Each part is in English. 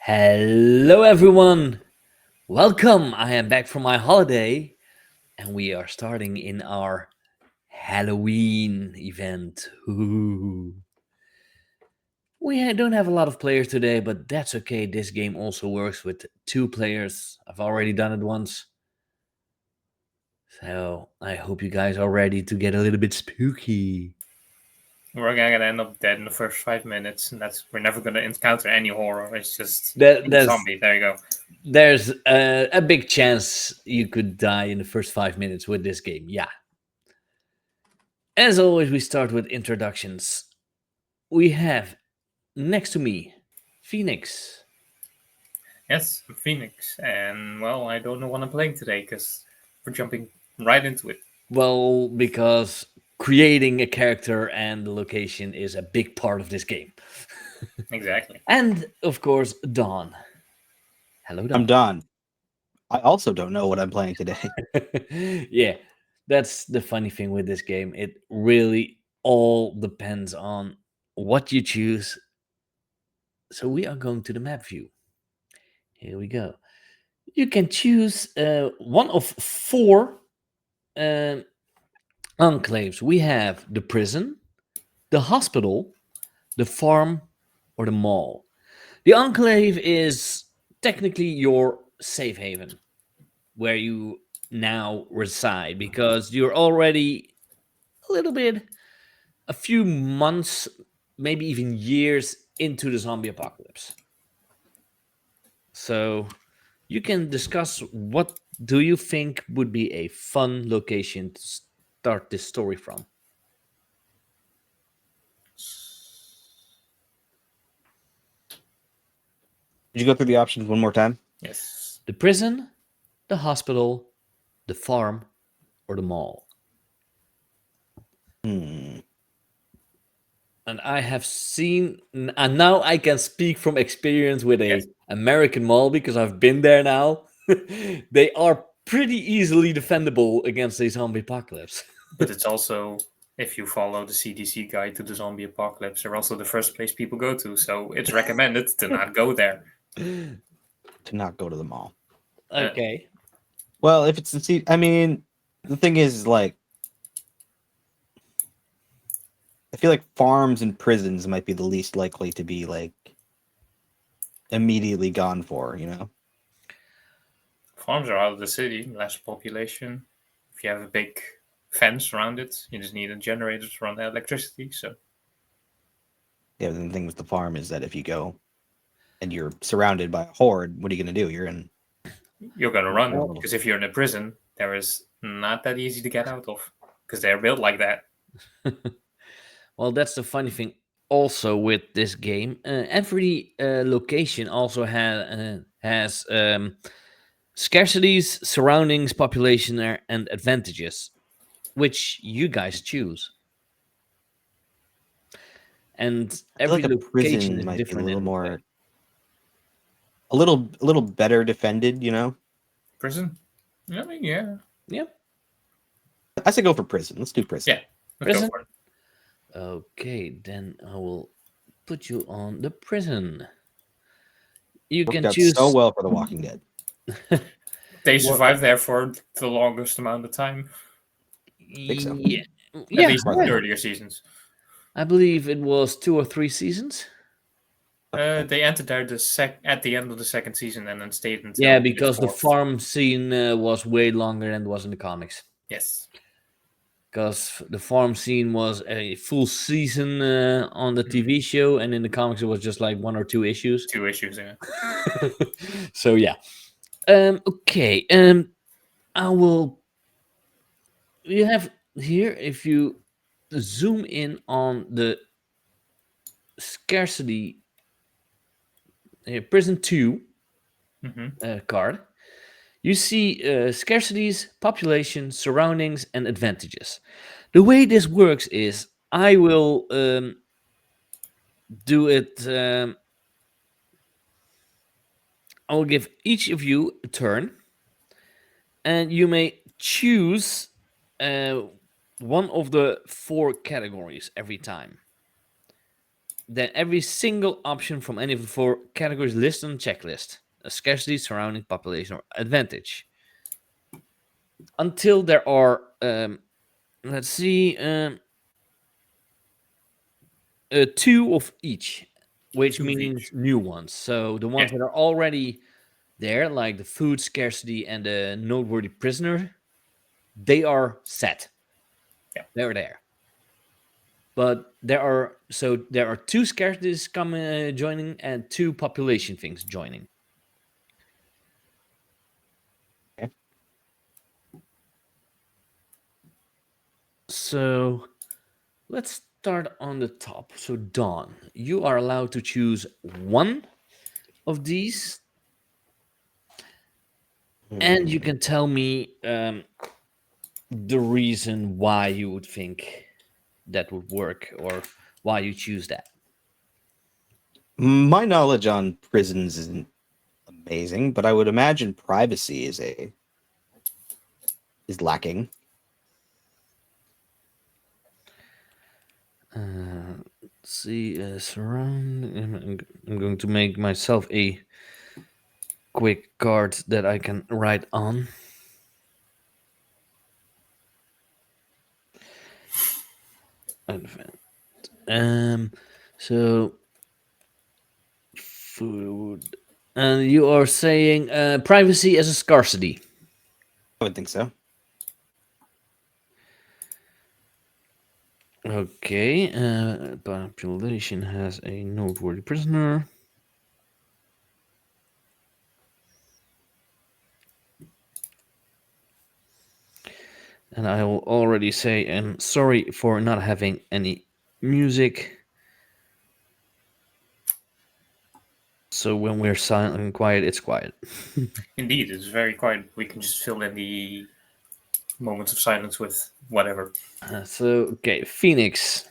Hello, everyone. Welcome. I am back from my holiday, and we are starting in our Halloween event. Ooh. Don't have a lot of players today, but that's okay. This game also works with two players. I've already done it once. So I hope you guys are ready to get a little bit spooky. We're gonna end up dead in the first 5 minutes, and we're never gonna encounter any horror. It's just That, being a that's zombie. There you go. there's a big chance you could die in the first 5 minutes with this game. Yeah. As always, we start with introductions. We have next to me Phoenix. Yes, I'm Phoenix, and well, I don't know what I'm playing today because we're jumping right into it. Well, because creating a character and the location is a big part of this game. Exactly. And of course, Dawn. Hello, I'm Dawn. done. I also don't know what I'm playing today. Yeah, that's the funny thing with this game. It really all depends on what you choose. So we are going to the map view. Here we go. You can choose one of four uh, enclaves. We have the prison, the hospital, the farm, or the mall. The enclave is technically your safe haven where you now reside because you're already a little bit, a few months, maybe even years into the zombie apocalypse. So you can discuss what do you think would be a fun location to start this story from. Did you go through the options one more time? Yes. The prison, the hospital, the farm, or the mall. Hmm. And I have seen, and now I can speak from experience with a Yes, American mall because I've been there now. They are pretty easily defendable against a zombie apocalypse. but it's also if you follow the CDC guide to the zombie apocalypse, they're also the first place people go to. So it's recommended to not go there. To not go to the mall. Uh, Okay. Well, if it's the I mean, the thing is, like, I feel like farms and prisons might be the least likely to be like immediately gone for. Farms are out of the city, less population. If you have a big fence around it, you just need a generator to run the electricity. So Yeah. The thing with the farm is that if you go and you're surrounded by a horde, what are you going to do? You're in. you're gonna run Well, because if you're in a prison, there is not that easy to get out of because they're built like that. well, that's the funny thing. Also, with this game, every location also has scarcities, surroundings, population, and advantages, which you guys choose. And I feel every like a location prison is might be a different in little its way. more, a little better defended. Prison? I mean, yeah, Yep. I say go for prison. Let's do prison. yeah. Let's go Prison. for it. Okay, then I will put you on the prison. You Worked can out so choose. well for The Walking Dead. They Well, survived there for the longest amount of time, Think so. yeah, at yeah, least More in the than yeah. that. earlier seasons. I believe it was 2 or 3 seasons. They entered there at the end of the second season and then stayed Yeah, until the because the fourth. farm scene was way longer than it was in the comics. Yes. Because the farm scene was a full season on the Mhm. TV show, and in the comics it was just like 1 or 2 issues. 2 issues. Yeah. So yeah. Okay. I will. You have here if you zoom in on the scarcity prison 2 Hmm. card. You see scarcities, population, surroundings, and advantages. The way this works is I will do it. I will give each of you a turn, and you may choose uh, one of the four categories every time. then every single option from any of the four categories listed on the checklist: a scarcity, surrounding, population, or advantage. Until there are, let's see, two of each, which Two of means each. new ones. So the ones Yeah. that are already there, like the food scarcity and the noteworthy prisoner, they are set. Yeah. They're there. But there are two scarcities coming joining and two population things joining. Okay. So let's start on the top. So Dawn, you are allowed to choose one of these, and you Hmm. can tell me the reason why you would think that would work or why you choose that. My knowledge on prisons isn't amazing, but I would imagine privacy is lacking. Let's see, surround. I'm going to make myself a quick card that I can write on. Advent. So food, and you are saying privacy as a scarcity. I would think so. Okay, population has a noteworthy prisoner. And I will already say I'm sorry for not having any music. So when we're silent and quiet, it's quiet. Indeed, it's very quiet. We can just fill in the moments of silence with whatever. Okay, Phoenix,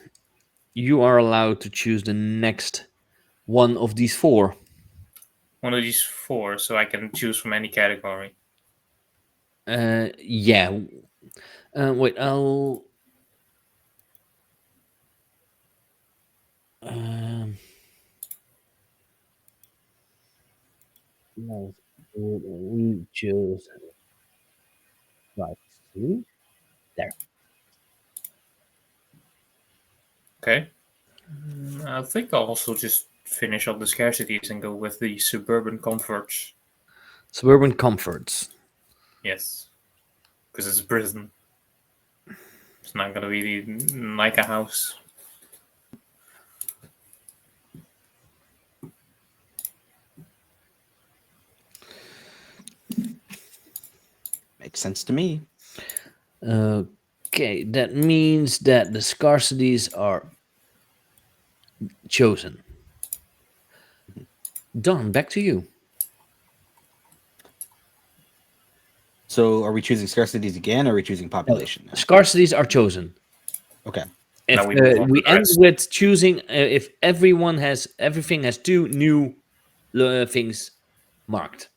you are allowed to choose the next one of these four. One of these four, so I can choose from any category. Yeah. Wait, I'll. Um, no, we choose privacy. There. Okay. I think I'll also just finish up the scarcities and go with the suburban comforts. Suburban comforts. Yes, because it's prison. It's not gonna be like a house. Makes sense to me. Okay, that means that the scarcities are chosen. Done. Back to you. So, are we choosing scarcities again, or are we choosing No, population now? scarcities are chosen. Okay. If Now we move on to we the end rest. with choosing, if everything has two new things marked.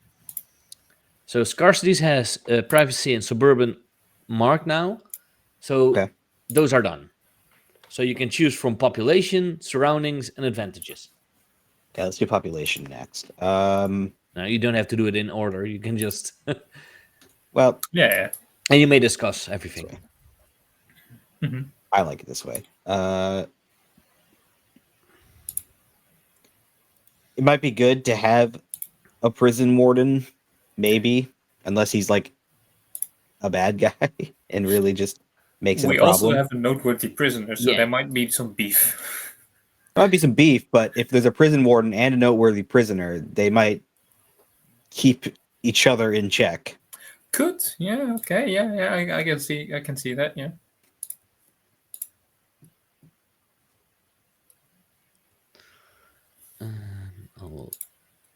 So scarcities has privacy and suburban marked now. So Okay. those are done. So you can choose from population, surroundings, and advantages. Okay. Let's do population next. Now you don't have to do it in order. You can just Well, Yeah. and you may discuss this everything. way. Hmm. I like it this way. It might be good to have a prison warden, maybe, unless he's like a bad guy and really just makes it a We also problem. have a noteworthy prisoner, so Yeah. there might be some beef. There might be some beef, but if there's a prison warden and a noteworthy prisoner, they might keep each other in check. Could, yeah, okay, yeah, I can see that, yeah. I will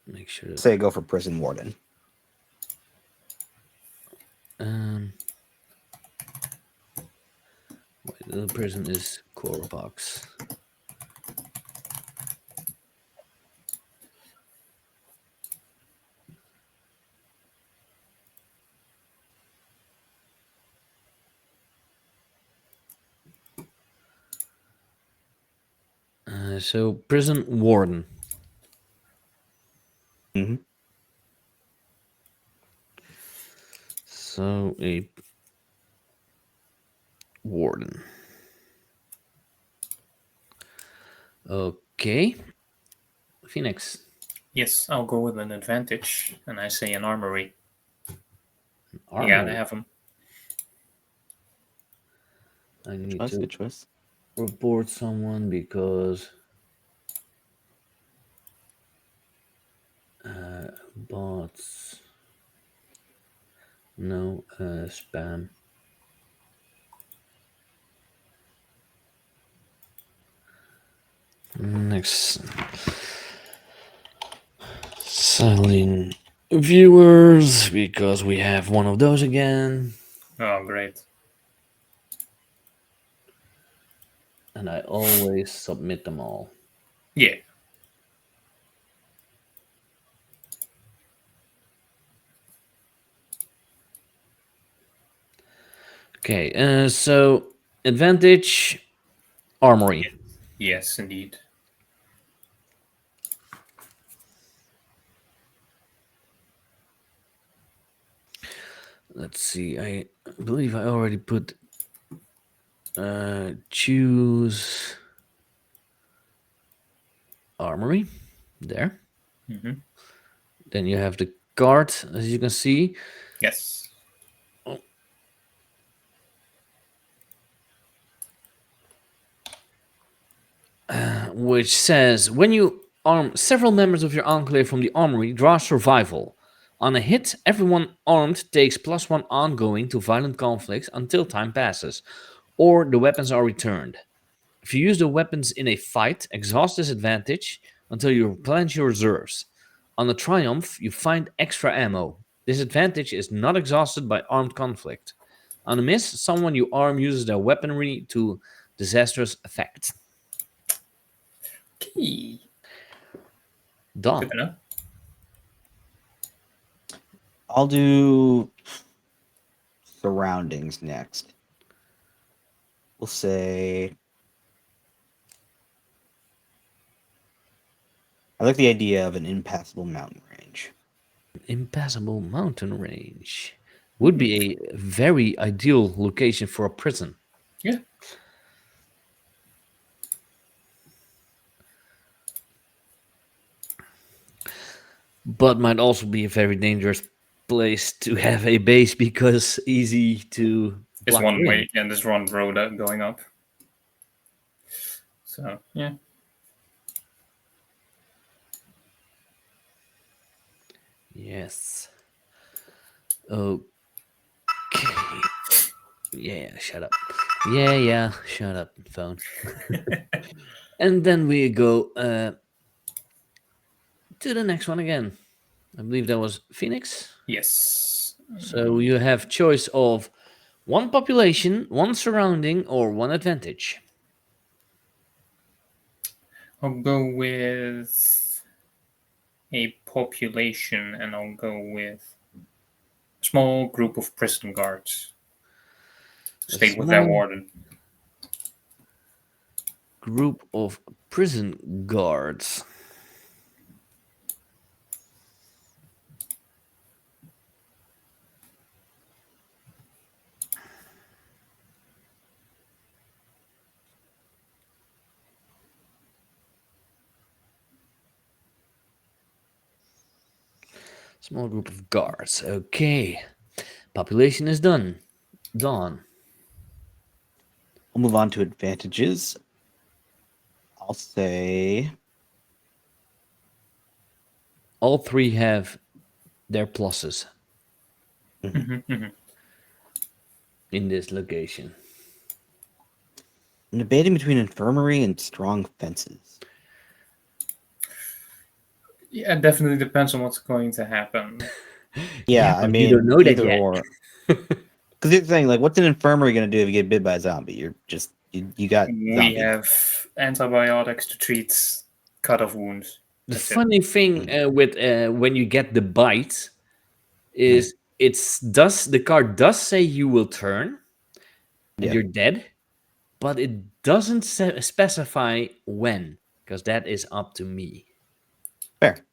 make sure that Say go for prison warden. um, wait, the prison is core box. So prison warden. Hmm. So a warden. Okay. Phoenix. Yes, I'll go with an advantage, and I say an armory. You gotta Armory. have them. I need Choice, to good choice. report someone because bots. No spam. Next. Selling viewers because we have one of those again. Oh, great. And I always submit them all. Yeah. Okay, so advantage armory. Yes, indeed. Let's see. I believe I already put choose armory there. Hmm. Then you have the guard, as you can see, Yes. which says when you arm several members of your enclave from the armory, draw survival. On a hit, everyone armed takes +1 ongoing to violent conflicts until time passes, or the weapons are returned. If you use the weapons in a fight, exhaust this advantage until you replenish your reserves. On a triumph, you find extra ammo. This advantage is not exhausted by armed conflict. On a miss, someone you arm uses their weaponry to disastrous effect. Okay. Done. Good to know. I'll do surroundings next. We'll say I like the idea of an impassable mountain range. Impassable mountain range would be a very ideal location for a prison. Yeah. But might also be a very dangerous place to have a base because easy to There's block one in. way, and there's one road going up. So, yeah. Yes. Okay. Yeah, shut up. Yeah, shut up, phone. And then we go to the next one again. I believe that was Phoenix. Yes. So you have choice of one population, one surrounding, or one advantage. I'll go with a population, and I'll go with a small group of prison guards. A Stay with that small warden. group of prison guards. Small group of guards. Okay. Population is done. Dawn. We'll move on to advantages. I'll say All three have their pluses in this location. I'm debating between infirmary and strong fences. Yeah, it definitely depends on what's going to happen. Yeah, I but mean you don't know that either yet. or. Because you're saying like, what's an infirmary gonna do if you get bit by a zombie? You're just you got We zombie. have antibiotics to treat cut off wounds. The That's it. funny thing with when you get the bite is the card does say you will turn and Yeah. you're dead, but it doesn't specify when. because that is up to me. Fair.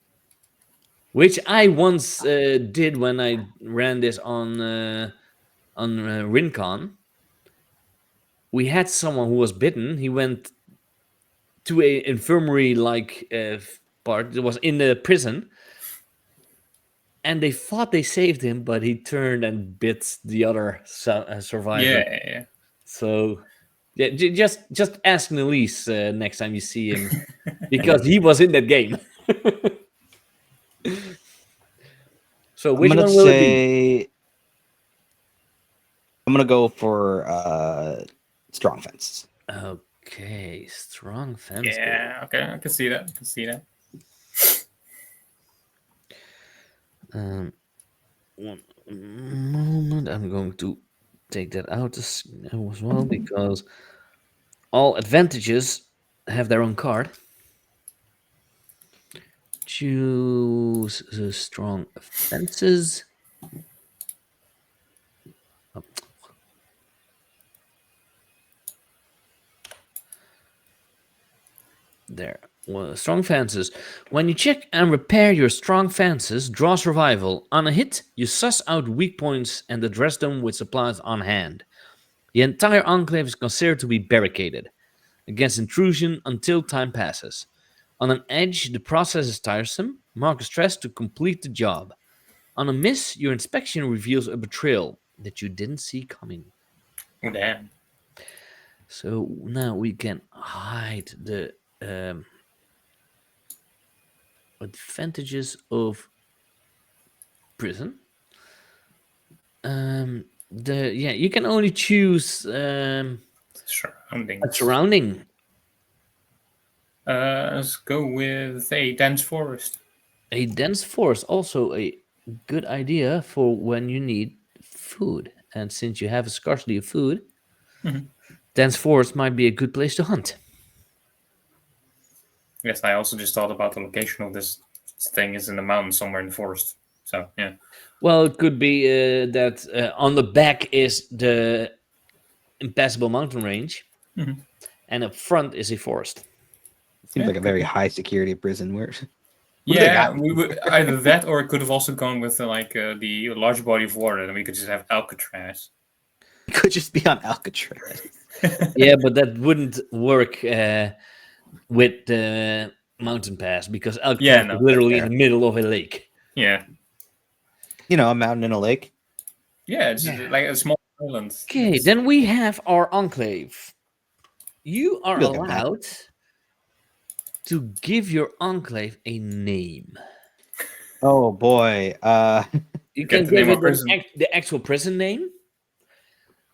Which I once did when I ran this on Rincon. We had someone who was bitten. He went to a infirmary like part. It was in the prison, and they thought they saved him, but he turned and bit the other survivor. Yeah. So yeah, just ask Nelise next time you see him, because he was in that game. So I'm which gonna one will it be? say I'm gonna go for strong fence. Okay, strong fence. Yeah. Okay, I can see that. I can see that. One moment, I'm going to take that out as well, because all advantages have their own card. Choose the strong fences. Oh. There. Well, strong fences. When you check and repair your strong fences, draw survival. On a hit, you suss out weak points and address them with supplies on hand. The entire enclave is considered to be barricaded against intrusion until time passes. On an edge, the process is tiresome. Mark a stress to complete the job. On a miss, your inspection reveals a betrayal that you didn't see coming. Oh, damn. So now we can hide the advantages of prison. You can only choose a Surroundings. surrounding. Let's go with a dense forest. A dense forest, also a good idea for when you need food. And since you have a scarcity of food, Mhm. dense forest might be a good place to hunt. Yes, I also just thought about the location of this thing is in the mountain somewhere in the forest. So yeah. Well, it could be that on the back is the impassable mountain range, Mhm. and up front is a forest. Seems Yeah, like a could very be. high security prison. Where what do they Yeah, got? we would either that or it could have also gone with the large body of water, and we could just have Alcatraz. It could just be on Alcatraz. Yeah, but that wouldn't work with the mountain pass, because Yeah, Alcatraz no, is that's literally in fair. the middle of a lake. Yeah, You know, a mountain and a lake. yeah, it's Yeah. like a small island. Okay, It's- then we have our enclave. You are Be like a map. allowed to give your enclave a name. Oh boy. You Get can the name give of it prison. the actual prison name.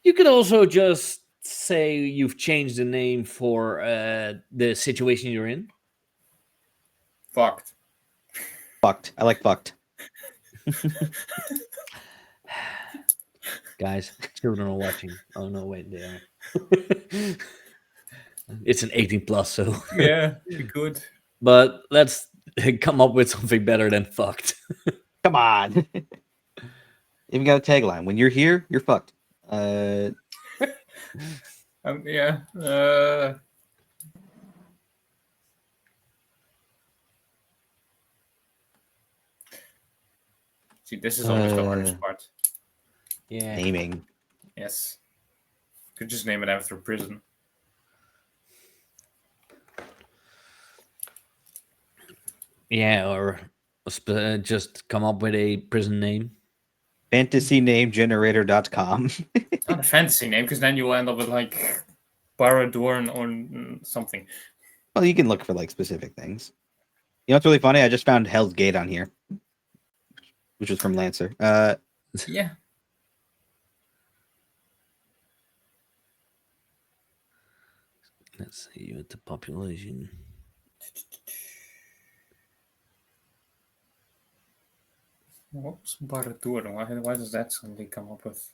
You could also just say you've changed the name for the situation you're in. Fucked. Fucked. I like fucked. Guys, children are watching. Oh no, wait, they are. It's an 18 plus, so. Yeah, we could. But let's come up with something better than fucked. Come on. Even got a tagline. When you're here, you're fucked. Yeah. See, this is always the hardest part. Yeah. Naming. Yes. Could just name it after prison. Yeah, or just come up with a prison name. FantasyNameGenerator.com. Not a fantasy name, because then you'll end up with like Baradorn or something. Well, you can look for like specific things. You know what's really funny? I just found Hell's Gate on here, which was from Lancer. Yeah. Let's see what the population. What's Baradorn? Why does that suddenly come up with?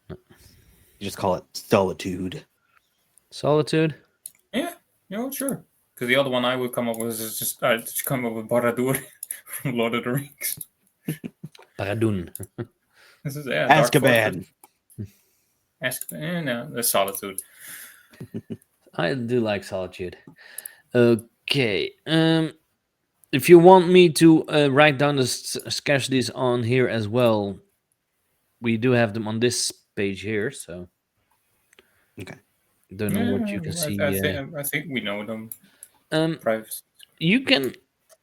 You just call it Solitude. Solitude? Yeah, sure. Because the other one I would come up with is just come up with Baradur from Lord of the Rings. Paradun. This is Dark Fortress. Azkaban. Ask. No, the solitude. I do like Solitude. Okay. If you want me to write down the scarcities on here as well, we do have them on this page here. So Okay. don't know what Yeah, you can I see. think we know them. Um, Privacy. you can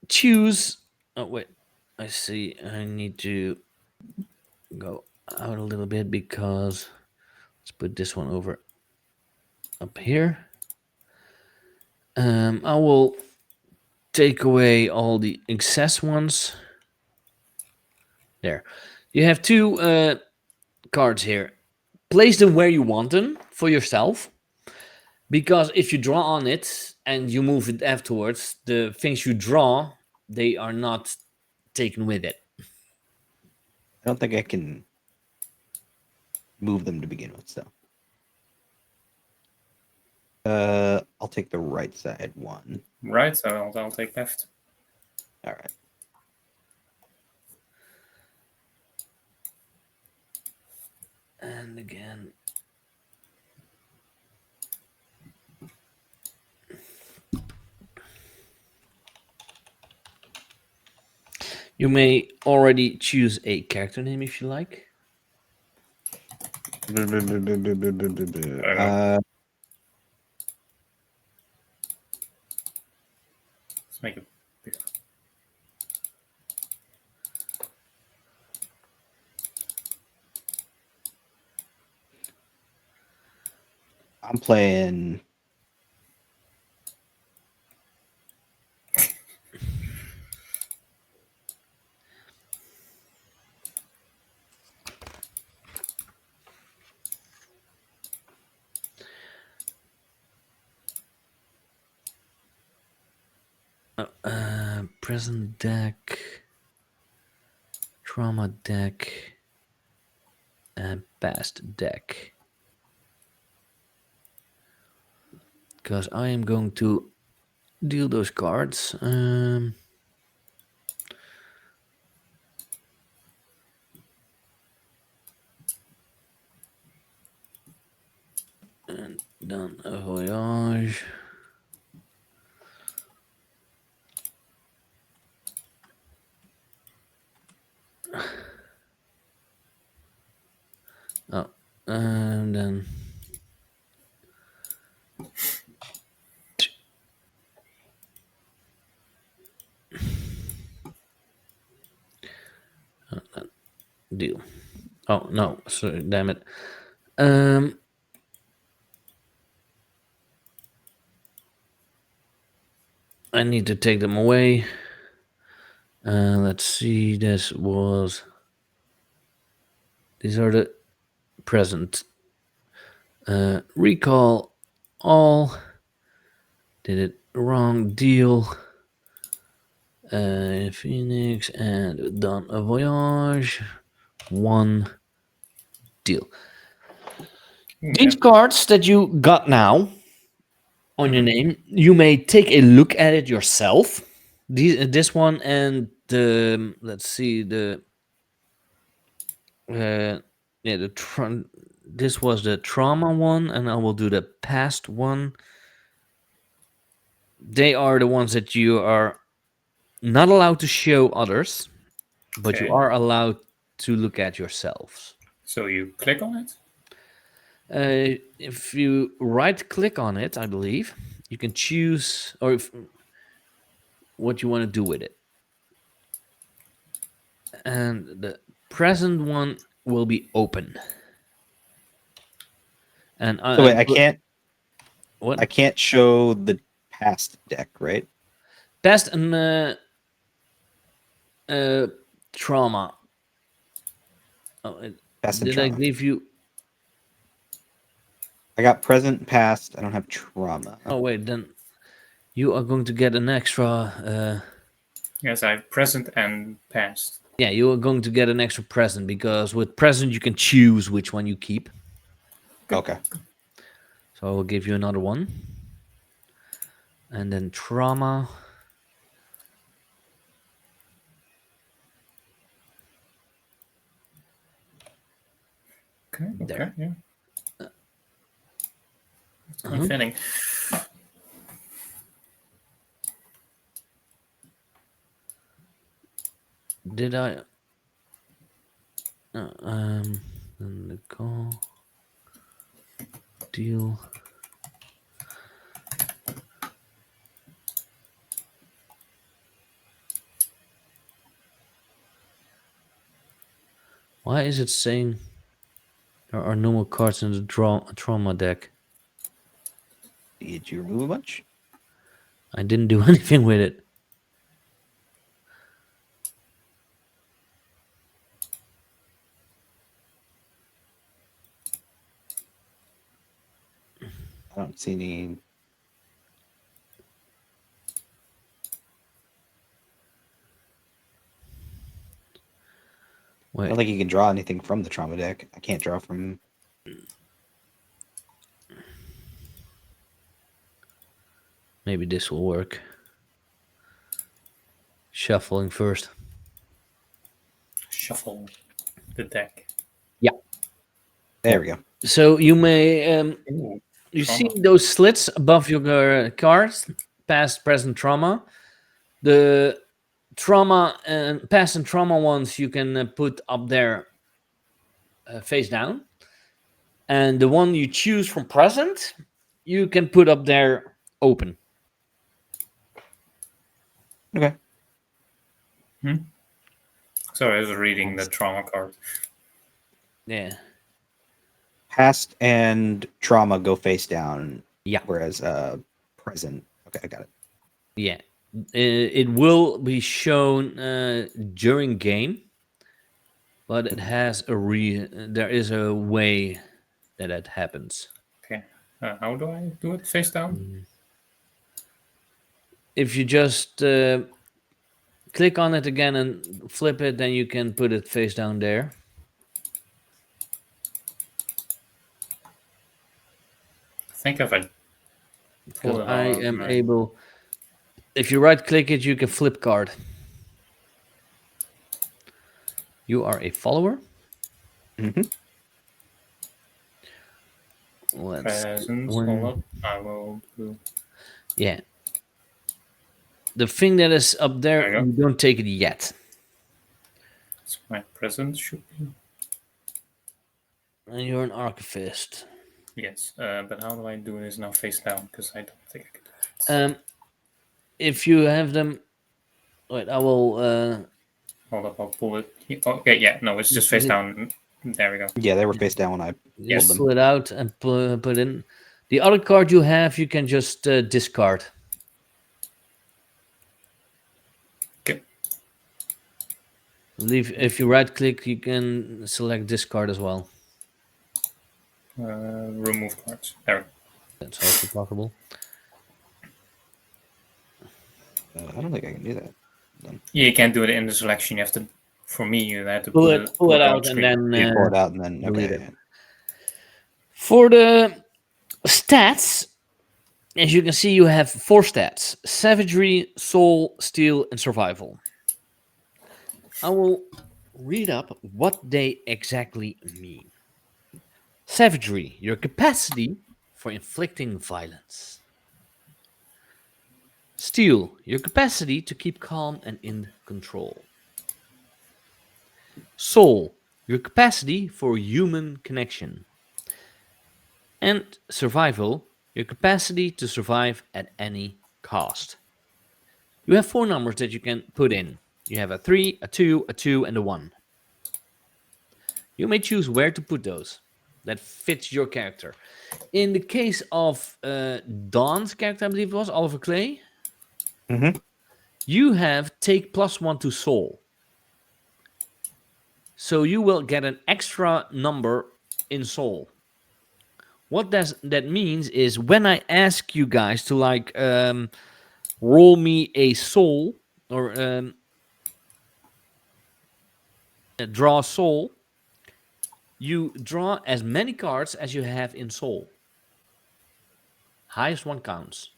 choose. Oh wait, I see. I need to go out a little bit because let's put this one over up here. I will take away all the excess ones. There. You have two cards here. Place them where you want them for yourself. Because if you draw on it and you move it afterwards, the things you draw, they are not taken with it. I don't think I can move them to begin with, so. I'll take the right side one. Right, so I'll take left. All right. And again. You may already choose a character name if you like. Let's make it bigger. I'm playing. Present deck, trauma deck, and past deck. Because I am going to deal those cards. And done a voyage. Oh, and then deal. Oh no, sorry, damn it. I need to take them away. Let's see. These are the present. Recall all. Did it wrong. Deal. Phoenix and done a voyage. One deal. These cards that you got now on your name, you may take a look at it yourself. This one and the let's see the yeah this was the trauma one, and I will do the past one. They are the ones that you are not allowed to show others, but you Okay. are allowed to look at yourselves. So you click on it. If you right click on it, I believe you can choose what you want to do with it. And the present one will be open. And So wait, I can't. What? I can't show the past deck, right? Past and trauma. Oh, Past and did I trauma. give you? I got present, past. I don't have trauma. Oh wait, then you are going to get an extra. Yes, I have present and past. Yeah, you are going to get an extra present because with present you can choose which one you keep. Okay. So I will give you another one. And then trauma. Okay. There. Yeah. Unfitting. Did I? And the call deal. Why is it saying there are no more cards in the trauma deck? Did you remove a bunch? I didn't do anything with it. I don't see any. I Wait, don't think you can draw anything from the trauma deck. I can't draw from. maybe this will work. Shuffling first. Shuffle the deck. There we go. So you may Ooh, you trauma. see those slits above your cards, past, present, trauma. The trauma and past and trauma ones you can put up there face down, and the one you choose from present you can put up there open. Okay. Sorry, I was reading the trauma card. Yeah. Past and trauma go face down. Yeah. Whereas present. Okay, I got it. Yeah. It will be shown during game, but it has there is a way that it happens. Okay. How do I do it face down? If you just click on it again and flip it, then you can put it face down there. I think if I Because pull it I out, am right. able, if you right click it, you can flip card. You are a follower. Mm-hmm. Let's Presents. when- Hold up. I will do. yeah. The thing that is up there, There you go. you don't take it yet. It's my present should be. And you're an archivist. Yes, but how do I do this now face down? Because I don't think I can do it. If you have them, wait, I will. Hold up, I'll pull it. Okay, yeah, no, it's just face down. There we go. Yeah, they were face down when I pulled Just them. pull it out and put in. The other card you have, you can just discard. Okay. If you right click, you can select discard as well. Remove cards. There. That's also possible. I don't think I can do that. Yeah, you can't do it in the selection. You have to. For me, you have to Pull put it on out and screen. then You pull it out and then delete okay. it. For the stats, as you can see, you have 4 stats: savagery, soul, steel, and survival. I will read up what they exactly mean. Savagery, your capacity for inflicting violence. Steel, your capacity to keep calm and in control. Soul, your capacity for human connection. And survival, your capacity to survive at any cost. You have 4 numbers that you can put in. You have a 3, a 2, a 2, and a 1. You may choose where to put those. That fits your character. In the case of Dawn's character, I believe it was, Oliver Clay, Mm-hmm. you have take +1 to soul. So you will get an extra number in soul. What does that means is when I ask you guys to roll me a soul or draw soul, you draw as many cards as you have in soul. Highest one counts.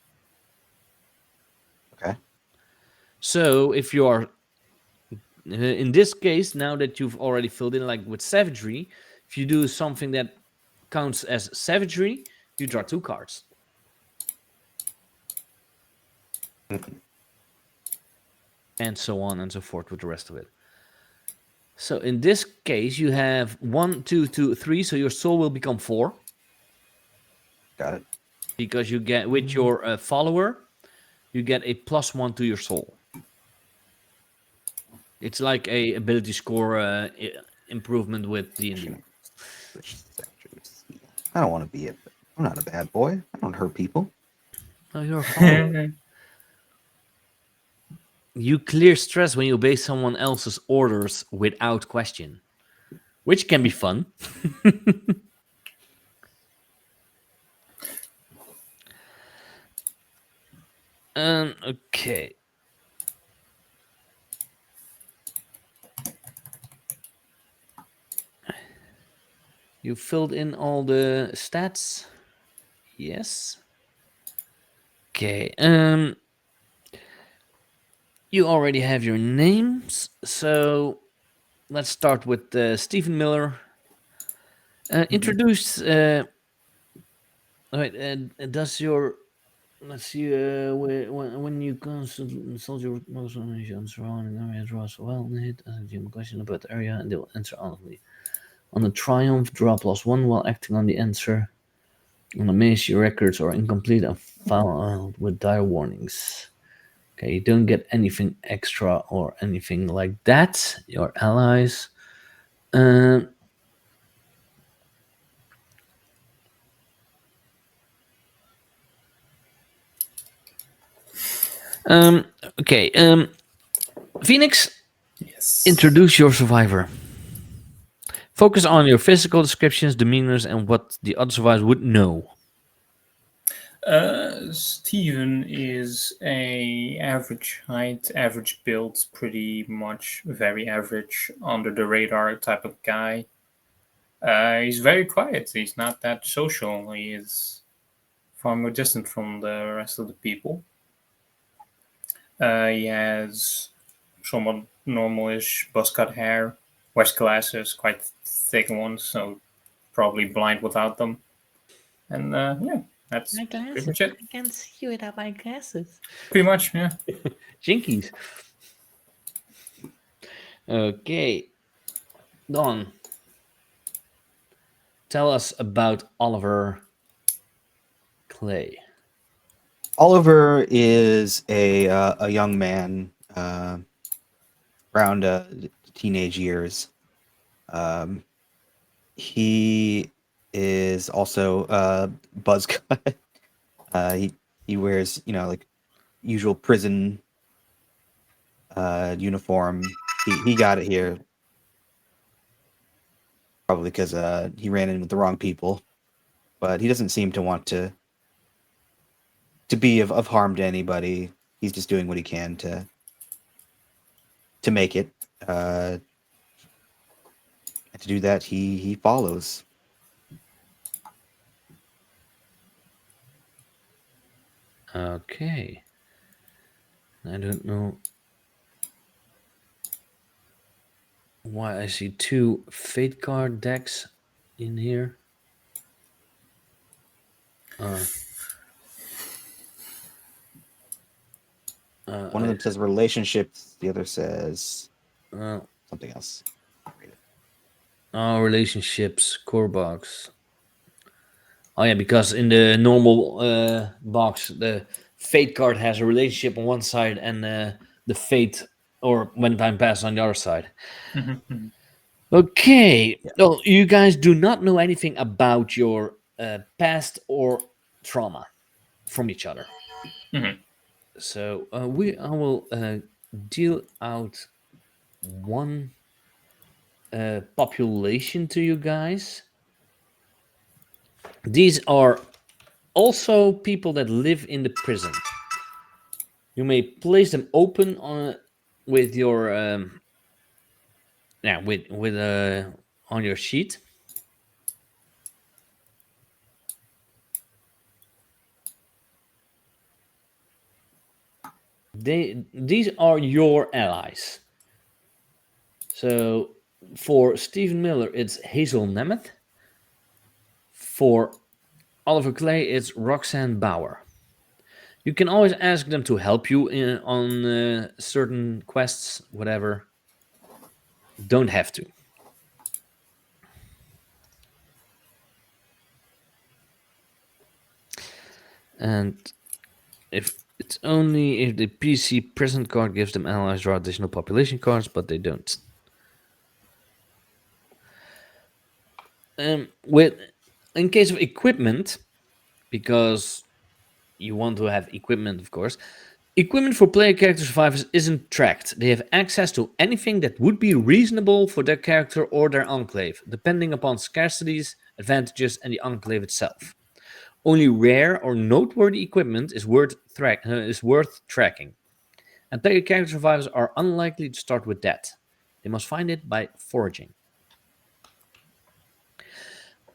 Okay. So if you are in this case, now that you've already filled in like with savagery, if you do something that counts as savagery, you draw 2 cards. and so on and so forth with the rest of it. So in this case, you have one, two, two, three. So your soul will become four Got it. because you get with your follower, you get a +1 to your soul. It's like a ability score improvement with D&D. Switch sectors. I don't want to be a. I'm not a bad boy. I don't hurt people. No, you're a follower. You clear stress when you obey someone else's orders without question, which can be fun. Okay. You filled in all the stats? Yes. Okay. You already have your names, so let's start with Stephen Miller. Introduce. Wait, does your let's see. When you consult your on surrounding area, draws well hit as a question about the area, and they will answer honestly. On a triumph, draw +1 while acting on the answer. On a maze, your records are incomplete and filed with dire warnings. Okay, you don't get anything extra or anything like that. Your allies. Um, um, okay. Phoenix, Yes. introduce your survivor. Focus on your physical descriptions, demeanors, and what the other survivors would know. Steven is a average height, average build, pretty much very average, under the radar type of guy. He's very quiet. He's not that social. He is far more distant from the rest of the people. He has somewhat normalish buzz cut hair, wears glasses, quite thick ones, so probably blind without them. And yeah, that's pretty much it. I can't see you without my glasses. Pretty much, yeah. Jinkies. Okay. Don, tell us about Oliver Clay. Oliver is a young man around teenage years. Um, he is also buzz cut. He wears like usual prison uniform. He got it here probably because he ran in with the wrong people, but he doesn't seem to want to be of harm to anybody. He's just doing what he can to make it. And to do that, he follows. Okay. I don't know why I see two fate card decks in here. One of them says relationships, the other says Uh, something else. Read it. relationships core box. Oh yeah, because in the normal box, the fate card has a relationship on one side and the fate or when time passes on the other side. Mhm. Okay. Yeah. Well, you guys do not know anything about your past or trauma from each other. Mhm. So I will deal out one population to you guys. These are also people that live in the prison. You may place them open on with your with on your sheet. These are your allies. So for Stephen Miller, it's Hazel Nemeth. For Oliver Clay, it's Roxanne Bauer. You can always ask them to help you on certain quests, whatever. Don't have to. And if it's only if the PC present card gives them allies draw additional population cards, but they don't. With in case of equipment, because you want to have equipment, of course. Equipment for player character survivors isn't tracked. They have access to anything that would be reasonable for their character or their enclave, depending upon scarcities, advantages, and the enclave itself. Only rare or noteworthy equipment is worth tracking, and player character survivors are unlikely to start with that. They must find it by foraging.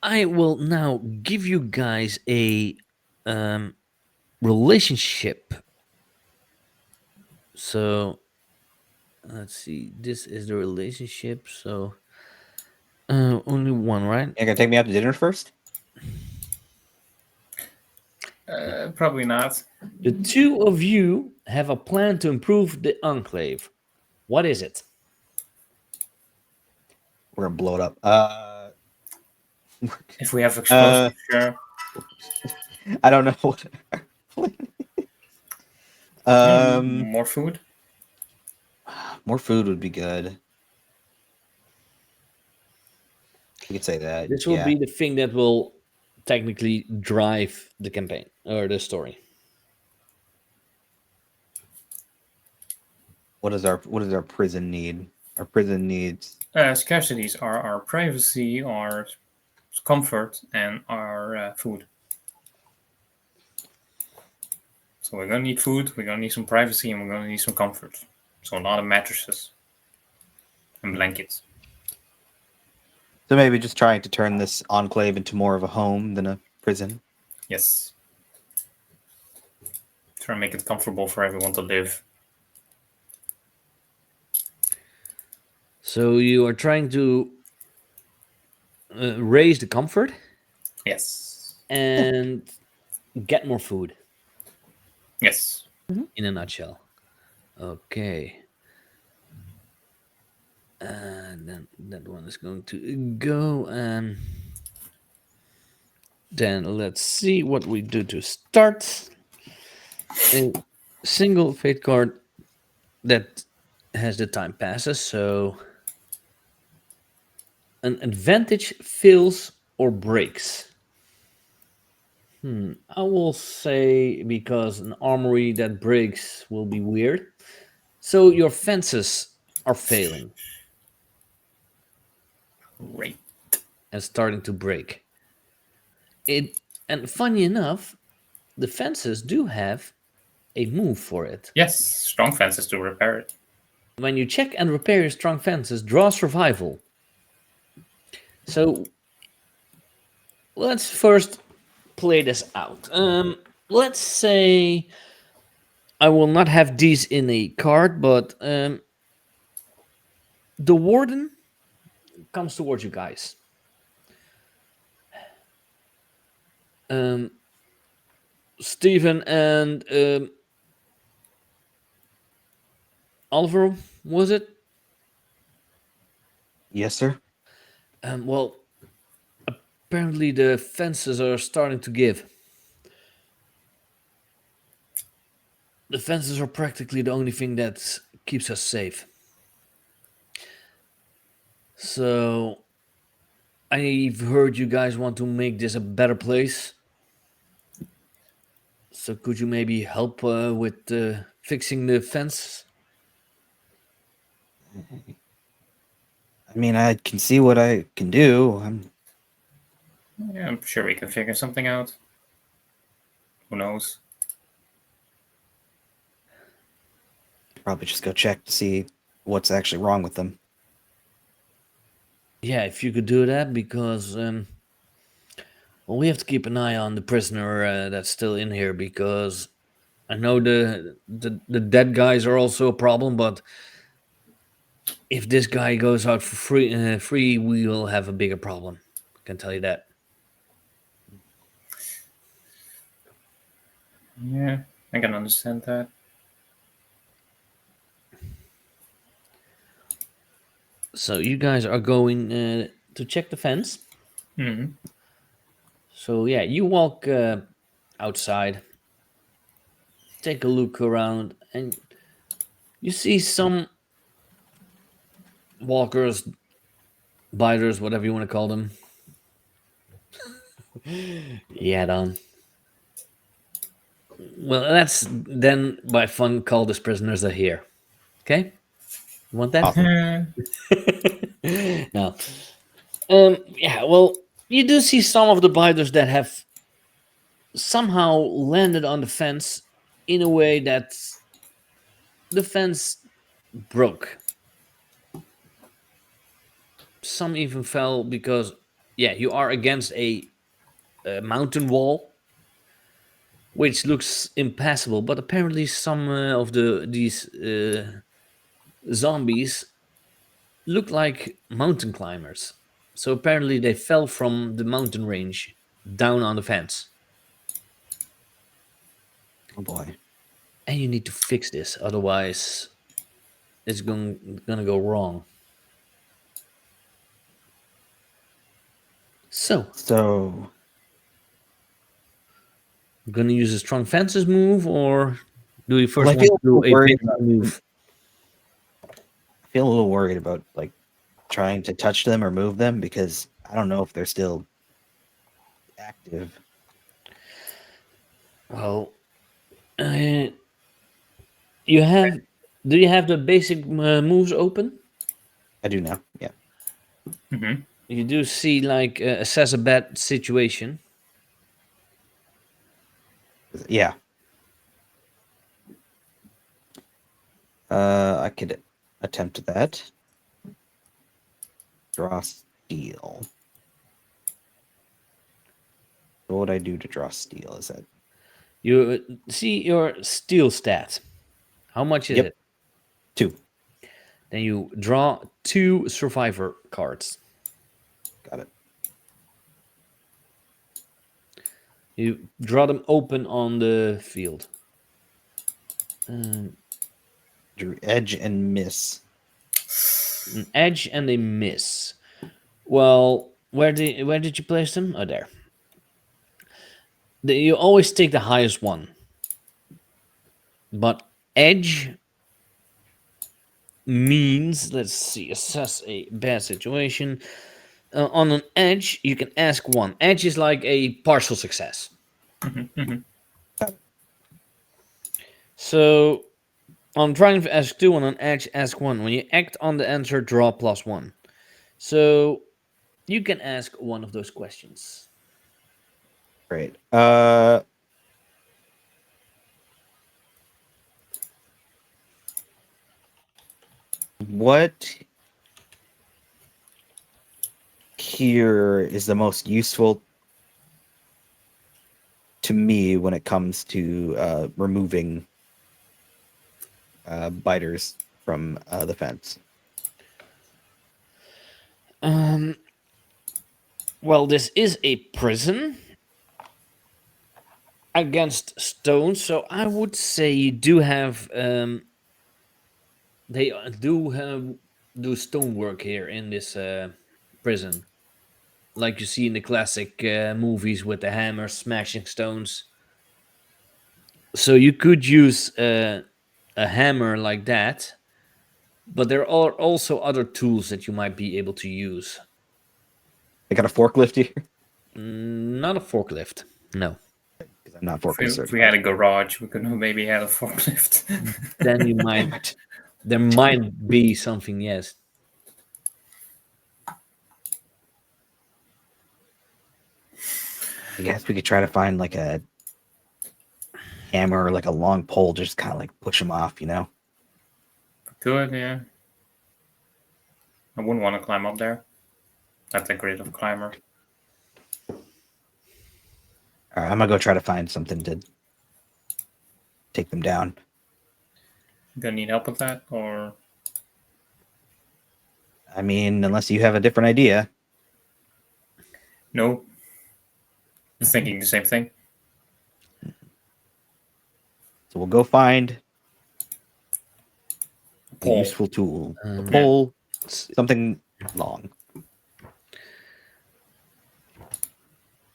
I will now give you guys a relationship. So let's see. This is the relationship. So only one, right? You're gonna take me out to dinner first? Probably not. The two of you have a plan to improve the enclave. What is it? We're gonna blow it up. If we have explosives, sure. I don't know what. More food. More food would be good. We could say that. This will Yeah. be the thing that will technically drive the campaign or the story. What does our prison need? Our prison needs. Scarcities are our privacy, our comfort, and our food. So we're gonna need food, we're gonna need some privacy, and we're gonna need some comfort. So a lot of mattresses and blankets. So maybe just trying to turn this enclave into more of a home than a prison. Yes. Try and make it comfortable for everyone to live. So you are trying to raise the comfort Yes. and get more food. Yes. In a nutshell. Okay. Then that one is going to go, and then let's see what we do to start. A single fate card that has the time passes, so an advantage fails or breaks. I will say because an armory that breaks will be weird. So your fences are failing Great. and starting to break. It and funny enough, the fences do have a move for it. Yes. Strong fences to repair it. When you check and repair your strong fences, draw survival. So let's first play this out. Let's say I will not have these in a card, but the warden comes towards you guys. Stephen and Alvaro, was it? Yes, sir. Well, apparently the fences are starting to give. The fences are practically the only thing that keeps us safe. So, I've heard you guys want to make this a better place. So, could you maybe help with fixing the fence? I mean, I can see what I can do. Yeah, I'm sure we can figure something out. Who knows? Probably just go check to see what's actually wrong with them. Yeah, if you could do that, because well, we have to keep an eye on the prisoner that's still in here, because I know the dead guys are also a problem, but if this guy goes out for free, we will have a bigger problem. I can tell you that. Yeah. I can understand that. So you guys are going to check the fence. Hmm. So yeah, you walk outside, take a look around, and you see some walkers, biters, whatever you want to call them. Yeah, Don. Well, that's then by fun called as prisoners are here. Okay, you want that? Awesome. No. Yeah. Well, you do see some of the biters that have somehow landed on the fence in a way that the fence broke. Some even fell because, yeah, you are against a mountain wall, which looks impassable. But apparently, some of these zombies look like mountain climbers. So apparently, they fell from the mountain range down on the fence, Oh boy. and you need to fix this, otherwise, it's gonna go wrong. So, So gonna use a strong fences move, or do you well, first want to do a basic move? I feel a little worried about like trying to touch them or move them because I don't know if they're still active. Well, uh, you have. Do you have the basic moves open? I do now. Yeah. Hmm. You do see like assess a bad situation. Yeah. I could attempt that. Draw steel. What would I do to draw steel? Is that You see your steel stat. How much is yep, it? 2. Then you draw 2 survivor cards. Got it. You draw them open on the field. Um, Drew edge and miss. an edge and a miss. Well, where did you place them? Oh, there. You always take the highest one, but edge means, let's see, assess a bad situation. On an edge, you can ask one. Edge is like a partial success. Hmm. Hmm. Got it. So on triumph ask two, on an edge ask one. When you act on the answer, draw +1. So you can ask one of those questions. Great. What here is the most useful to me when it comes to removing biters from the fence? Um, well, this is a prison against stone, so I would say you do have they do have do stonework here in this prison, like you see in the classic movies with the hammer smashing stones. So you could use a hammer like that, but there are also other tools that you might be able to use. I got a forklift here Not a forklift, no. because I'm not If forklift if we had certified. a garage, we could have maybe had a forklift. Then you Damn might it. there might be something, yes. I guess we could try to find like a hammer or like a long pole, just kind of like push them off, you know? Good, yeah. I wouldn't want to climb up there. That's a great of climber. All right, I'm gonna go try to find something to take them down. You gonna need help with that, or I mean, unless you have a different idea. no? Mhm. Thinking the same thing. So we'll go find a Paul. useful tool. A Um, pole, s- something long.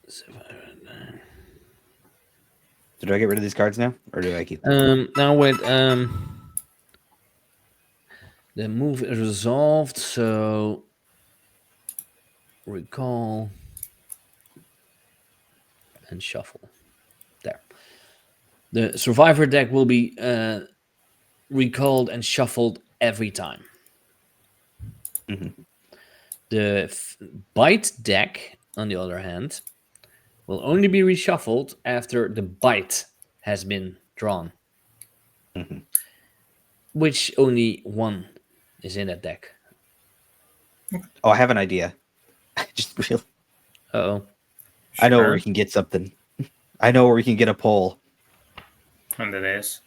So do I get rid of these cards now? Or do I keep them? Now wait. The move is resolved, so recall and shuffle. There. The survivor deck will be recalled and shuffled every time. Mhm. The bite deck, on the other hand, will only be reshuffled after the bite has been drawn, Mhm. which only one is in that deck. Oh, I have an idea. I just real Oh, I know where Sure. we can get something. I know where we can get a pole. And it is.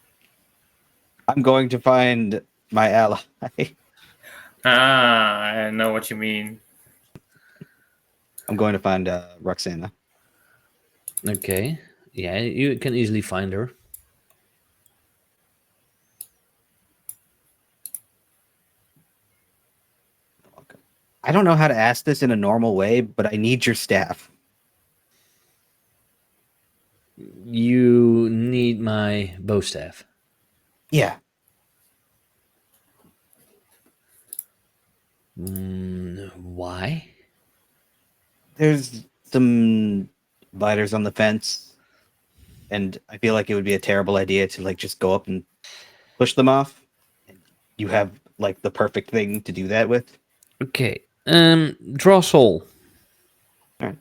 I'm going to find my ally. Ah, I know what you mean. I'm going to find Roxana. okay. Yeah, you can easily find her. I don't know how to ask this in a normal way, but I need your staff. You need my bow staff. Yeah. Why? There's some biters on the fence, and I feel like it would be a terrible idea to like just go up and push them off. And you have like the perfect thing to do that with. Okay. Draw soul. All right.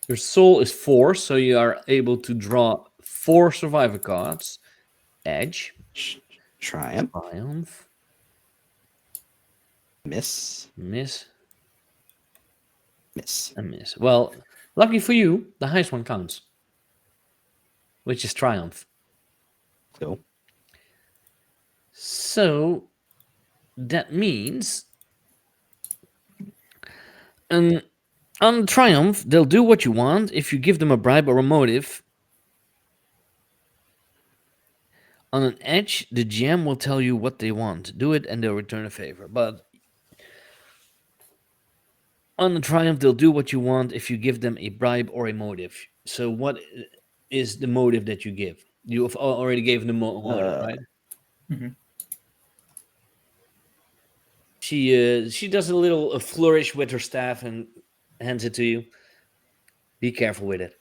Your soul is 4, so you are able to draw 4 survivor cards. Edge, Triumph. triumph, Miss. miss, Miss. and miss. Well, lucky for you, the highest one counts, which is triumph. So So that means, um, on triumph, they'll do what you want if you give them a bribe or a motive. On an edge, the GM will tell you what they want. Do it and they'll return a favor. But on the triumph, they'll do what you want if you give them a bribe or a motive. So, what is the motive that you give? You have already given the motive, uh, right? Mhm. She does a little flourish with her staff and hands it to you. Be careful with it.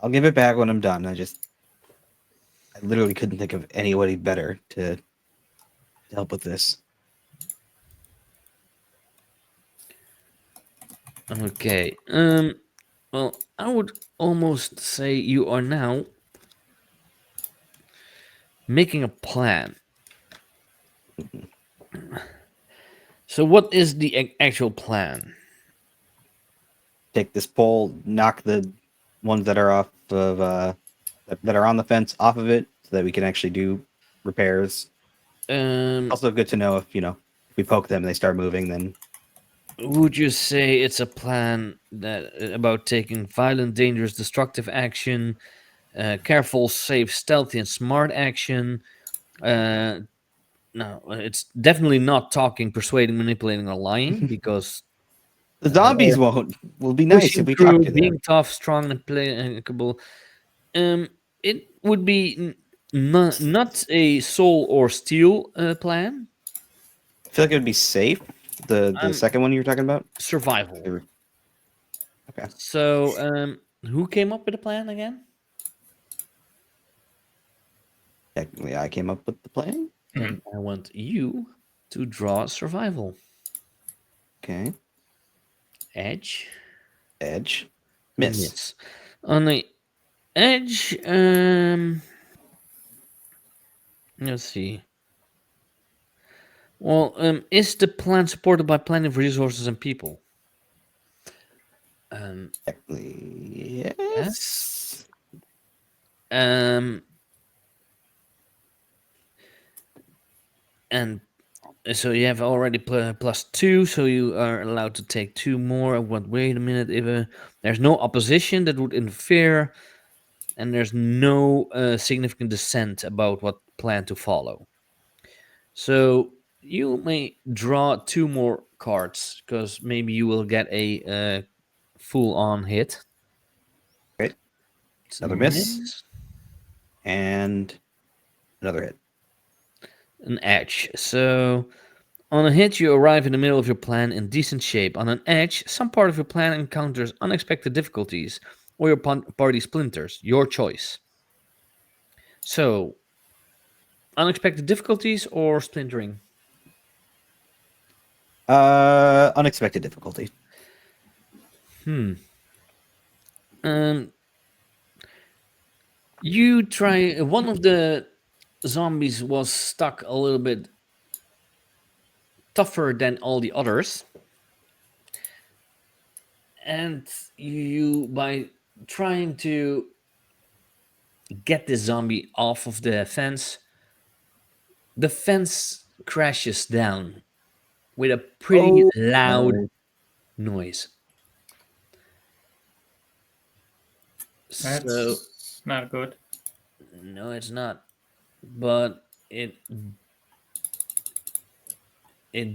I'll give it back when I'm done. I literally couldn't think of anybody better to help with this. Okay. Well, I would almost say you are now making a plan. So, what is the actual plan? Take this pole, knock the ones that are off of that are on the fence off of it, so that we can actually do repairs. Um, Also, good to know if if we poke them and they start moving, then would you say it's a plan that about taking violent, dangerous, destructive action, careful, safe, stealthy, and smart action? Uh, no, it's definitely not talking, persuading, manipulating, or lying because the zombies or won't. Will be nice if pushing we talk through, to them. being tough, strong, and playable. It would be not a soul or steel plan. I feel like it would be safe. The Um, second one you were talking about. survival. Okay. So, who came up with the plan again? Technically, I came up with the plan. Then I want you to draw survival. Okay. Edge Edge. and Miss. miss. On the edge, let's see. Well, is the plan supported by plenty of resources and people? Technically, Yes. yes. Um, and so you have already +2, so you are allowed to take 2 more. What? Wait a minute. If there's no opposition that would interfere, and there's no significant dissent about what plan to follow. So you may draw two more cards because maybe you will get a full-on hit. Great. It's a Another miss. miss. And another hit. An edge. So on a hit, you arrive in the middle of your plan in decent shape. On an edge, some part of your plan encounters unexpected difficulties, or your party splinters. Your choice. So, unexpected difficulties or splintering? Unexpected difficulty. Hmm. Um, you try. One of the zombies was stuck a little bit tougher than all the others, and you by trying to get this zombie off of the fence crashes down with a pretty Oh, loud no. noise. So That's not good. no, it's not. But it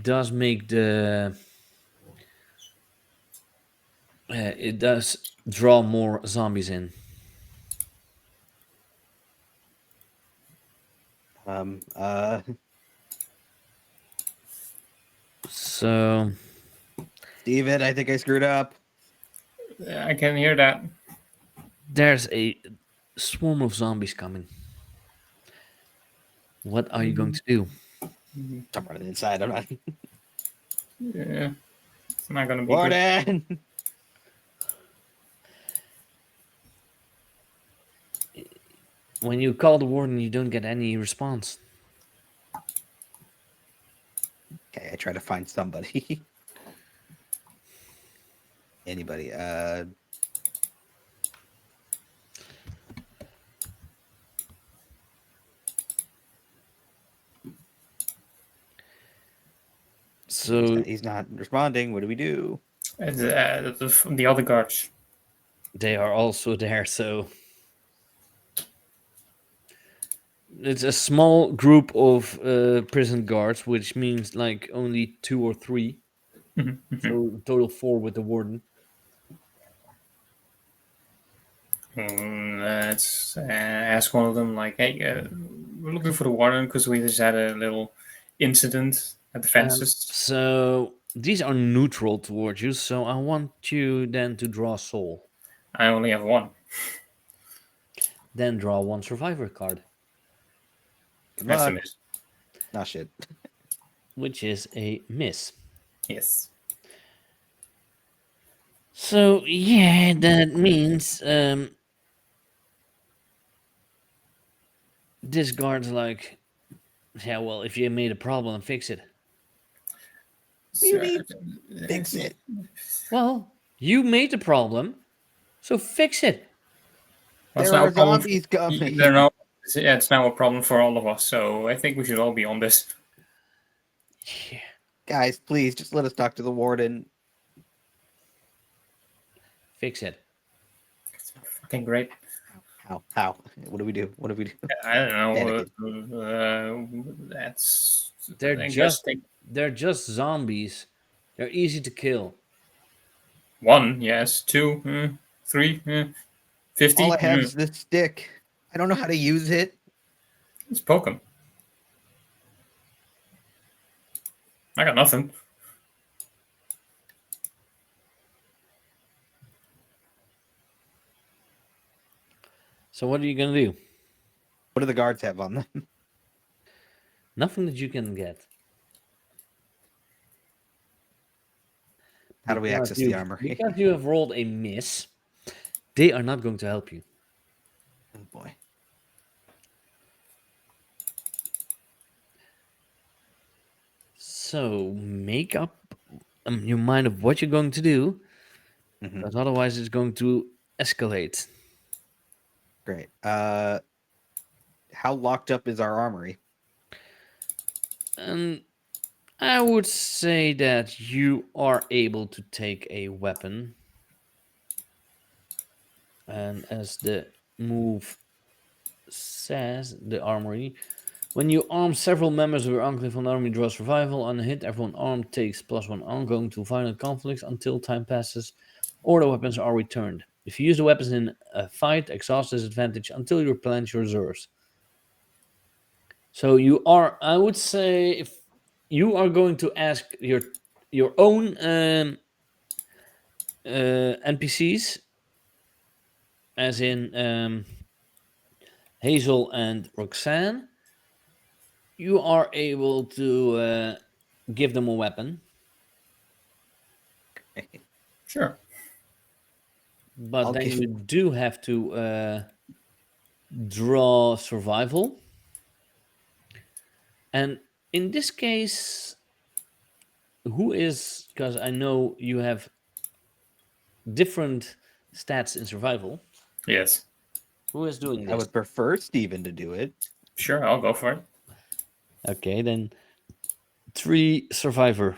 does make the it does draw more zombies in. Um, uh, So Steven, I think I screwed up. I can hear that. there's a swarm of zombies coming. What are you going to do? I'm running inside. I'm not. Yeah, it's not gonna be good. Warden! When you call the warden, you don't get any response. Okay, I try to find somebody. Anybody. So He's not responding. What do we do? The other guards. they are also there. So it's a small group of prison guards, which means like only two or three. So total four with the warden. Let's ask one of them, like, hey, we're looking for the warden because we just had a little incident at the fences. So these are neutral towards you. So I want you then to draw soul. I only have one. Then draw one survivor card, Good That's a luck. miss. Nah, shit. which is a miss. Yes. So yeah, that means this guard's like, yeah, well, if you made a problem, fix it. What do you mean? Fix it. Well, you made the problem, so fix it. That's There now are a problem. zombies coming. They're now, yeah, it's now a problem for all of us. So I think we should all be on this. Yeah. Guys, please, just let us talk to the warden. Fix it. Fucking great. How? What do we do? What do we do? I don't know. Anakin. That's. They're I guess just take they're just zombies. They're easy to kill. one. Yes. Two. 3. 50. All I have is this stick. I don't know how to use it. Let's poke him. I got nothing. So what are you gonna do? What do the guards have on them? Nothing that you can get. How do we access the armor? Because you have rolled a miss, they are not going to help you. Oh boy. So make up your mind of what you're going to do, Mhm. because otherwise it's going to escalate. Great. How locked up is our armory? And I would say that you are able to take a weapon. And as the move says the armory. When you arm several members of your enclave on the army, draw survival. On a hit, everyone armed takes +1 ongoing to violent conflicts until time passes or the weapons are returned. If you use the weapons in a fight, exhaust this advantage until you replenish your reserves. So you are, I would say, if you are going to ask your own NPCs, as in Hazel and Roxanne, you are able to give them a weapon, Sure. but I'll then give- you do have to draw survival. And in this case, who is, because I know you have different stats in survival, Yes. who is doing I this? would prefer Steven to do it. Sure, I'll go for it. Okay, then 3 survivor.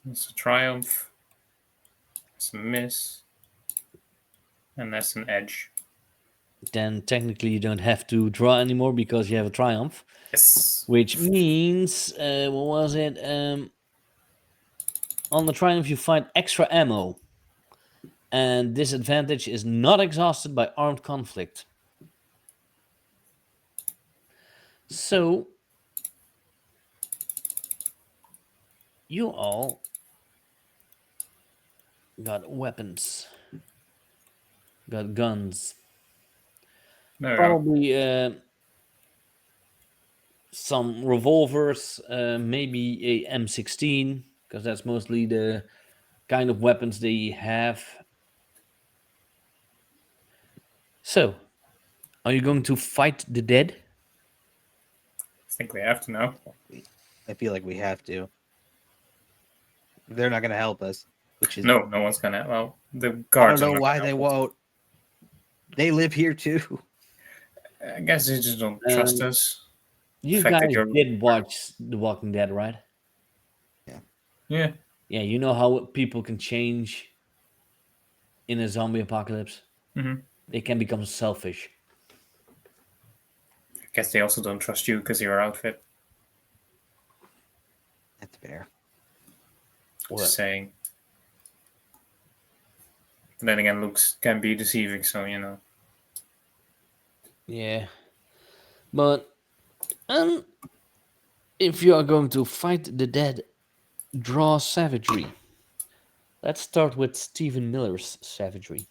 It's a triumph. It's a miss. And that's an edge. Then technically you don't have to draw anymore because you have a triumph, Yes. which means what was it? On the triumph you find extra ammo, and this advantage is not exhausted by armed conflict. So you all got weapons, got guns, There we go. probably some revolvers, maybe a M16, because that's mostly the kind of weapons they have. So, are you going to fight the dead? I think we have to know. I feel like we have to. They're not going to help us, which is No one's gonna. Well, the I don't guards. are know not why gonna they help us. won't. They live here too. I guess they just don't trust us. You fact that guys you're- did watch The Walking Dead, right? Yeah. Yeah, you know how people can change in a zombie apocalypse? Hmm. They can become selfish. I guess they also don't trust you because of your outfit. That's fair. Just saying. But then again, looks can be deceiving, so you know. Yeah. But if you are going to fight the dead, draw savagery. Let's start with Stephen Miller's savagery.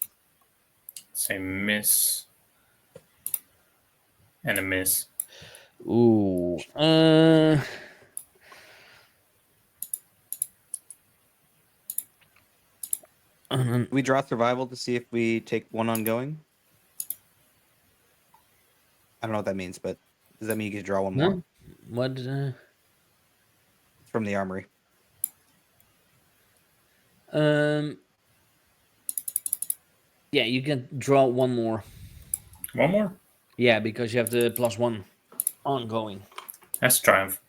Say miss. And a miss. Ooh. We draw survival to see if we take one ongoing. I don't know what that means, but does that mean you can draw one more? No? What? It's from the armory. Um. Yeah, you can draw one more. One more? Yeah, because you have the +1 ongoing. That's triumph.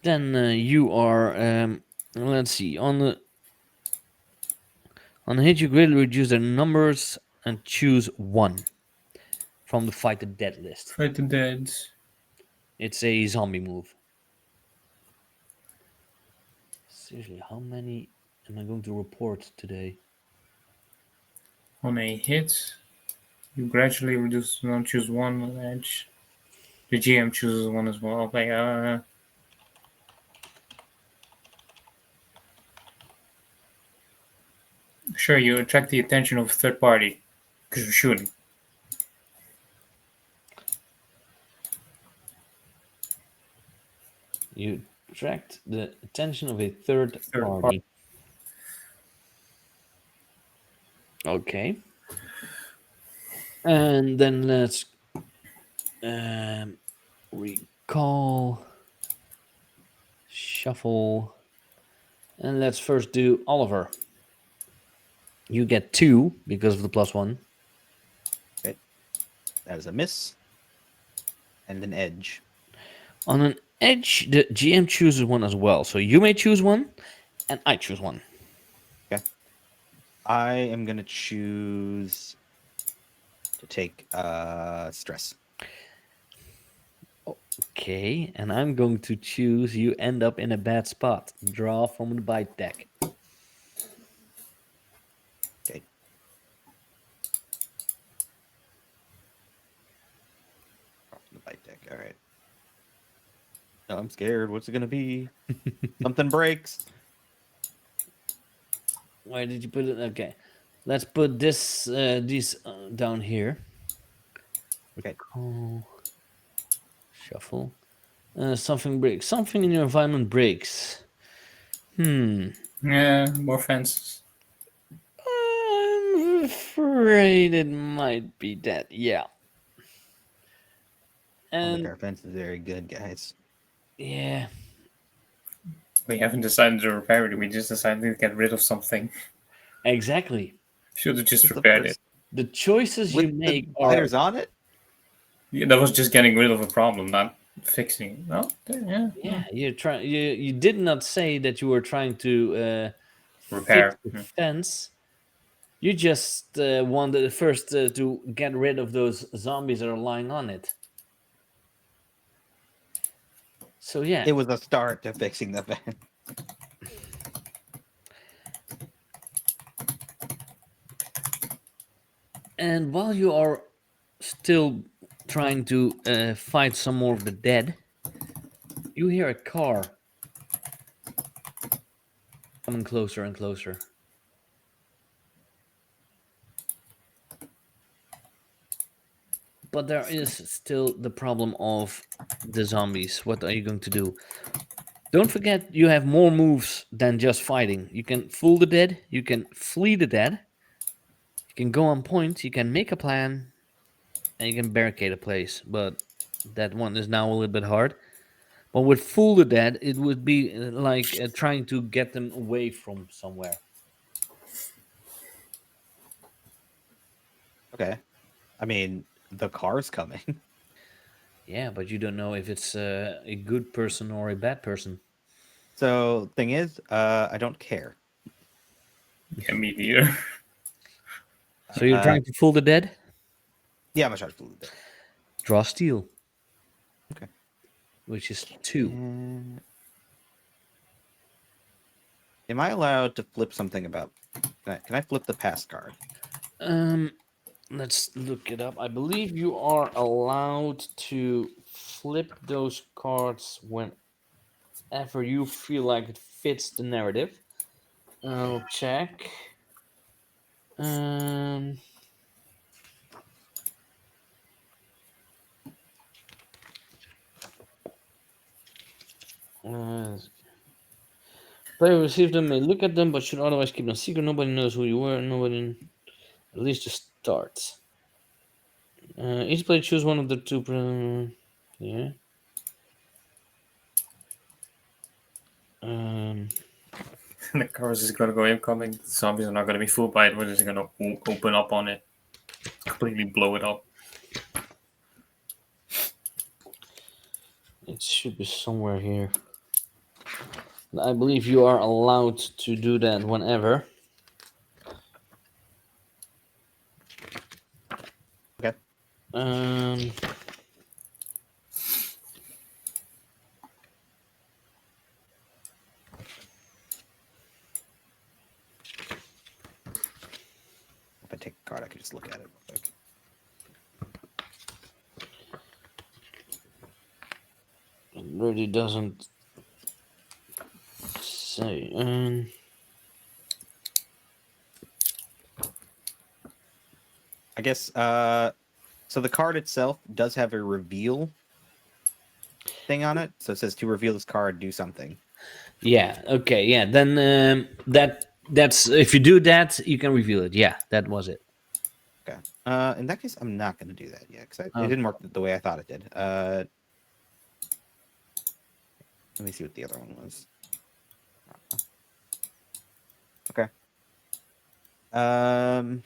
Then you are. Let's see. On the hit, you greatly reduce their numbers and choose 1 from the fight the dead list. Fight the dead. It's a zombie move. Seriously, how many am I going to report today? On a hit, you gradually reduce the non choose one edge. The GM chooses one as well. Like, sure, you attract the attention of a third party because you're shooting. You attract the attention of a third Third party. Okay. And then let's recall, shuffle, and let's first do Oliver. You get 2 because of the +1. That is a miss. And an edge. On an edge, the GM chooses 1 as well. So you may choose 1, and I choose 1. Okay. I am gonna choose to take stress. Okay, and I'm going to choose you end up in a bad spot. Draw from the bite deck. Okay. Off the bite deck. All right. No, I'm scared. What's it gonna be? Something breaks. Why did you put it? Okay, let's put these down here. Okay. Recall, shuffle. Something breaks. Something in your environment breaks. Yeah, more fences. I'm afraid it might be that. Yeah. I don't think And our fence is very good, guys. yeah, We haven't decided to repair it. We just decided to get rid of something. exactly. Should have This just is the repaired it. first The choices with you the make are spiders on it. Yeah, that was just getting rid of a problem, not fixing it. No, yeah, yeah. You're trying. You did not say that you were trying to fix repair. the fence. You just wanted first to get rid of those zombies that are lying on it. So yeah, It was a start to fixing the fence. and while you are still trying to fight some more of the dead, you hear a car coming closer and closer. But there is still the problem of the zombies. What are you going to do? Don't forget, you have more moves than just fighting. You can fool the dead, you can flee the dead, you can go on point, you can make a plan, and you can barricade a place. But that one is now a little bit hard. But with fool the dead, it would be like trying to get them away from somewhere. Okay. I mean, the car's coming. Yeah, but you don't know if it's a good person or a bad person. So thing is, I don't care. Yeah, me neither. So you're Uh, trying to fool the dead? yeah, I'm gonna try to fool it. Draw steel, Okay. which is two. Can... Am I allowed to flip something about? Can I flip the past card? Um, let's look it up. I believe you are allowed to flip those cards whenever you feel like it fits the narrative. I'll check. Um, uh, player who received them may look at them, but should otherwise keep them secret. Nobody knows who you were. Nobody, at least to start. Each player choose one of the two. Yeah. Um, The cars is gonna go incoming. The zombies are not gonna be fooled by it. We're just gonna open up on it, completely blow it up. it should be somewhere here. I believe you are allowed to do that whenever. Okay. Um, If I take a card, I could just look at it real quick. it really doesn't say. I guess. So the card itself does have a reveal thing on it. So it says to reveal this card, do something. Yeah. Okay. Yeah. Then that's if you do that, you can reveal it. Yeah, that was it. Okay. In that case, I'm not going to do that yet because it Oh, didn't work the way I thought it did. Let me see what the other one was. Okay. Um.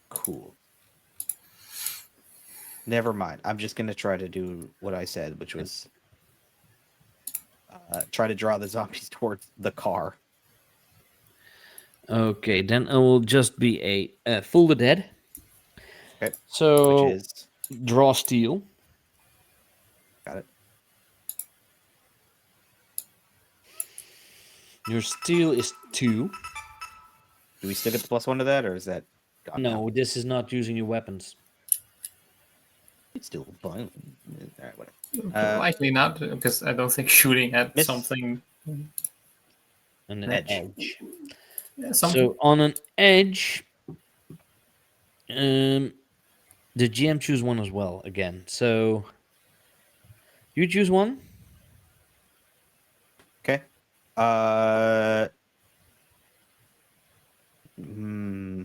Cool. Never mind. I'm just gonna try to do what I said, which was try to draw the zombies towards the car. Okay, then it will just be a Full the Dead. Okay, which So is draw steel. got it. Your steel is 2. Do we still get the +1 to that, or is that gone now? No, this is not using your weapons. It's still fine. All right, whatever. Likely not, because I don't think shooting at Miss. something. And an Edge. edge. Yeah, something. So on an edge, um, the GM choose one as well again. So you choose one. Okay. Uh. Hmm.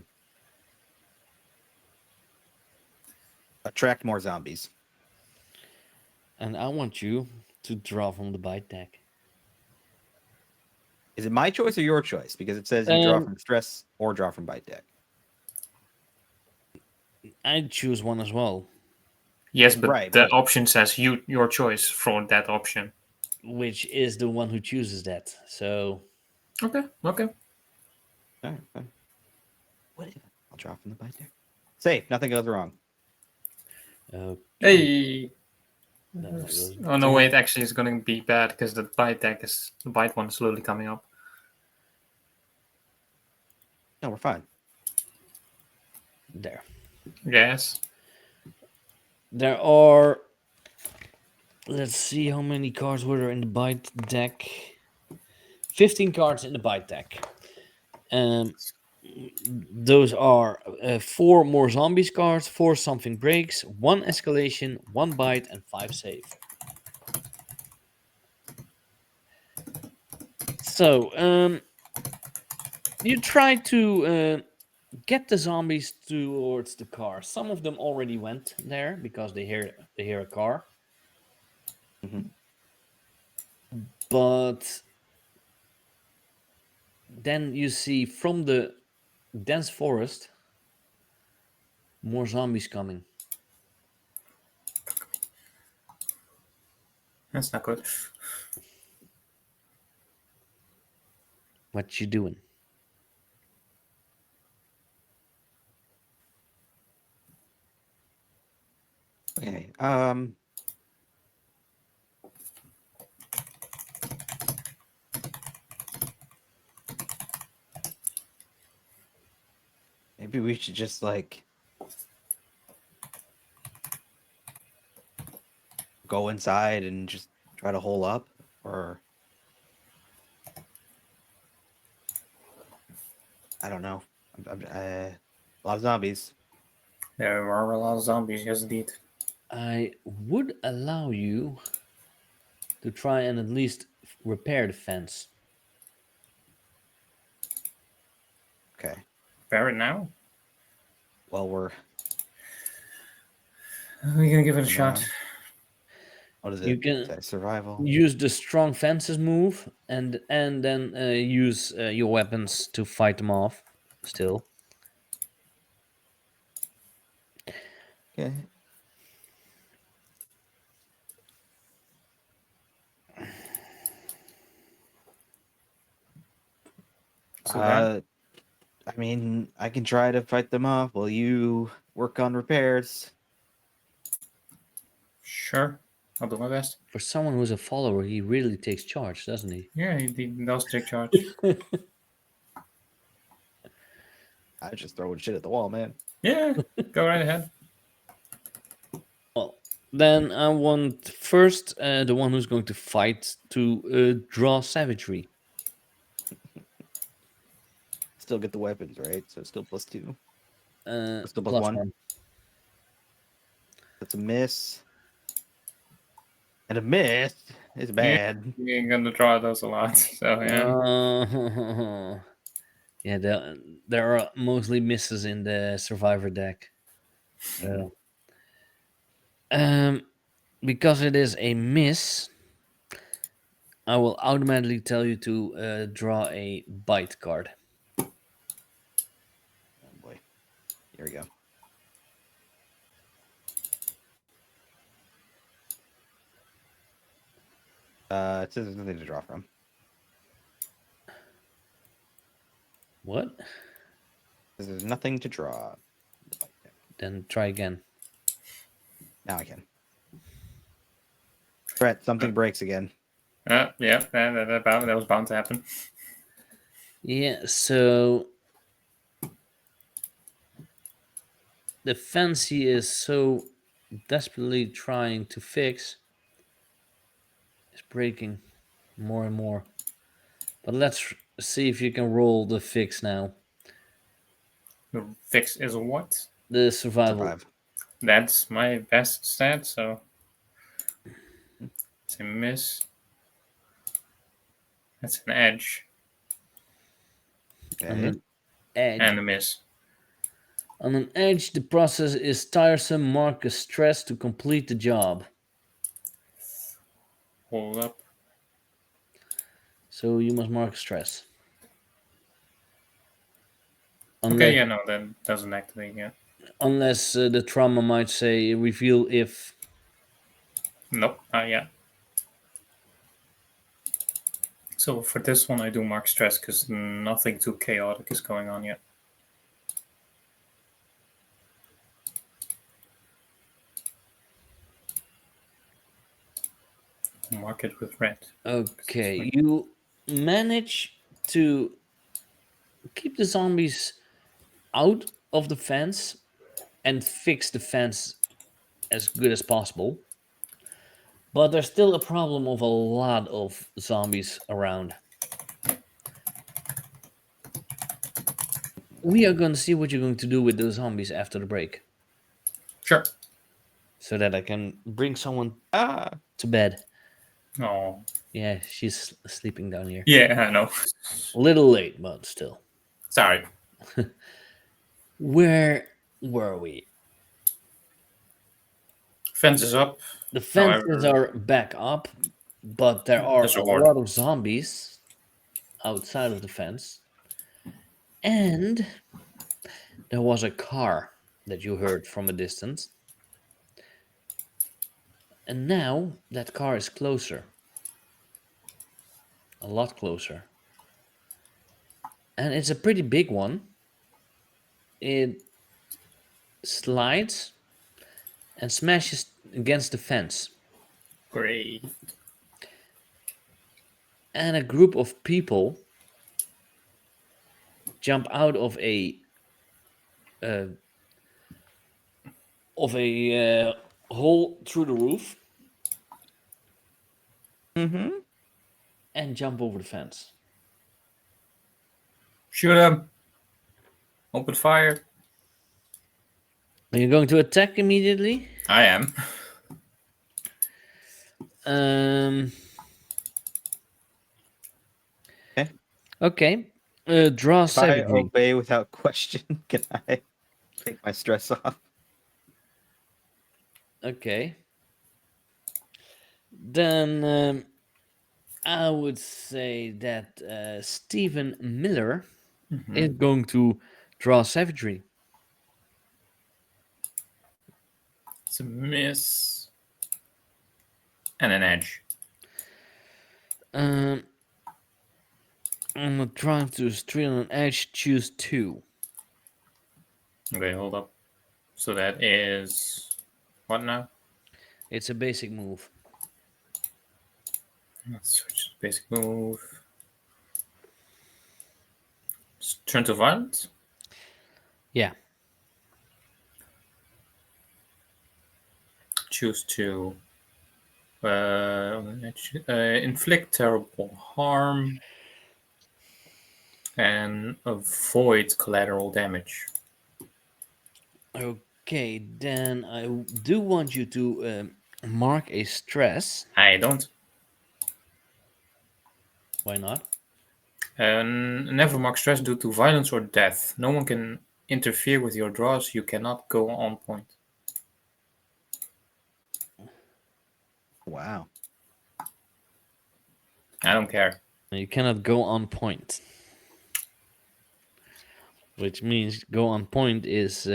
Attract more zombies. And I want you to draw from the bite deck. Is it my choice or your choice? Because it says you draw from stress or draw from bite deck. I choose one as well, Yes, but Right, the but option says your choice for that option. which is the one who chooses that. So Okay, okay. all right, fine. Whatever. I'll draw from the bite deck. Safe. Nothing goes wrong. okay, Hey. then that goes Oh no, down wait. Actually, it's going to be bad because the bite one is slowly coming up. No, we're fine. there. Yes. There are. Let's see how many cards were there in the bite deck. 15 cards in the bite deck. Those are 4 more zombies cards, 4 something breaks, 1 escalation, 1 bite, and 5 save. So, you try to get the zombies towards the car. Some of them already went there because they hear a car. Mhm. But then you see from the dense forest more zombies coming. That's not good. What you doing? Okay. Maybe we should just like go inside and just try to hole up, or I don't know. A lot of zombies. There are a lot of zombies. Yes, indeed. I would allow you to try and at least repair the fence. Okay. Bear it now. Well, we're We're gonna give it a shot. now. What is You it? can Is that survival? use the strong fences move and then use your weapons to fight them off. Still, Okay. So bad. I mean, I can try to fight them off while you work on repairs. Sure. I'll do my best. for someone who's a follower, he really takes charge, doesn't he? Yeah, he does take charge. I just throwing shit at the wall, man. Yeah, go right ahead. Well, then I want first the one who's going to fight to draw savagery. Still get the weapons, right? So still +2. Still Plus +1. 1. That's a miss. And a miss is Yeah, bad. you're gonna draw those a lot. So yeah. Yeah, there are mostly misses in the survivor deck. So, um, because it is a miss, I will automatically tell you to draw a bite card. Oh boy. Here we go. It says there's nothing to draw from. What? It says there's nothing to draw. Then try again. Now I can. Brett, something breaks again. Yeah, that was bound to happen. Yeah, so the fence he is so desperately trying to fix is breaking more and more. But let's see if you can roll the fix now. The fix is a what? The survival. Survive. That's my best stat, so it's a miss. That's an edge On Okay. an edge. and a miss. On an edge, the process is tiresome. Mark a stress to complete the job. Hold up. So you must mark a stress. Okay, yeah, no, that doesn't activate yet. Unless the trauma might say reveal if. Nope, not yet. So for this one, I do mark stress because nothing too chaotic is going on yet. Mark it with red. Okay, you manage to keep the zombies out of the fence and fix the fence as good as possible. But there's still a problem of a lot of zombies around. We are going to see what you're going to do with those zombies after the break. Sure. So that I can bring someone Ah. to bed. Oh. Yeah, she's sleeping down here. Yeah, I know. A little late, but still. Sorry. Where were we? Fence is up. The fences However, are back up, but there are there's a a horde. lot of zombies outside of the fence. And there was a car that you heard from a distance. And now that car is closer. A lot closer. And it's a pretty big one. It slides and smashes against the fence. Great. And a group of people jump out of a uh, hole through the roof Mm-hmm. and jump over the fence. Shoot him. Open fire. Are you going to attack immediately? I am. Um. Okay. Okay. Draw If I savagery. obey without question, can I take my stress off? Okay. Then I would say that Stephen Miller is going to draw savagery. It's a miss. And an edge. I'm trying to street on an edge. Choose 2. Okay, hold up. So that is what now? It's a basic move. Let's switch to basic move. Turn to violence. Yeah. Choose to inflict terrible harm and avoid collateral damage. Okay, then I do want you to mark a stress. I don't. Why not? Never mark stress due to violence or death. No one can interfere with your draws. You cannot go on point. Wow. I don't care. You cannot go on point. Which means go on point is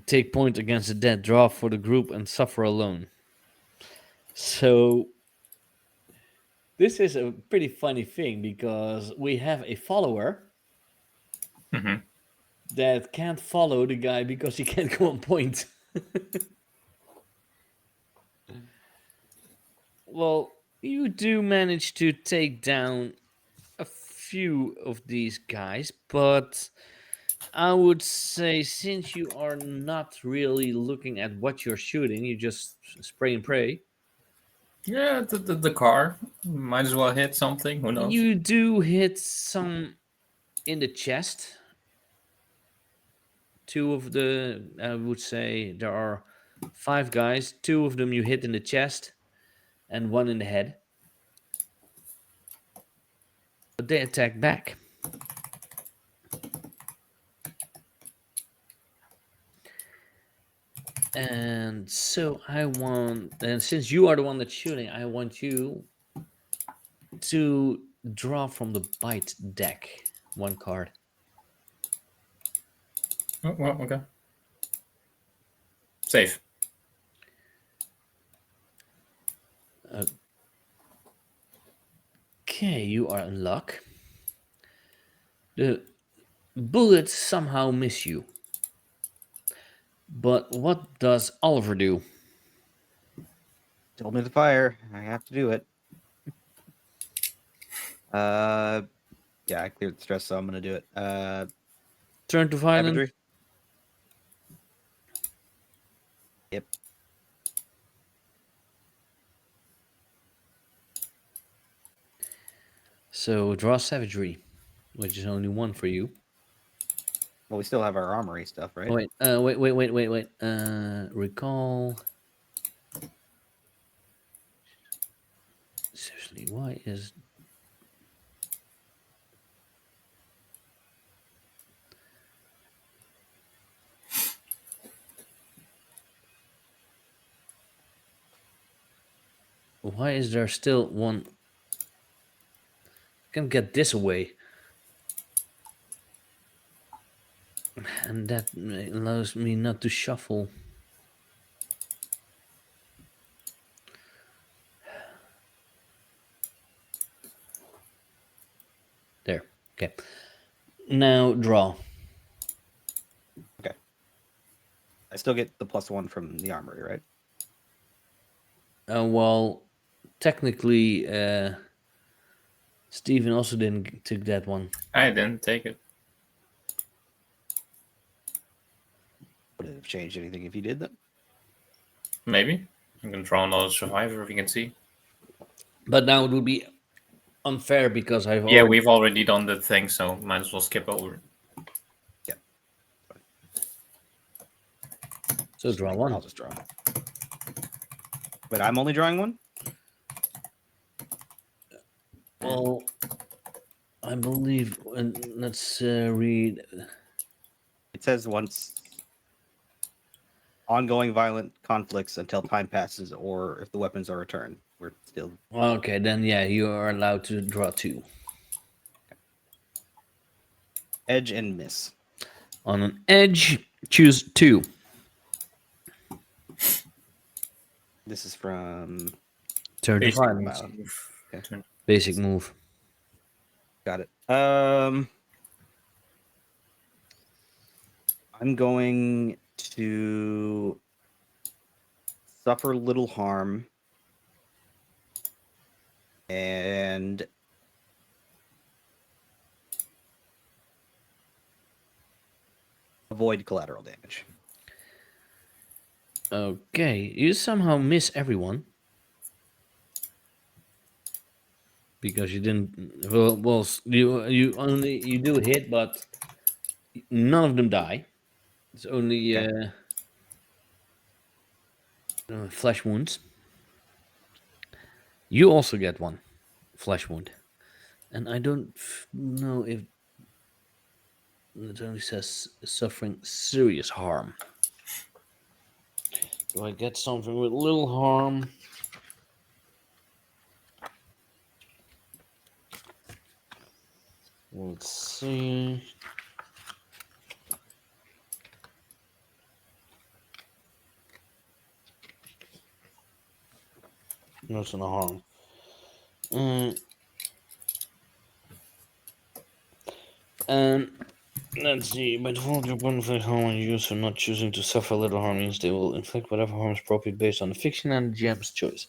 take point against a dead, draw for the group, and suffer alone. So This is a pretty funny thing because we have a follower Hmm. that can't follow the guy because he can't go on point. Well, you do manage to take down a few of these guys, but I would say since you are not really looking at what you're shooting, you just spray and pray. Yeah, the car might as well hit something. Who knows? You do hit some in the chest. Two of the, I would say, there are five guys. Two of them you hit in the chest, and one in the head. But they attack back. And so I want, and since you are the one that's shooting, I want you to draw from the bite deck one card. Oh, well, okay. Safe. Okay, you are in luck. The bullets somehow miss you. But what does Oliver do? Told me to fire. I have to do it. Uh, yeah, I cleared the stress, so I'm gonna do it. Turn to violence. Savagery. Yep. So draw savagery, which is only one for you. Well, we still have our armory stuff, right? Oh, wait. Recall. Seriously, why is there still one? I can get this away, and that allows me not to shuffle. There. Okay. Now draw. Okay. I still get the +1 from the armory, right? Well, technically, Steven also didn't take that one. I didn't take it. Would it have changed anything if you did that? Maybe. I'm gonna draw another survivor if you can see. But now it would be unfair because I've Yeah, already. we've already done the thing, so might as well skip over it. Yeah. So draw one. I'll just draw. But I'm only drawing one? Well, I believe. Let's read. It says once ongoing violent conflicts until time passes or if the weapons are returned. We're still Okay, then yeah, you are allowed to draw two. edge and miss. On an edge, choose two. This is from Turn to Basic violence. move. Okay. Turn- Basic move. Got it. I'm going to suffer little harm and avoid collateral damage. Okay, you somehow miss everyone because you didn't. Well, you do hit, but none of them die. It's only Okay. flesh wounds. You also get one flesh wound, and I don't know if it only says suffering serious harm. Do I get something with little harm? Let's see. That's no harm. Mm, and let's see. By default, your opponent inflicts harm on you, so not choosing to suffer little harm means they will inflict whatever harm is appropriate based on the fiction and the GM's choice.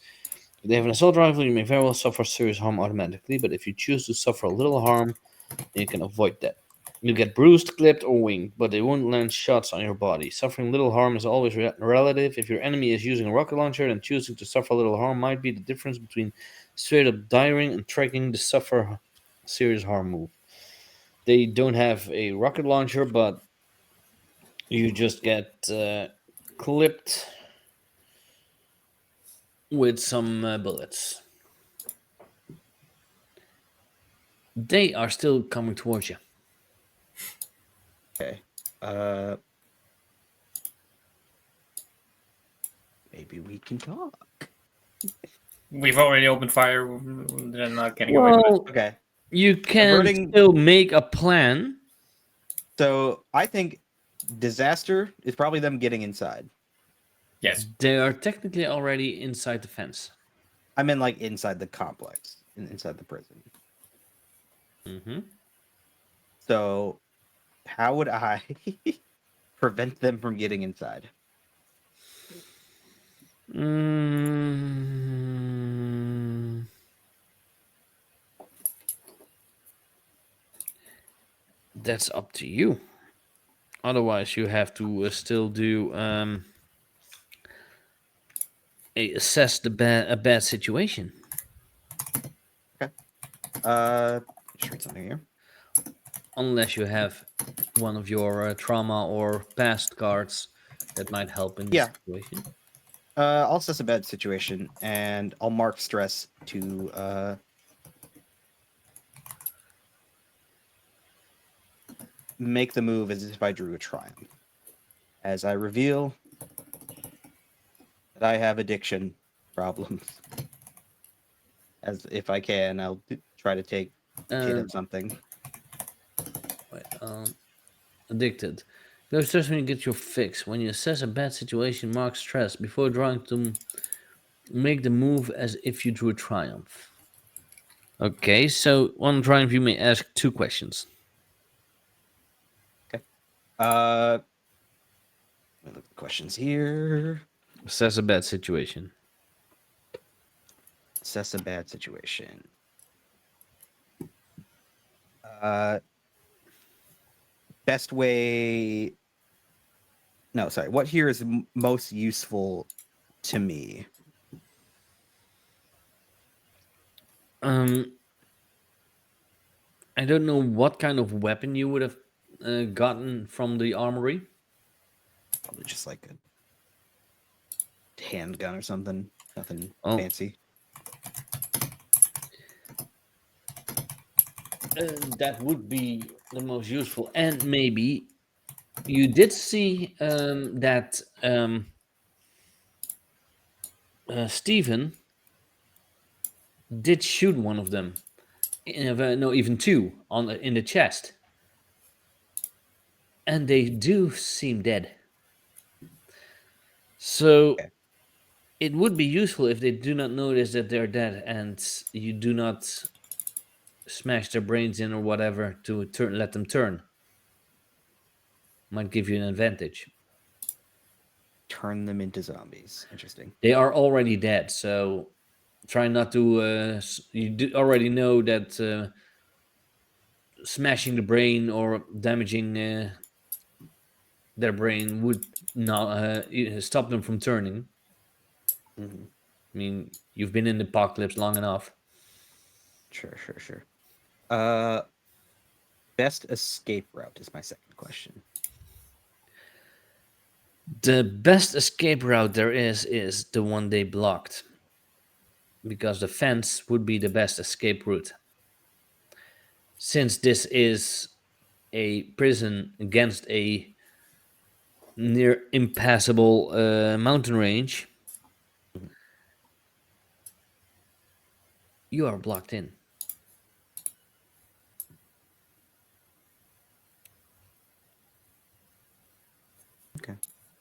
If they have an assault rifle, you may very well suffer serious harm automatically, but if you choose to suffer a little harm, then you can avoid that. You get bruised, clipped, or winged, but they won't land shots on your body. Suffering little harm is always relative. If your enemy is using a rocket launcher, then choosing to suffer little harm might be the difference between straight up dying and tracking the suffer serious harm move. They don't have a rocket launcher, but you just get clipped with some bullets. They are still coming towards you. Okay. Uh, maybe we can talk. We've already opened fire. They're not getting away with it. Well, Okay. you can Averting. still make a plan. So I think disaster is probably them getting inside. Yes. They are technically already inside the fence. I mean, like inside the complex, inside the prison. Mm-hmm. So how would I prevent them from getting inside? Mm, that's up to you. Otherwise, you have to still do assess a bad situation. Okay. Just read something here. Unless you have one of your trauma or past cards that might help in this Yeah. situation. I'll assess a bad situation, and I'll mark stress to make the move as if I drew a triumph. As I reveal that I have addiction problems, as if I can, I'll try to take shit Uh, of something. wait, addicted. Go stress when you get your fix. When you assess a bad situation, mark stress before drawing to make the move as if you drew a triumph. Okay, so on triumph you may ask two questions. Okay. Let me look at the questions here. Assess a bad situation. Assess a bad situation. Uh, best way. No, sorry. What here is most useful to me? Um, I don't know what kind of weapon you would have gotten from the armory. Probably just like a handgun or something. Nothing Oh, fancy. that would be the most useful. And maybe you did see that Stephen did shoot one of them. No, even two in the chest, and they do seem dead. So Okay. it would be useful if they do not notice that they're dead, and you do not smash their brains in or whatever to let them turn. Might give you an advantage. Turn them into zombies. Interesting. They are already dead, so try not to. You already know that smashing the brain or damaging their brain would not stop them from turning. Hmm. I mean, you've been in the apocalypse long enough. Sure. Uh, best escape route is my second question. The best escape route there is the one they blocked, because the fence would be the best escape route. Since this is a prison against a near impassable mountain range, Mhm. you are blocked in.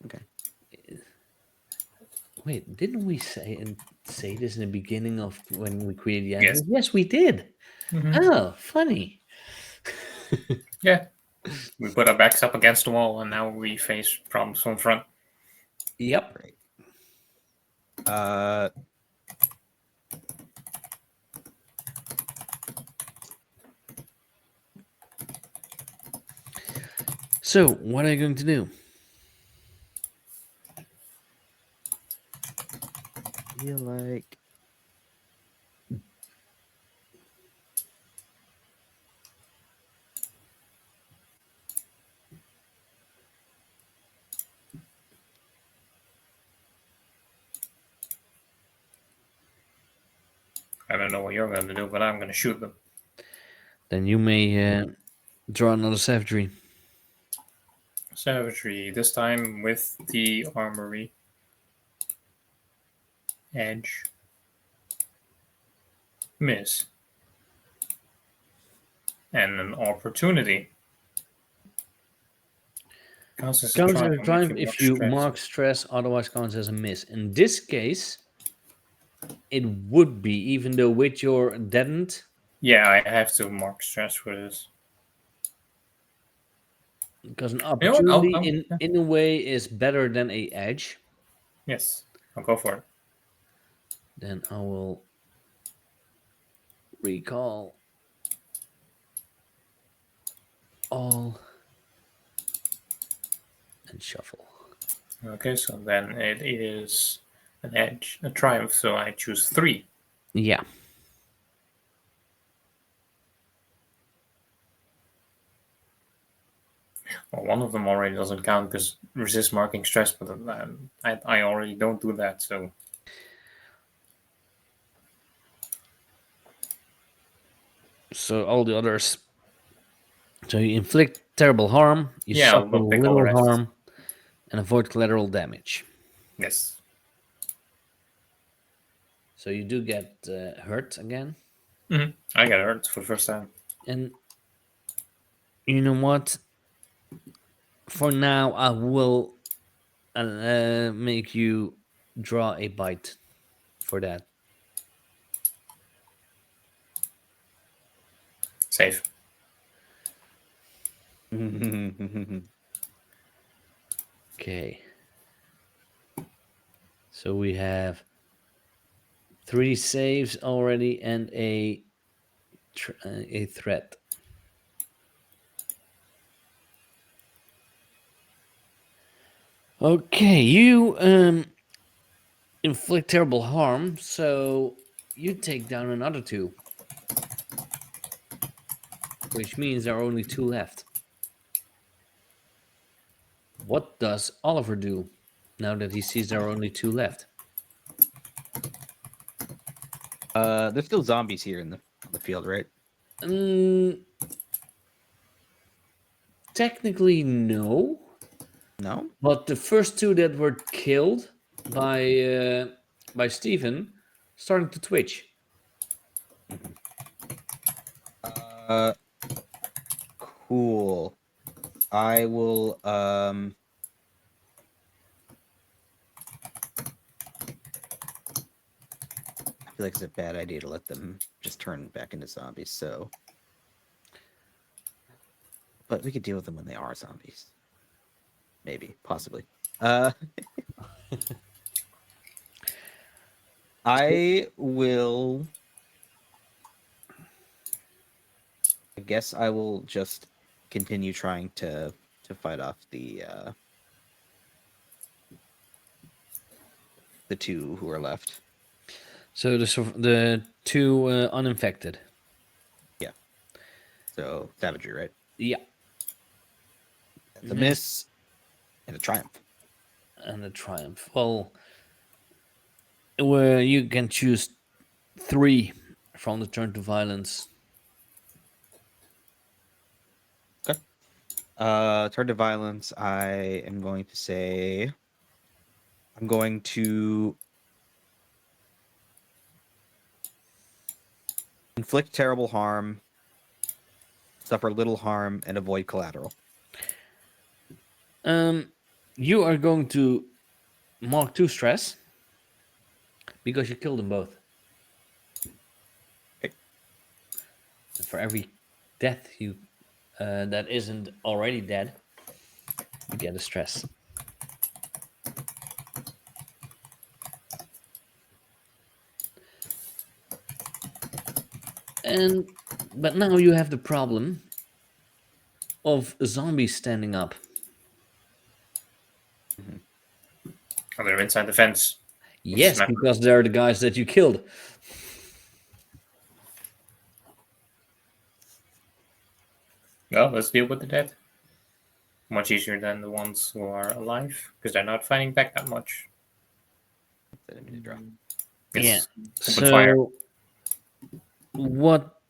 Okay. Wait, didn't we say in say this in the beginning of when we created the Yes. engine? Yes, we did. Hmm. Oh, funny. Yeah. We put our backs up against the wall, and now we face problems from front. Yep. Right. Uh, So, what are you going to do? feel like I don't know what you're going to do, but I'm going to shoot them. Then you may draw another savagery. Savagery, this time with the armory. Edge. Miss. And an opportunity. Counts as a Counts as triumph a triumph if you if mark you stress. mark stress, otherwise counts as a miss. In this case, it would be, even though with your deadened, Yeah, I have to mark stress for this. because an You know what? opportunity Yeah. in a way is better than a edge. Yes, I'll go for it. Then I will recall all and shuffle. Okay, so then it is an edge, a triumph, so I choose 3. Yeah. Well, one of them already doesn't count because resist marking stress, but I already don't do that, so. So all the others. So you inflict terrible harm, you Yeah, suffer I'll pick all the little rest. harm, and avoid collateral damage. Yes. So you do get hurt again. I got hurt for the first time. And you know what? For now, I will make you draw a bite for that. Safe. Okay. So we have 3 saves already and a threat. Okay, you inflict terrible harm, so you take down another 2, which means there are only 2 left. What does Oliver do now that he sees there are only 2 left? there's still zombies here in the field, right? Mm, technically, no. No. But the first 2 that were killed by Stephen starting to twitch. Uh, cool. I will. I feel like it's a bad idea to let them just turn back into zombies. So, but we could deal with them when they are zombies. Maybe, possibly. Uh, I will. I guess I will just continue trying to fight off the 2 who are left. So the 2 uninfected. Yeah. So savagery, right? Yeah. That's a miss and a triumph. And a triumph. Well, where you can choose 3 from the turn to violence. Okay. Turn to violence. I am going to say I'm going to inflict terrible harm, suffer little harm, and avoid collateral. You are going to mark 2 stress, because you killed them both. Okay. And for every death you that isn't already dead, you get a stress. And but now you have the problem of zombies standing up. Mhm. Oh, they're inside the fence, which is Yes, not. because they're the guys that you killed. Well, let's deal with the dead. Much easier than the ones who are alive, because they're not fighting back that much. Enemy to draw. Yeah. It's open fire. So what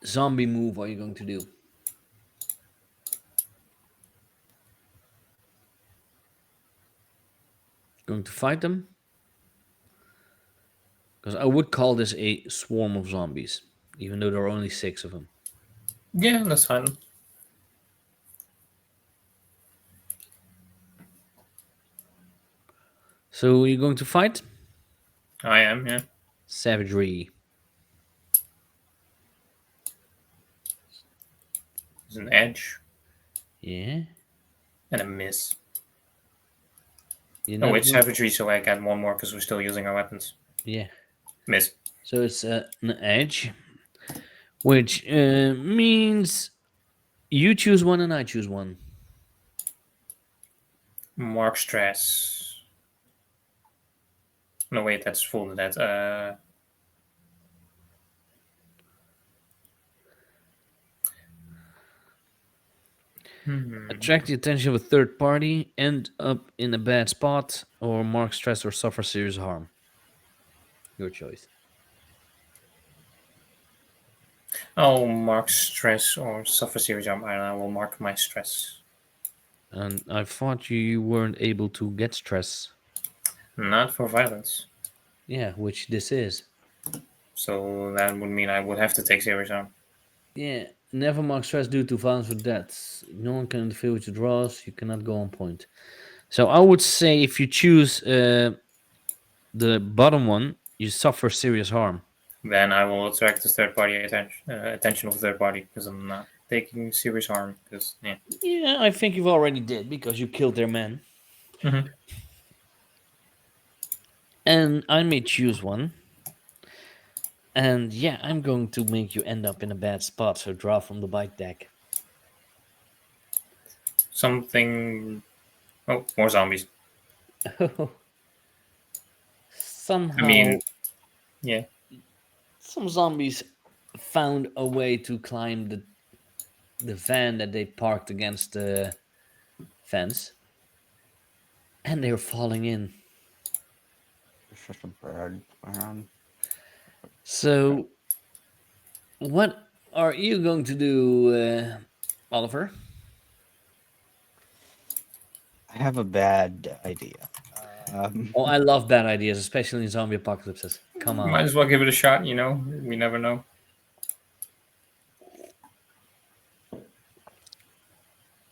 zombie move are you going to do? Going to fight them? Because I would call this a swarm of zombies, even though there are only 6 of them. Yeah, that's fine. So you're going to fight? I am, yeah. Savagery. There's an edge Yeah. and a miss. You're Oh, not wait, going. savagery, so I got one more because we're still using our weapons. Yeah. Miss. So it's an edge, which means you choose one and I choose one. Mark stress. No, wait, that's full of that. Attract the attention of a third party, end up in a bad spot, or mark stress or suffer serious harm. Your choice. I'll mark stress or suffer serious harm, and I will mark my stress. And I thought you weren't able to get stress. Not for violence. Yeah, which this is. So that would mean I would have to take serious harm. Yeah, never mark stress due to violence or deaths. No one can interfere with your draws. You cannot go on point. So I would say if you choose the bottom one, you suffer serious harm. Then I will attract the third party attention of the third party because I'm not taking serious harm. Because yeah. Yeah, I think you've already did because you killed their man. Mm-hmm. And I may choose one. And yeah, I'm going to make you end up in a bad spot. So draw from the bike deck. Something. Oh, more zombies. I Somehow, mean, yeah. some zombies found a way to climb the van that they parked against the fence, and they're falling in. There's just a bird around. So, what are you going to do, Oliver? I have a bad idea. Um, Oh, I love bad ideas, especially in zombie apocalypses. Come on. Might as well give it a shot. We never know.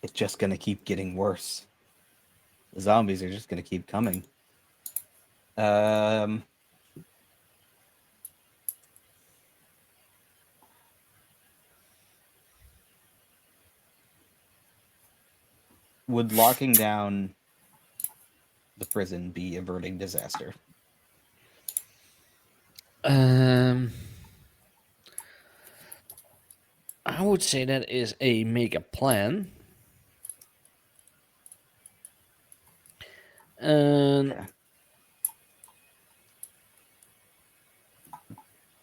it's just gonna keep getting worse. The zombies are just gonna keep coming. Um, would locking down the prison be averting disaster? Um, I would say that is a make a plan. And Yeah.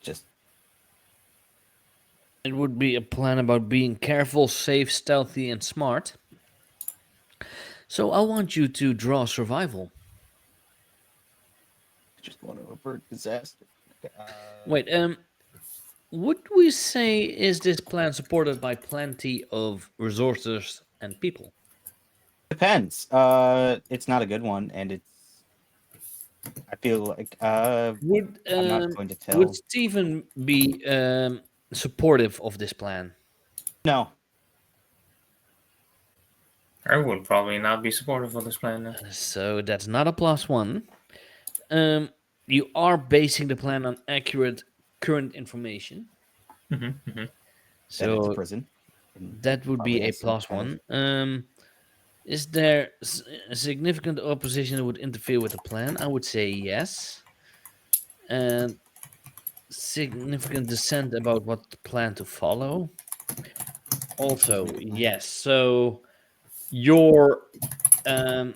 Just it would be a plan about being careful, safe, stealthy, and smart. So I want you to draw survival. want to avert disaster. Okay, Wait, would we say is this plan supported by plenty of resources and people? depends. It's not a good one, and it's. I feel like Would I'm not going to would tell. Stephen be supportive of this plan? No, I would probably not be supportive of this plan. So that's not a +1. Um, you are basing the plan on accurate current information. Mm-hmm. Then it's a So prison. And that would probably be a has some plus kind of one. Is there a significant opposition that would interfere with the plan? I would say yes. And significant dissent about what plan to follow? Also, yes. So your um,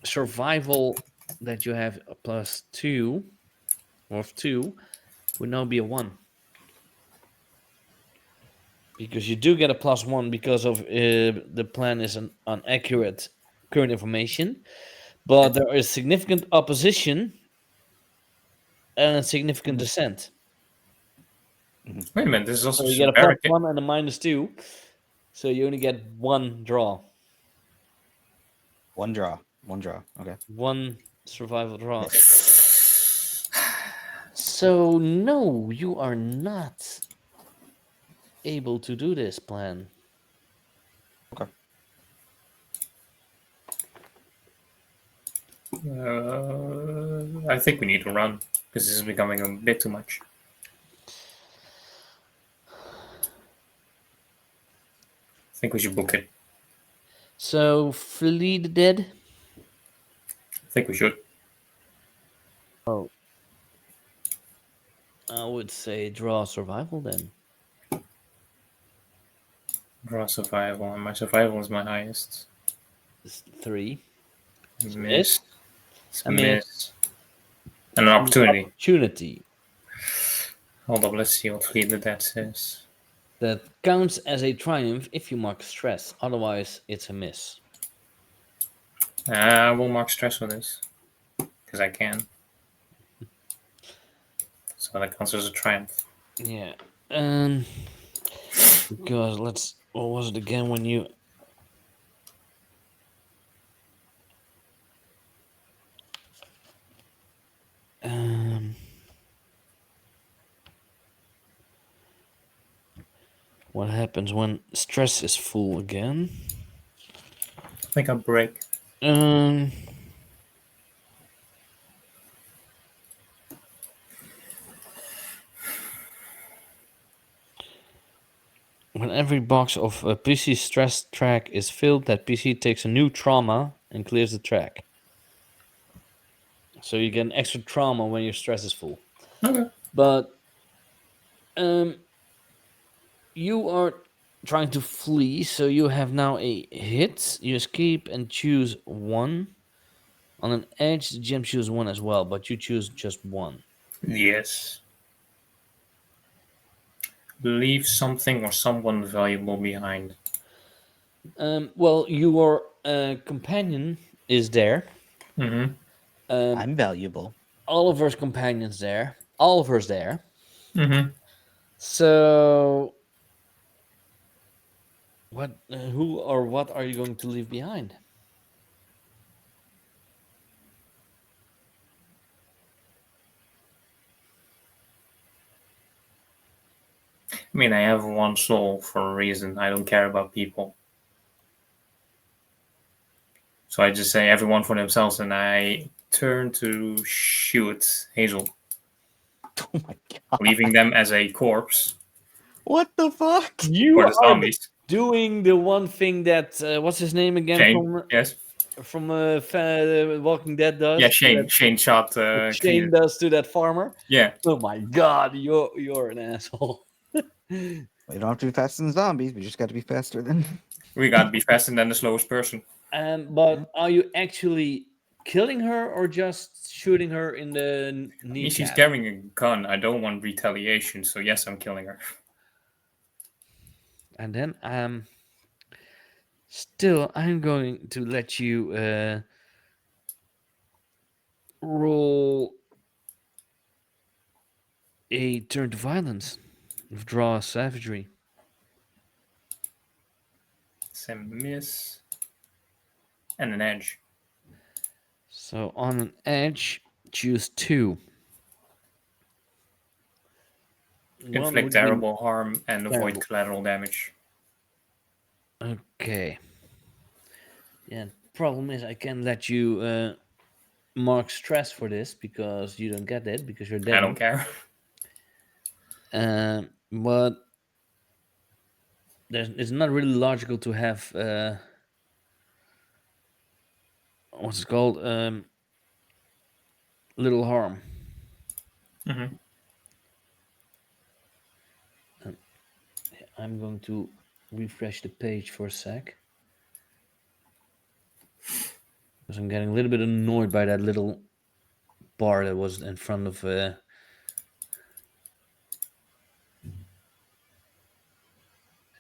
survival that you have a plus two or of two would now be a one. Because you do get a plus one because of the plan is an accurate current information, but there is significant opposition and significant Mhm. dissent. Wait a minute, this is So also you get a plus very. one and a minus two. So you only get one draw, one draw. One draw. Okay. one survival draw. Miss. So no, you are not able to do this plan. Okay. I think we need to run because this is becoming a bit too much. I think we should book it. So flee the dead. I think we should. Oh, I would say draw survival then. Draw survival, and my survival is my highest. It's three. It's a Miss. miss. It's A a miss. miss. And an opportunity. Opportunity. Hold up, let's see what Fleet the Dead says. That counts as a triumph if you mark stress. Otherwise, it's a miss. I will mark stress for this because I can. So that counts as a triumph. Yeah. Because let's. What was it again when you. Um, what happens when stress is full again? I think I'll break. Um, when every box of a PC stress track is filled, that PC takes a new trauma and clears the track. So you get an extra trauma when your stress is full. Okay. But you are trying to flee, so you have now a hit. You escape and choose one. On an edge, the GM chooses one as well, but you choose just one. Yes. Leave something or someone valuable behind. Well, your companion is there. Mm-hmm. I'm valuable. Oliver's companion's there. Oliver's there. Mm-hmm. So, what? Who or what are you going to leave behind? I mean, I have one soul for a reason. I don't care about people. So I just say everyone for themselves, and I turn to shoot Hazel, Oh my god. leaving them as a corpse What the fuck? You for the are zombies. doing the one thing that what's his name again Shane, yes, from Walking Dead does. yeah, Shane. Shane shot That Cletus. Shane does to that farmer. Yeah, Oh my god, you're an asshole. We don't have to be faster than zombies. We just got to be faster than. we gotta be faster than the slowest person. But are you actually killing her or just shooting her in the I mean, she's kneecap? carrying a gun. I don't want retaliation, so yes, I'm killing her. And then still I'm going to let you roll a turn to violence. Withdraw savagery. It's a miss and an edge. So on an edge, choose two. One Inflict would be terrible harm and avoid terrible. collateral damage. Okay. Yeah. Problem is, I can let you mark stress for this because you don't get it because you're I dead. don't care. But it's not really logical to have what's it called little harm. Hmm. Um, I'm going to refresh the page for a sec because I'm getting a little bit annoyed by that little bar that was in front of.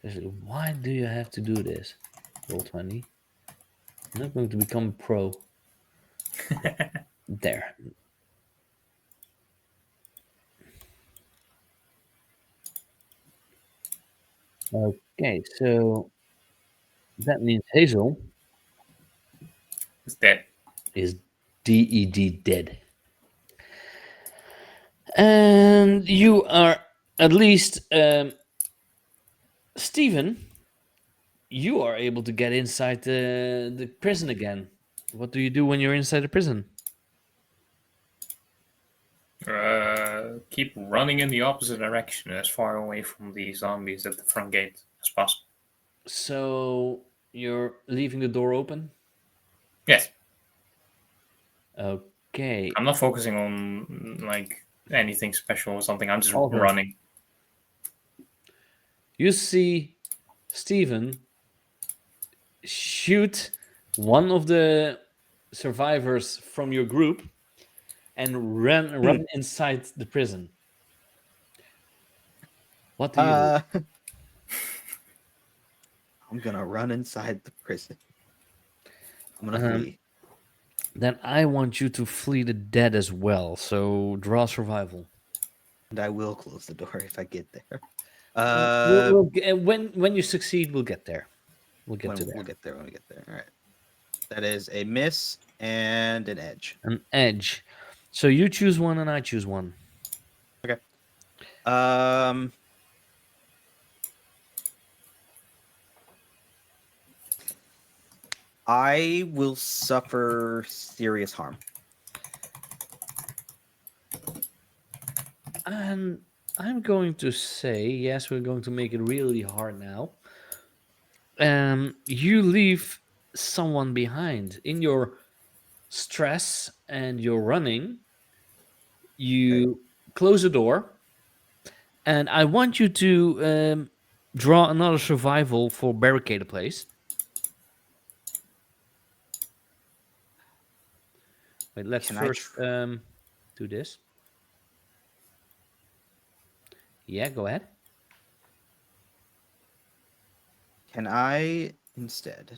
Seriously, why do you have to do this? Roll 20. I'm not going to become a pro. There. Okay, so that means Hazel It's dead. is DED dead. And you are at least Stephen, you are able to get inside the prison again. What do you do when you're inside the prison? Keep running in the opposite direction, as far away from the zombies at the front gate as possible. So you're leaving the door open? Yes, Okay. I'm not focusing on like anything special or something. I'm just Oliver, running. you see Stephen shoot one of the survivors from your group and run inside the prison. What do you do? I'm gonna run inside the prison. I'm gonna Um, flee. then I want you to flee the dead as well. So draw survival. And I will close the door if I get there. When you succeed, we'll get there. We'll get to When we'll there. get there when we get there. All right. That is a miss and an edge. An edge. So you choose one and I choose one. Okay. Um. I will suffer serious harm. And I'm going to say, yes, we're going to make it really hard now. You leave someone behind in your stress and your running. You close the door, and I want you to draw another survival for barricade a place. Wait, let's Can first do this. Yeah, go ahead. Can I instead?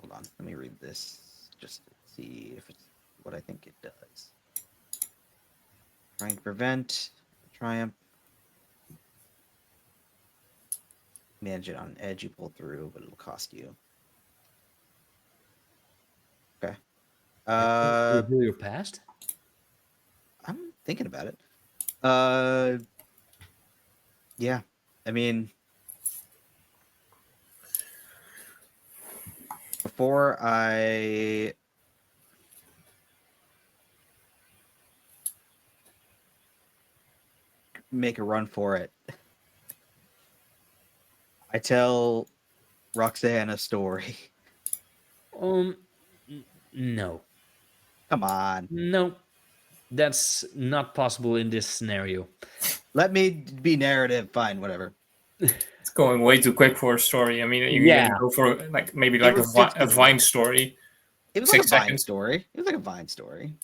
Hold on. Let me read this just to see if it's what I think it does. Trying to prevent triumph. Manage it on an edge you pull through, but it'll cost you. Okay. Reveal your past. I'm thinking about it. Yeah. I mean, before I make a run for it, I tell Roxanne a story. No, Come on. no, that's not possible in this scenario. Let me be narrative. Fine, whatever. It's going way too quick for a story. I mean, you Yeah. can go for like maybe It like was 60 a Vine story. It was like a 6 Vine seconds. story. It was like a Vine story.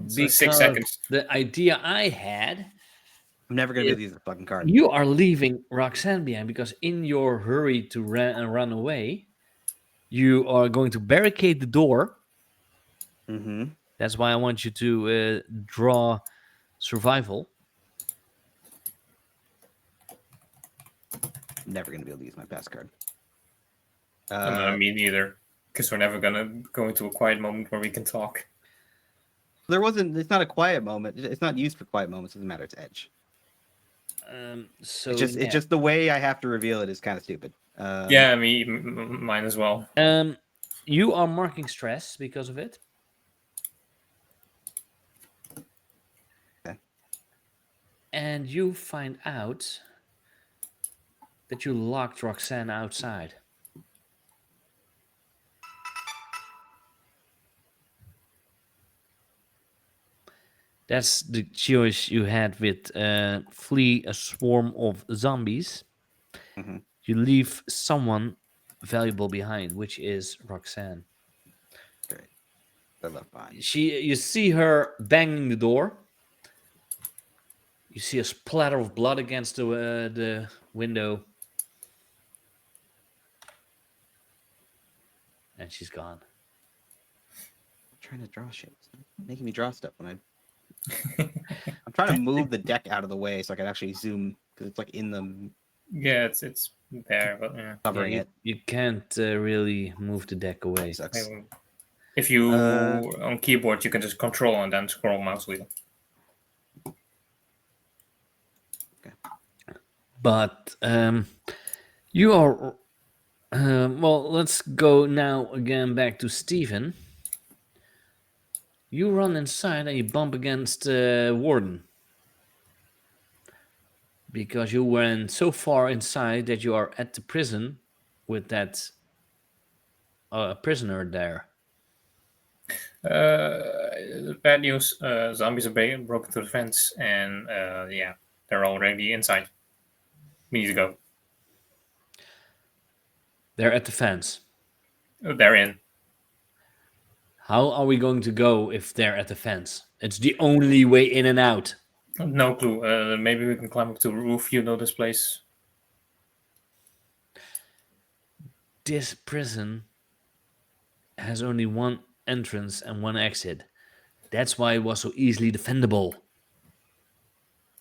It's like Because 6 seconds. the idea I had, I'm never gonna If be these fucking card. you are leaving Roxanne behind because in your hurry to run away, you are going to barricade the door. Mm-hmm. That's why I want you to draw survival. Never gonna be able to use my pass card. Me neither, because we're never gonna go into a quiet moment where we can talk. There wasn't. It's not a quiet moment. It's not used for quiet moments. It doesn't matter. It's edge. So It's just the way I have to reveal it is kind of stupid. Yeah, mine as well. You are marking stress because of it, Okay. and you find out that you locked Roxanne outside. That's the choice you had with flee a swarm of zombies. Hmm. You leave someone valuable behind, which is Roxanne. Great. I left behind. You see her banging the door. You see a splatter of blood against the window, and she's gone. I'm trying to draw shit. It's making me draw stuff when I'm trying to move the deck out of the way so I can actually zoom because it's like in the Yeah, it's there, but yeah. Yeah, covering it. you can't really move the deck away. Sucks. If you Uh, on keyboard, you can just control and then scroll mouse wheel. But you are well. Let's go now again back to Stephen. You run inside and you bump against Warden because you went so far inside that you are at the prison with that prisoner there. Bad news. Zombies are broken through the fence, and yeah, they're already inside. We need to go. They're at the fence. They're in. How are we going to go if they're at the fence? It's the only way in and out. No clue. Maybe we can climb up to the roof. You know this place. This prison has only one entrance and one exit. That's why it was so easily defendable.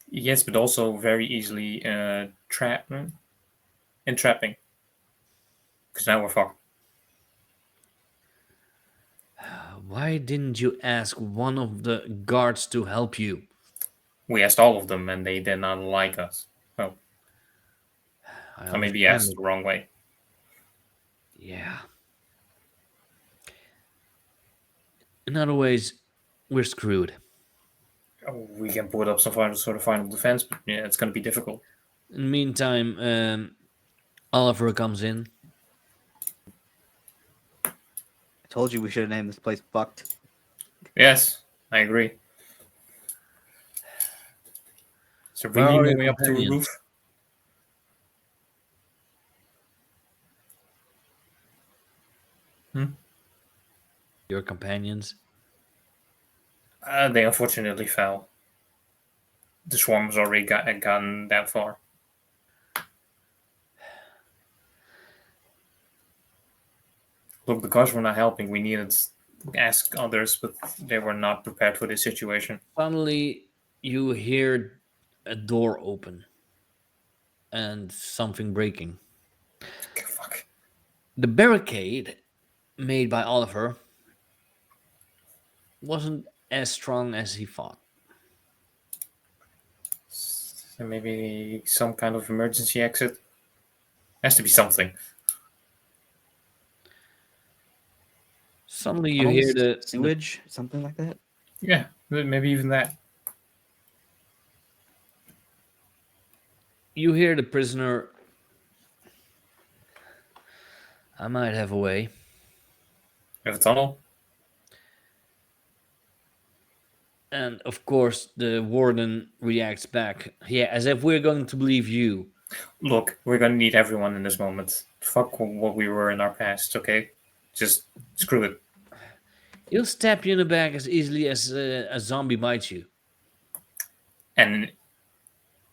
Yes, but also very easily entrapping. Because now we're fucked. Why didn't you ask one of the guards to help you? We asked all of them, and they did not like us. Well, I or maybe understand asked it. the wrong way. Yeah. In other ways, we're screwed. We can put up some sort of final defense, but yeah, it's going to be difficult. In the meantime, Oliver comes in. I told you we should have named this place fucked. Yes, I agree. Is there Where really are no your way up to a companions? roof? Hmm? Your companions? They unfortunately fell. The swarm has already gotten that far. Look, because we're not helping, we needed to ask others, but they were not prepared for this situation. Suddenly, you hear a door open and something breaking. Okay, fuck. The barricade made by Oliver wasn't as strong as he thought. So maybe some kind of emergency exit. Has to be something. Suddenly, you hear Tunnels, the sewage, something like that. Yeah, maybe even that. you hear the prisoner. I might have a way. We have a tunnel. And of course, the warden reacts back. Yeah, as if we're going to believe you. Look, we're gonna need everyone in this moment. Fuck what we were in our past, okay? Just screw it. He'll stab you in the back as easily as a zombie bites you. And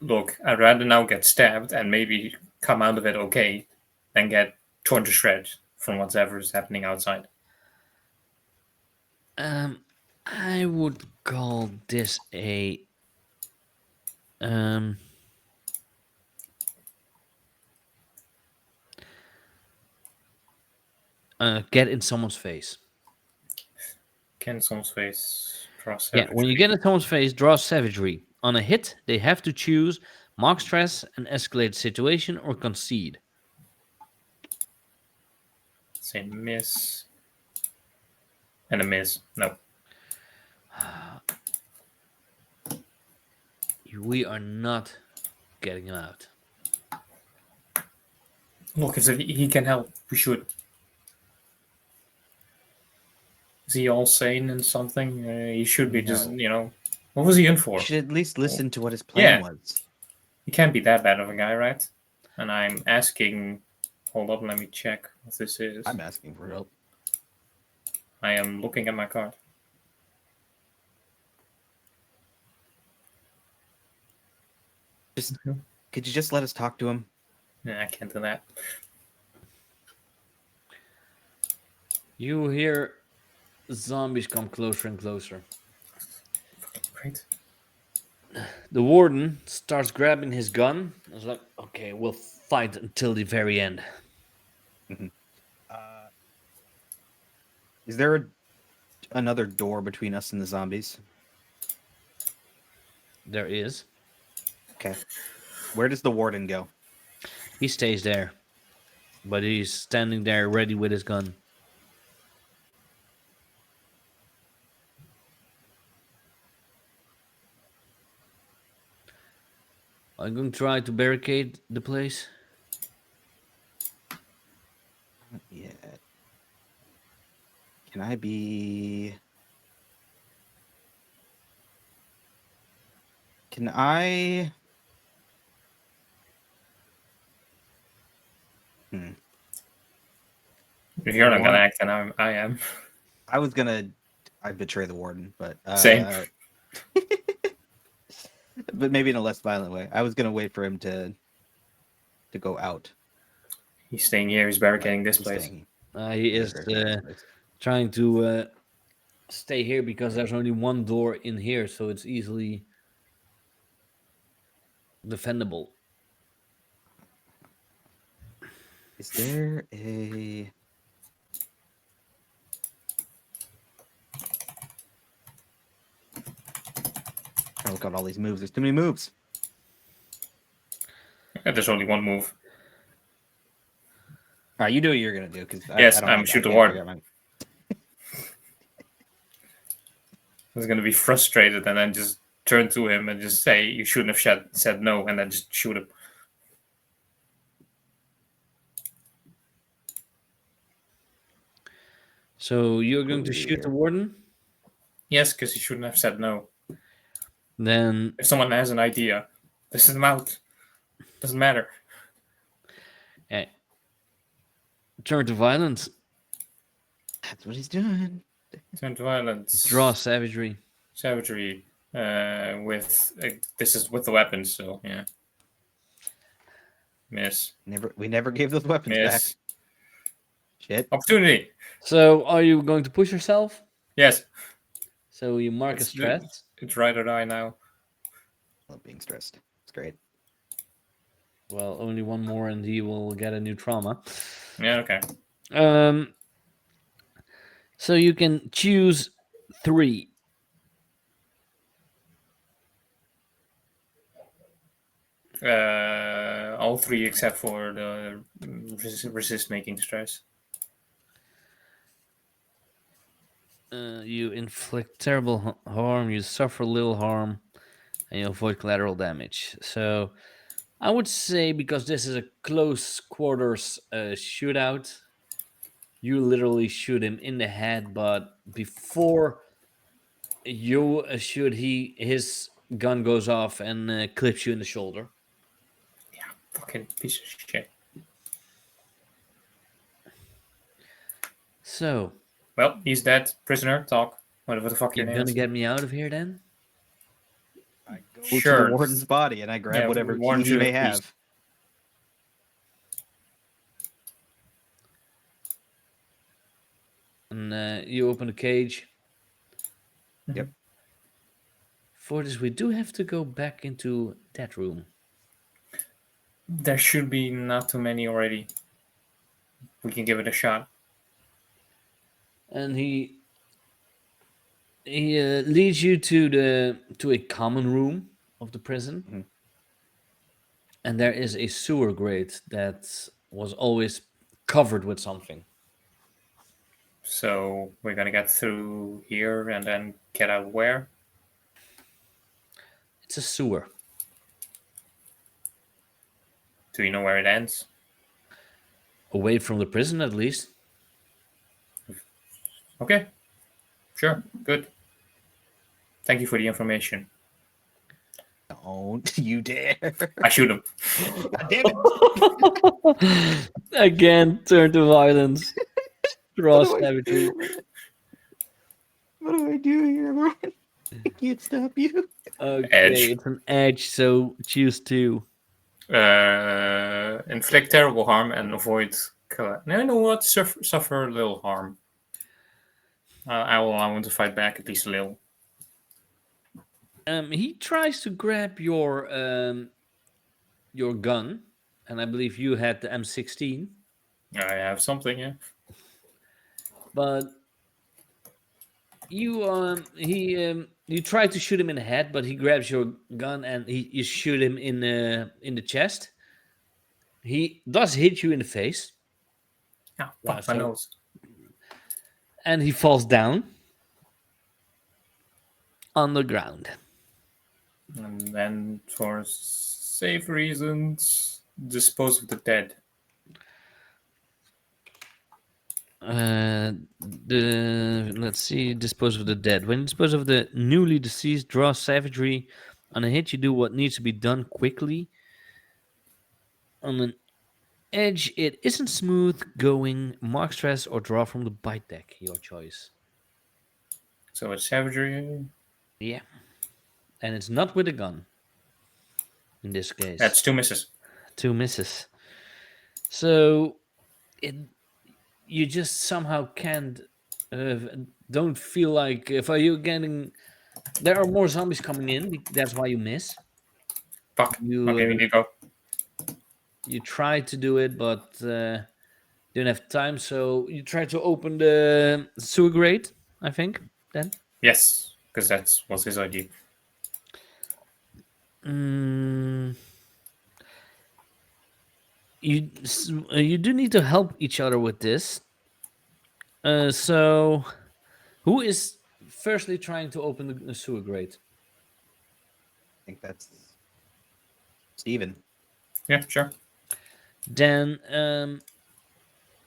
look, I'd rather now get stabbed and maybe come out of it okay than get torn to shreds from whatever is happening outside. I would call this a um. Get in someone's face. Can someone's face draw Yeah, when you savagery? get in someone's face, draw savagery. On a hit, they have to choose mark stress, an escalated situation, or concede. Say miss. And a miss. No. We are not getting him out. Look, if he can help, we should. Is he all sane and something? He should be just, No. What was he in You for? should at least listen to what his plan Yeah, was. he can't be that bad of a guy, right? And I'm asking. Hold up, let me check what this is. I'm asking for help. I am looking at my card. Just could you just let us talk to him? Yeah, I can't do that. You hear zombies come closer and closer. Great. The warden starts grabbing his gun. It's like, okay, we'll fight until the very end. Is there another door between us and the zombies? There is. Okay. Where does the warden go? He stays there, but he's standing there ready with his gun. I'm going to try to barricade the place. Yeah. Can I be? Can I? If you're not What? gonna act, then I am. I was gonna. I betray the warden, but Same. but maybe in a less violent way. I was gonna wait for him to go out. He's staying here. He's barricading this He's place. staying. He is barricading this place. trying to stay here because there's only one door in here, so it's easily defendable. Is there a? Oh, look at all these moves. There's too many moves. There's only one move. All right, you do what you're gonna do because Yes, I don't I'm have, shoot I the can't warden. figure out mine. I was gonna be frustrated and then just turn to him and just say, "You shouldn't have said no," and then just shoot him. So you're going to shoot the warden? Yes, because he shouldn't have said no. Then If someone has an idea, listen them out. Doesn't matter. turn to violence. That's what he's doing. Turn to violence. Draw savagery. Savagery. With this is with the weapons, so yeah. Miss. We never gave those weapons back. Miss. Shit. Opportunity. So are you going to push yourself? Yes. So you mark a It's stress. It's ride or die now. I love being stressed. It's great. Well, only one more and he will get a new trauma. Yeah, okay. So you can choose 3. All 3 except for the resist making stress. You inflict terrible harm, you suffer little harm, and you avoid collateral damage. So I would say, because this is a close quarters shootout, you literally shoot him in the head, but before you shoot, his gun goes off and clips you in the shoulder. Yeah, fucking piece of shit. So, well, he's dead. Prisoner, talk. Whatever the fuck you're your name gonna is. get me out of here then? I go Sure. to the warden's body and I grab whatever key he may have. And you open the cage. Yep. For this, we do have to go back into that room. There should be not too many already. We can give it a shot. And he leads you to a common room of the prison. Mhm. And there is a sewer grate that was always covered with something. So we're gonna get through here and then get out where? It's a sewer. Do you know where it ends? Away from the prison, at least. Okay, sure, good. Thank you for the information. Don't you dare! I shoot him. God damn it! Again, turn to violence. Draw What do I savagery. do? What do I do here, everyone? I can't stop you. Okay, Edge. it's an edge, so choose two. Inflict terrible harm and avoid. No, you know what? Suffer a little harm. I will allow him to fight back at least a little. He tries to grab your gun, and I believe you had the M16, I have something, yeah. but you try to shoot him in the head, but he grabs your gun and you shoot him in the chest. He does hit you in the face, Ah, Yeah, fuck my so- nose. and he falls down on the ground. And then, for safe reasons, dispose of the dead. Let's see, dispose of the dead. When you dispose of the newly deceased, draw savagery. On a hit, you do what needs to be done quickly. On an edge, it isn't smooth going. Mark stress or draw from the bite deck. Your choice. So it's savagery. Yeah, and it's not with a gun. In this case, That's 2 misses. 2 misses. So it you just somehow can't. Don't feel like if you getting. There are more zombies coming in. That's why you miss. Fuck. You Okay, we need to go. you try to do it, but didn't have time. So you try to open the sewer grate. I think then. Yes, because that was his idea. Mm, you do need to help each other with this. So who is firstly trying to open the sewer grate? I think that's Steven. Yeah, sure. Then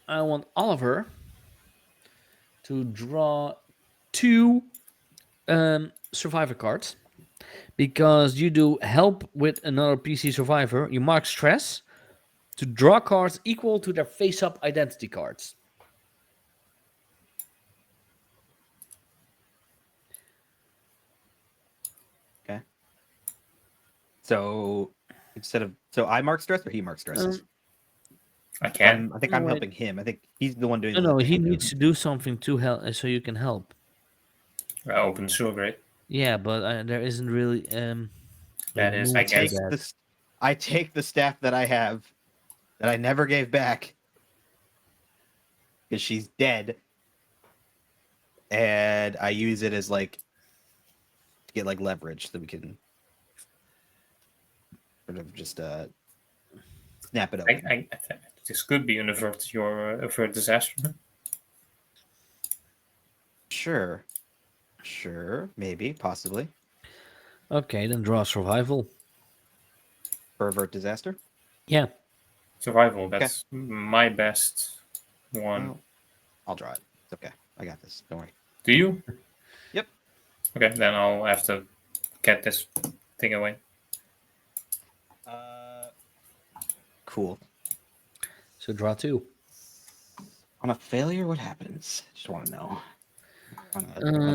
I want Oliver to draw 2 survivor cards because you do help with another PC survivor. You mark stress to draw cards equal to their face-up identity cards. Okay. So I mark stress or he marks stresses? I can. I think I'm No, helping him. I think he's the one doing. No, the he heavy needs to do something to help so you can help. Open sewer grate. Yeah, but there isn't really That is, I need for guess. that. I take the staff that I have that I never gave back because she's dead, and I use it as like to get like leverage so we can sort of just snap it open. This could be an avert disaster. Sure, maybe, possibly. Okay, then draw survival. Pervert disaster. Yeah. Survival. That's my best one. Well, I'll draw it. It's okay. I got this. Don't worry. Do you? Yep. Okay, then I'll have to get this thing away. Cool. So draw 2. On a failure, what happens? Just want to know. On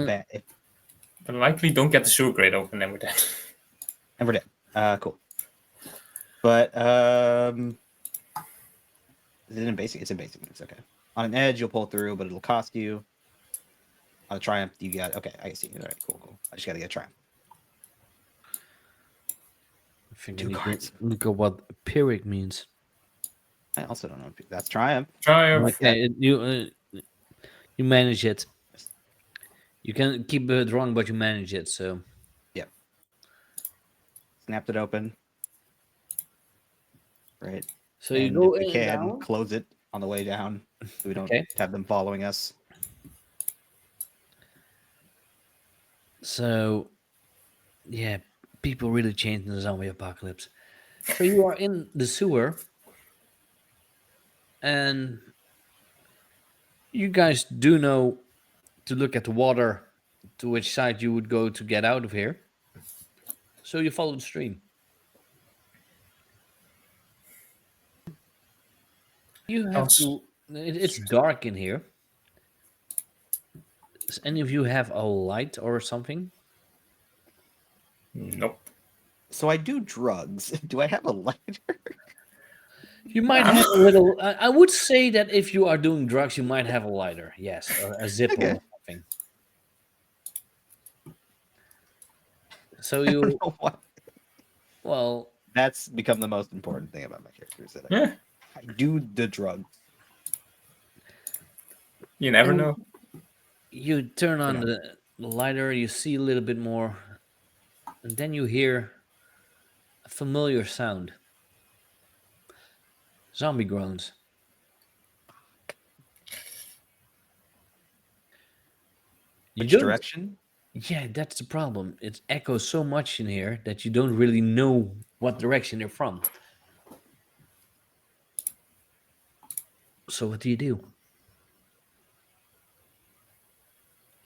a bad, But likely don't get the sewer grate open, then we're dead. and we're dead. Cool. But is it in basic? It's in basic moves. Okay. On an edge, you'll pull through, but it'll cost you. On a triumph, you got. Okay, I see. All right, cool. I just gotta get a triumph. I think 2 I need to cards. look at what Pyrrhic means. I also don't know. That's triumph. Triumph. Okay, you manage it. You can keep it wrong, but you manage it. So Yep. Snapped it open. Right. so you And go if we in can and down. close it on the way down, so we don't Okay. have them following us. So yeah, people really changed in the zombie apocalypse. So you are in the sewer, and you guys do know to look at the water to which side you would go to get out of here. So you follow the stream. You have Sounds to. It's dark in here. Does any of you have a light or something? nope. So I do drugs. Do I have a lighter? You might I'm have a little. I would say that if you are doing drugs, you might have a lighter. Yes, a Zippo Okay. or something. So I don't you, know why. well, That's become the most important thing about my characters. That yeah. I do the drugs You never and know. you turn for on now. the lighter. You see a little bit more, and then you hear a familiar sound. Zombie groans. You Which don't. direction? Yeah, that's the problem. It echoes so much in here that you don't really know what direction they're from. So what do you do?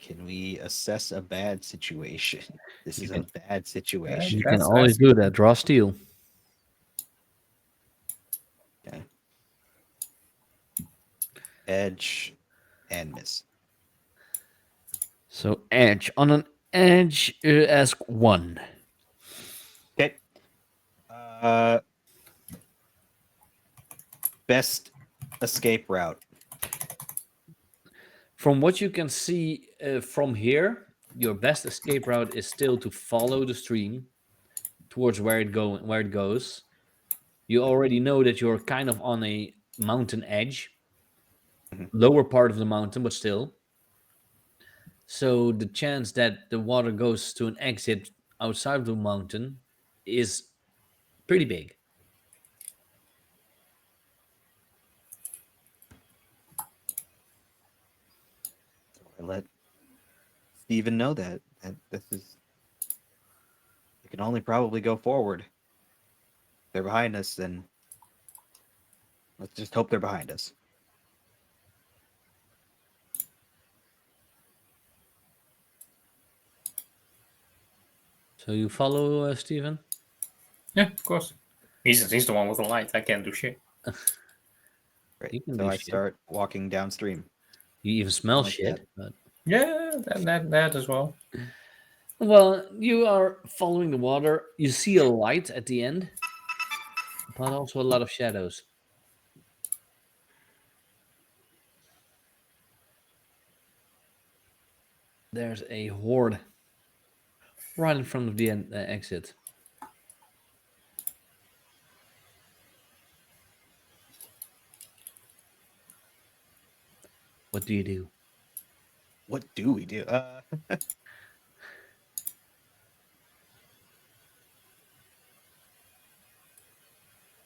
Can we assess a bad situation? This You is a can bad That, situation. you can that's always that's do that. Draw steel. Okay. Edge and miss. So edge on an edge, ask one. Okay. Uh, best escape route. From what you can see from here, your best escape route is still to follow the stream towards where it goes. You already know that you're kind of on a mountain edge, Mhm. lower part of the mountain, but still. So the chance that the water goes to an exit outside of the mountain is pretty big. So I let Steven know that this is. We can only probably go forward. They're behind us, then let's just hope they're behind us. So you follow Stephen? yeah, of course. He's the one with the light. I can't do shit. Right. You can So do I shit. start walking downstream. You even smell Like that. shit. But Yeah, that as well. well, you are following the water. You see a light at the end, but also a lot of shadows. There's a horde right in front of the exit. What do you do? What do we do?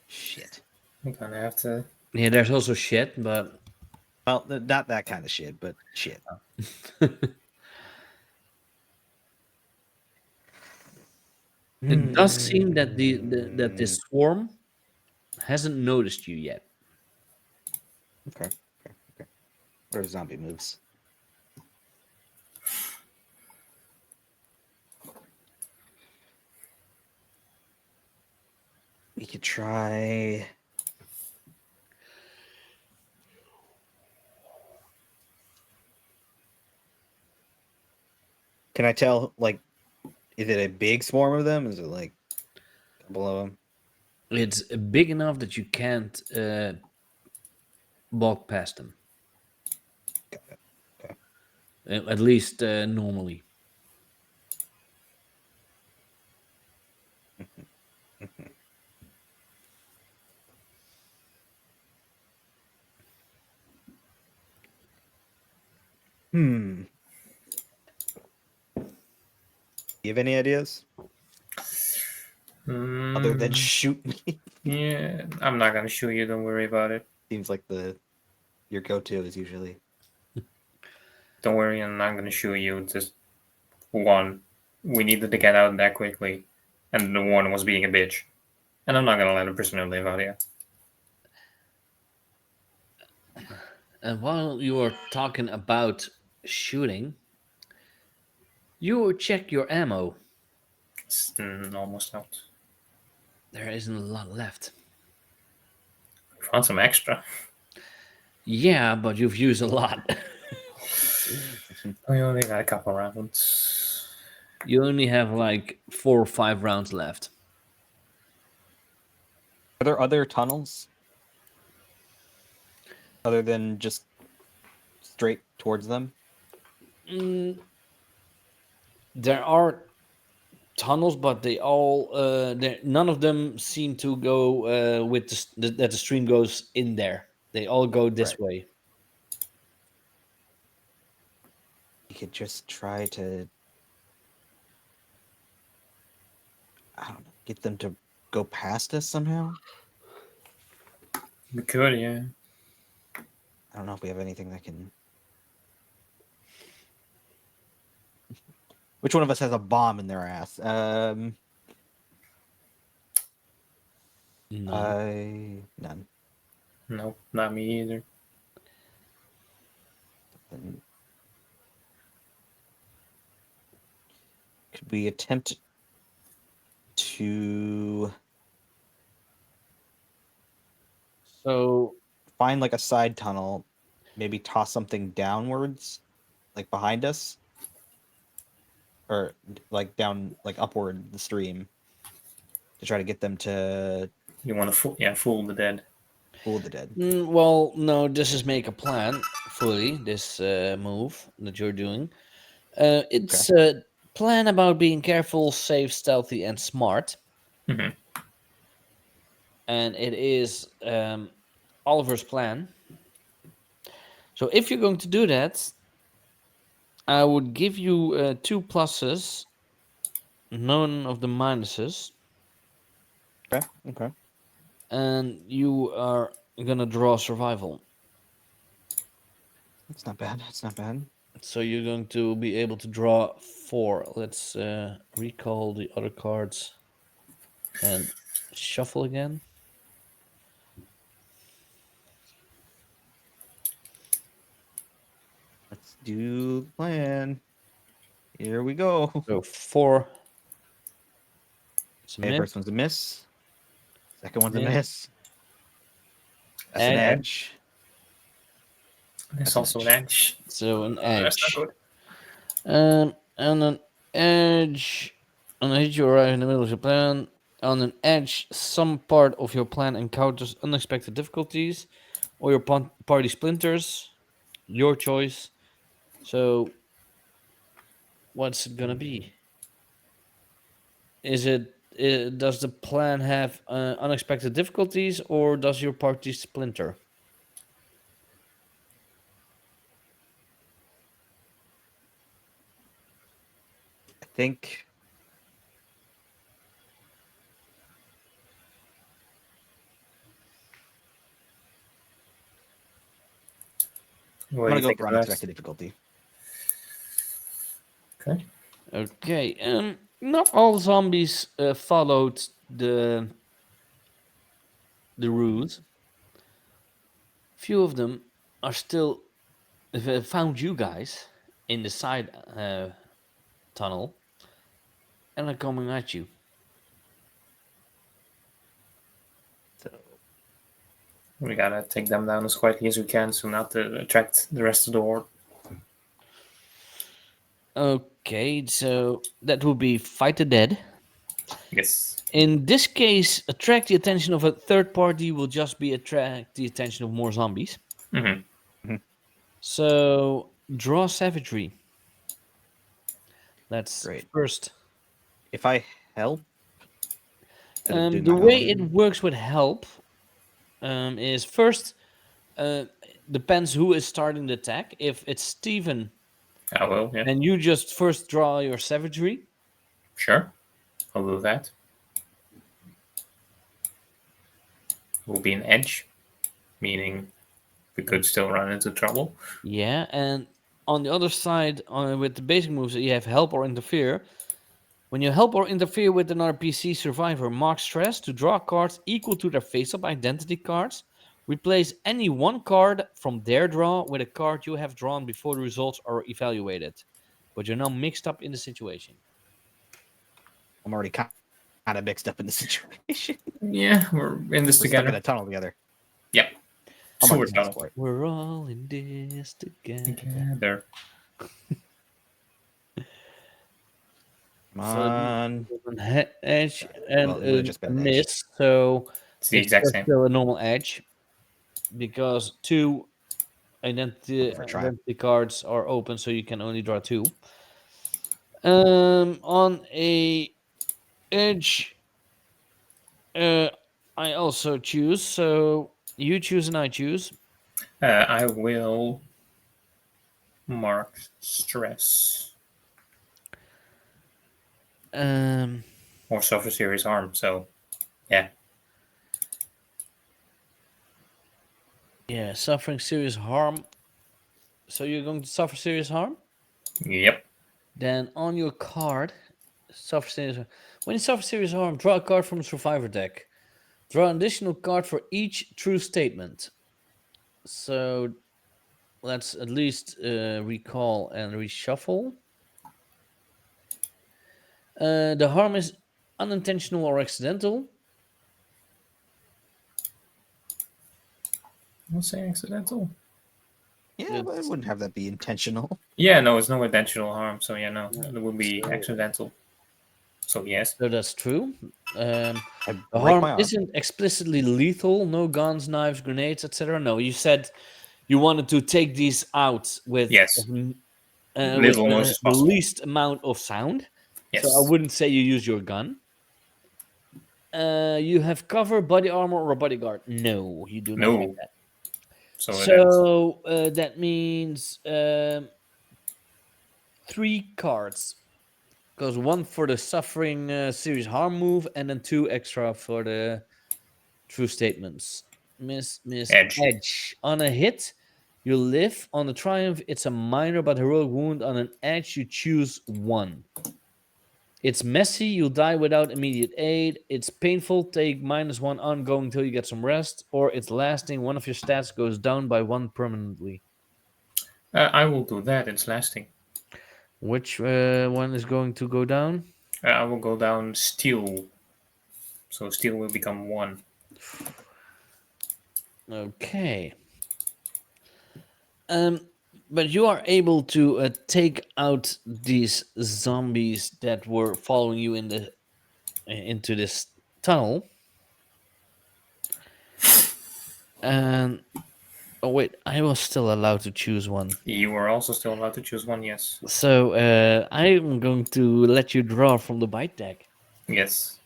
Shit. I'm gonna have to. Yeah, there's also shit, but Well, not that kind of shit, but shit. it does seem that that this swarm hasn't noticed you yet. Okay. Okay. Okay. What are zombie moves? We could try. Can I tell? Like, is it a big swarm of them? Is it like a couple of them? It's big enough that you can't walk past them, Got it. Okay. at least normally. Hmm. You have any ideas other than Mm, shoot me? yeah, I'm not gonna shoot you. Don't worry about it. Seems like the your go-to is usually Don't worry, I'm not gonna shoot you. Just One, we needed to get out that quickly, and the one was being a bitch. And I'm not gonna let a prisoner live out here. And while you are talking about shooting, you check your ammo. It's almost out. There isn't a lot left. We found some extra. Yeah, but you've used a lot. We only got a couple rounds. You only have like 4 or 5 rounds left. Are there other tunnels other than just straight towards them? Mm, there are tunnels, but they all none of them seem to go with that the stream goes in there. They all go this Right. way. You could just try to, I don't know, get them to go past us somehow. We could, yeah. I don't know if we have anything that can. Which one of us has a bomb in their ass? None. Nope, not me either. Then could we attempt to So find like a side tunnel, maybe toss something downwards, like behind us, or like down, like upward the stream, to try to get them to You want to fool the dead. fool the dead. well, no, this is make a plan fully. This move that you're doing. It's a plan about being careful, safe, stealthy, and smart. Hmm. And it is Oliver's plan. So if you're going to do that, I would give you 2 pluses, none of the minuses, Okay. Okay. and you are gonna draw survival. That's not bad. That's not bad. So you're going to be able to draw 4. Let's recall the other cards and shuffle again. Let's do the plan. Here we go. So 4. It's a Okay, miss. first one's a miss. Second one's a Miss. miss. That's an Edge. edge. There's That's an also an edge. edge. So an That's not edge. good. And an edge. On a hit you arrive in the middle of your plan. On an edge, some part of your plan encounters unexpected difficulties, or your party splinters. Your choice. So, what's it gonna be? Is it? Does the plan have unexpected difficulties, or does your party splinter? I think I'm What do gonna you go think for of that? unexpected difficulty. Okay. Okay. Not all zombies followed the route. Few of them are still found you guys in the side tunnel and are coming at you. So We gotta take them down as quietly as we can so not to attract the rest of the horde. Okay, so that would be fight the dead. Yes. In this case, attract the attention of a third party will just be attract the attention of more zombies. Mm-hmm. So draw savagery. Let's great. first. If I help instead of doing The my way it own, works with help is first depends who is starting the attack. If it's Steven, I will, yeah. and you just first draw your savagery. Sure. I'll do that. Will be an edge, meaning we could still run into trouble. Yeah, and On the other side, with the basic moves, you have help or interfere. When you help or interfere with another PC survivor, mark stress to draw cards equal to their face-up identity cards. Replace any one card from their draw with a card you have drawn before the results are evaluated. But you're now mixed up in the situation. I'm already kind of mixed up in the situation. Yeah, we're in We're this stuck in a together. tunnel together. Yeah, I'm already sewer tunnel transport. We're all in this together. together. Come So on. an edge and Well, it would have just a been an edge. miss, so It's the it's exact same. still a normal edge because two For a try. identity cards are open, so you can only draw two. On a edge, uh, I also choose. So you choose and I choose. I will mark stress Um, or suffer serious harm. So, yeah. yeah, suffering serious harm. So you're going to suffer serious harm. Yep. Then on your card, suffer serious. When you suffer serious harm, draw a card from the survivor deck. Draw an additional card for each true statement. So let's at least recall and reshuffle. The harm is unintentional or accidental. I'll say accidental. Yeah, but I It's, wouldn't have that be intentional. Yeah, no, it's no intentional harm. So, yeah, no, yeah, it would be so, accidental. So, yes. so that's true. I The break harm my arm. isn't explicitly lethal. No guns, knives, grenades, etc. No, you said you wanted to take these out Yes. with Little noise as the possible. least amount of sound. So I Yes. wouldn't say you use your gun. You have cover, body armor, or a bodyguard. No, you do not have No. that. So that's So that means three cards. Because one for the suffering serious harm move, and then two extra for the true statements. Miss edge. Edge. On a hit, you live. On a triumph, it's a minor but heroic wound. On an edge, you choose one. It's messy, you'll die without immediate aid. It's painful, take -1 ongoing until you get some rest. Or it's lasting, one of your stats goes down by one permanently. I will do that. It's lasting. Which one is going to go down? I will go down steel. So steel will become one. Okay. Um, but you are able to take out these zombies that were following you into this tunnel. And oh wait, I was still allowed to choose one. You are also still allowed to choose one. Yes. So I'm going to let you draw from the bite deck. Yes.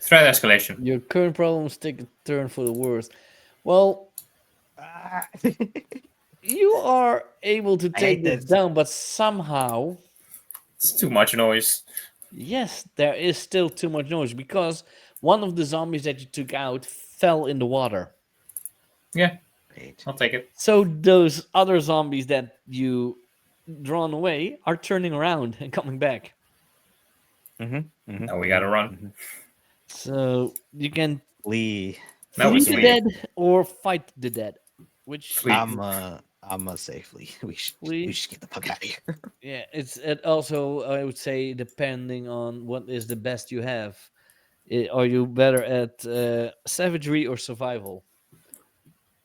Threat escalation. Your current problems take a turn for the worse. Well, Ah. you are able to I take hate this this. down, but somehow, It's too much noise. yes, there is still too much noise because one of the zombies that you took out fell in the water. Yeah, Great. I'll take it. So those other zombies that you drawn away are turning around and coming back. Mm-hmm. Now we gotta run. Mm-hmm. So you can Lee. Now flee it's the leave. dead or fight the dead. Which Flee. I'm a safely. We Flee. should get the fuck out of here. Yeah, it also I would say depending on what is the best you have. Are you better at savagery or survival?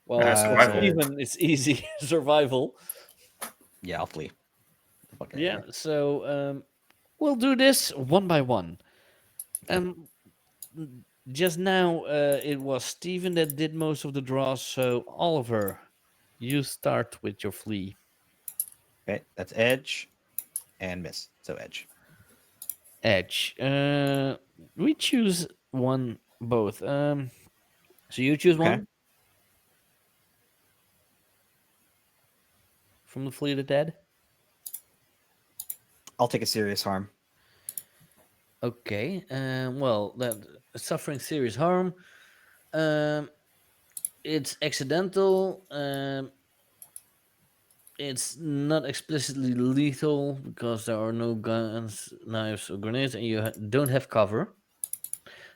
Well, for Survival. Steven, it's easy survival. Yeah, I'll flee. Fuck out of Yeah, here. so we'll do this one by one. Um, just now it was Steven that did most of the draws, so Oliver, you start with your flee. Okay, that's edge and miss. So edge. Edge. We choose one both. So you choose Okay. one from the flee of the dead. I'll take a serious harm. Okay. Well, that suffering serious harm. Um, it's accidental. It's not explicitly lethal because there are no guns, knives, or grenades, and you don't have cover.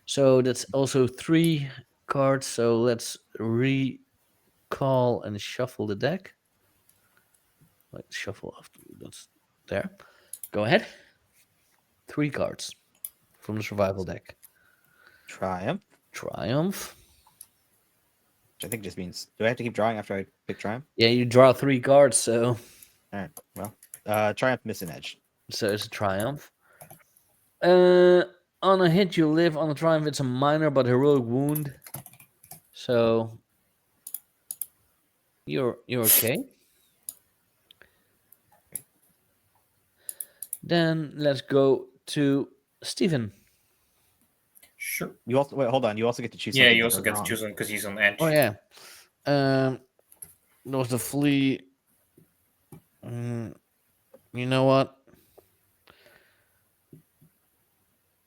So that's also 3 cards. So let's recall and shuffle the deck. Like shuffle after that's there. Go ahead. 3 cards from the survival deck. Triumph, Triumph. which I think just means, do I have to keep drawing after I pick Triumph? Yeah, you draw 3 cards, so All right. Well, Triumph, miss an edge. it's a triumph. Uh, on a hit you live. On a triumph it's a minor but heroic wound. So you're okay. Then let's go to Steven. Sure. You also wait. Hold on. You also get to choose Yeah, something you that also goes get to wrong. choose one because he's on Oh edge. yeah. There was the flea. Mm, you know what?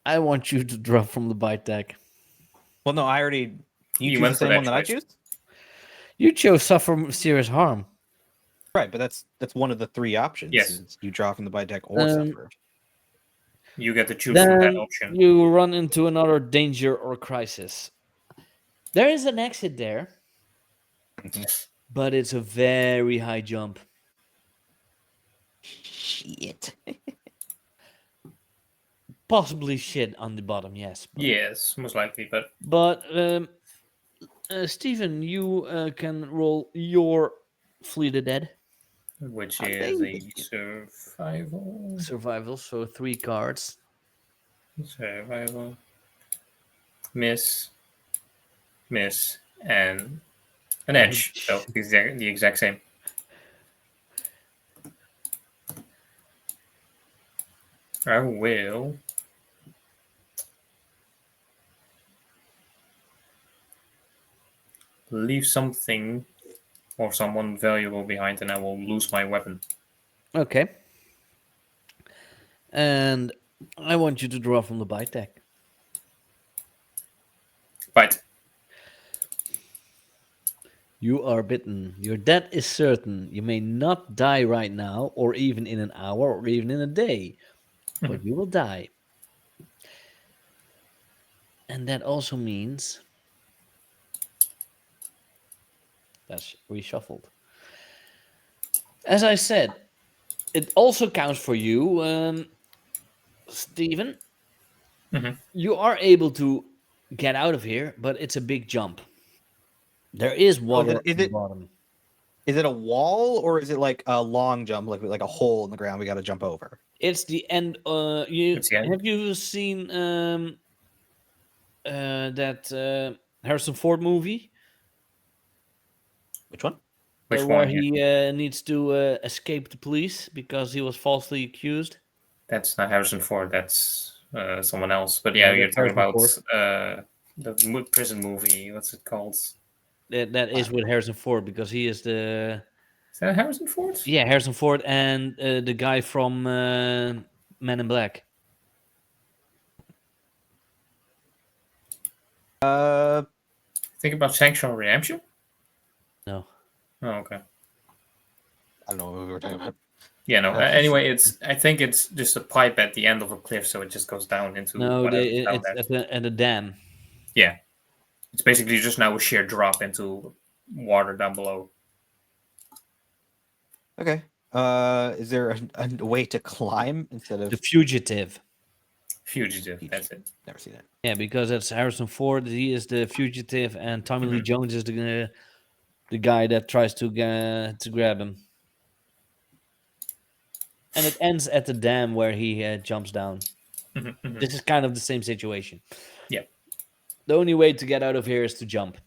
I want you to drop from the bite deck. Well, no, I already. You You choose went the for same that one that I choice. choose. You chose suffer serious harm. Right, but that's one of the 3 options. Yes. Is you draw from the bite deck or Um, suffer. You get to choose from that Then option. you run into another danger or crisis. There is an exit there, Mhm. but it's a very high jump. Shit. Possibly shit on the bottom, yes. Yes, most likely, but But Stephen, you can roll your Flee the Dead which I is think. a survival. survival, so 3 cards. Survival. Miss, miss, and an edge. So the exact same. I will leave something or someone valuable behind, and I will lose my weapon. Okay. And I want you to draw from the bite deck. But You are bitten. Your death is certain. You may not die right now, or even in an hour, or even in a day, but you will die. And that also means that's reshuffled. As I said, it also counts for you, Stephen. Mhm. You are able to get out of here, but it's a big jump. There is Oh, water at the bottom. is it a wall or is it like a long jump, like a hole in the ground we got to jump over? It's the end. You It's the end. have you seen that Harrison Ford movie Which one? Which where one? Yeah. he needs to escape the police because he was falsely accused? That's not Harrison Ford. That's someone else. But yeah, No, you're that's talking Harrison about Ford. the prison movie. What's it called? That is with Harrison Ford because he is the Is that Harrison Ford? Harrison Ford and the guy from Men in Black. Uh, Think about Sanctuary Redemption. No, Oh, okay. I don't know what we were talking about. Yeah, no. Anyway, I think it's just a pipe at the end of a cliff, so it just goes down into no, whatever's down it's there. at the dam. Yeah, it's basically just now a sheer drop into water down below. Okay. Is there a way to climb instead The of fugitive. Fugitive. That's it. Never seen it. Yeah, because it's Harrison Ford. He is the fugitive, and Tommy Lee Jones is the guy that tries to grab him. And it ends at the dam where he jumps down. This is kind of the same situation. Yeah. The only way to get out of here is to jump.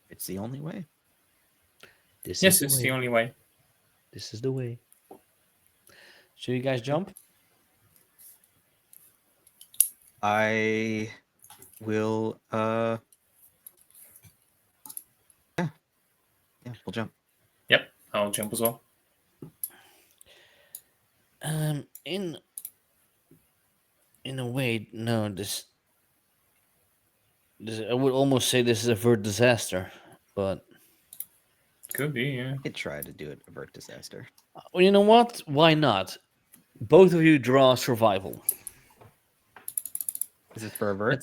It's the only way. This is Yes, the it's way. the only way. This is the way. Should you guys jump? I will. Yeah, we'll jump. Yep, I'll jump as well. In a way, no. This I would almost say this is a avert disaster, but Could be, yeah. I could try to do it. Avert disaster. well, you know what? Why not? Both of you draw survival. Is this for avert?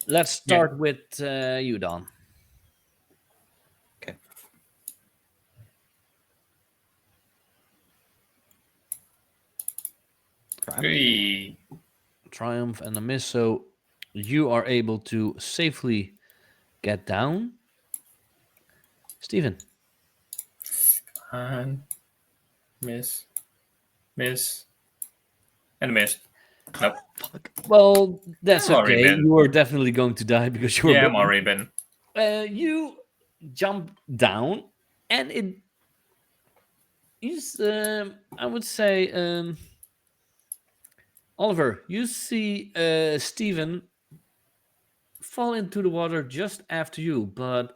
Let's Yeah. start with you, Don. Okay. Triumph. Hey. Triumph and a miss, so you are able to safely get down. Steven. And miss. Miss. And miss. Nope. Fuck. Well, that's I'm already okay. been. You are definitely going to die because you were Yeah, I'm bitten. already been. You jump down, and it is, I would say, Oliver, you see Steven fall into the water just after you, but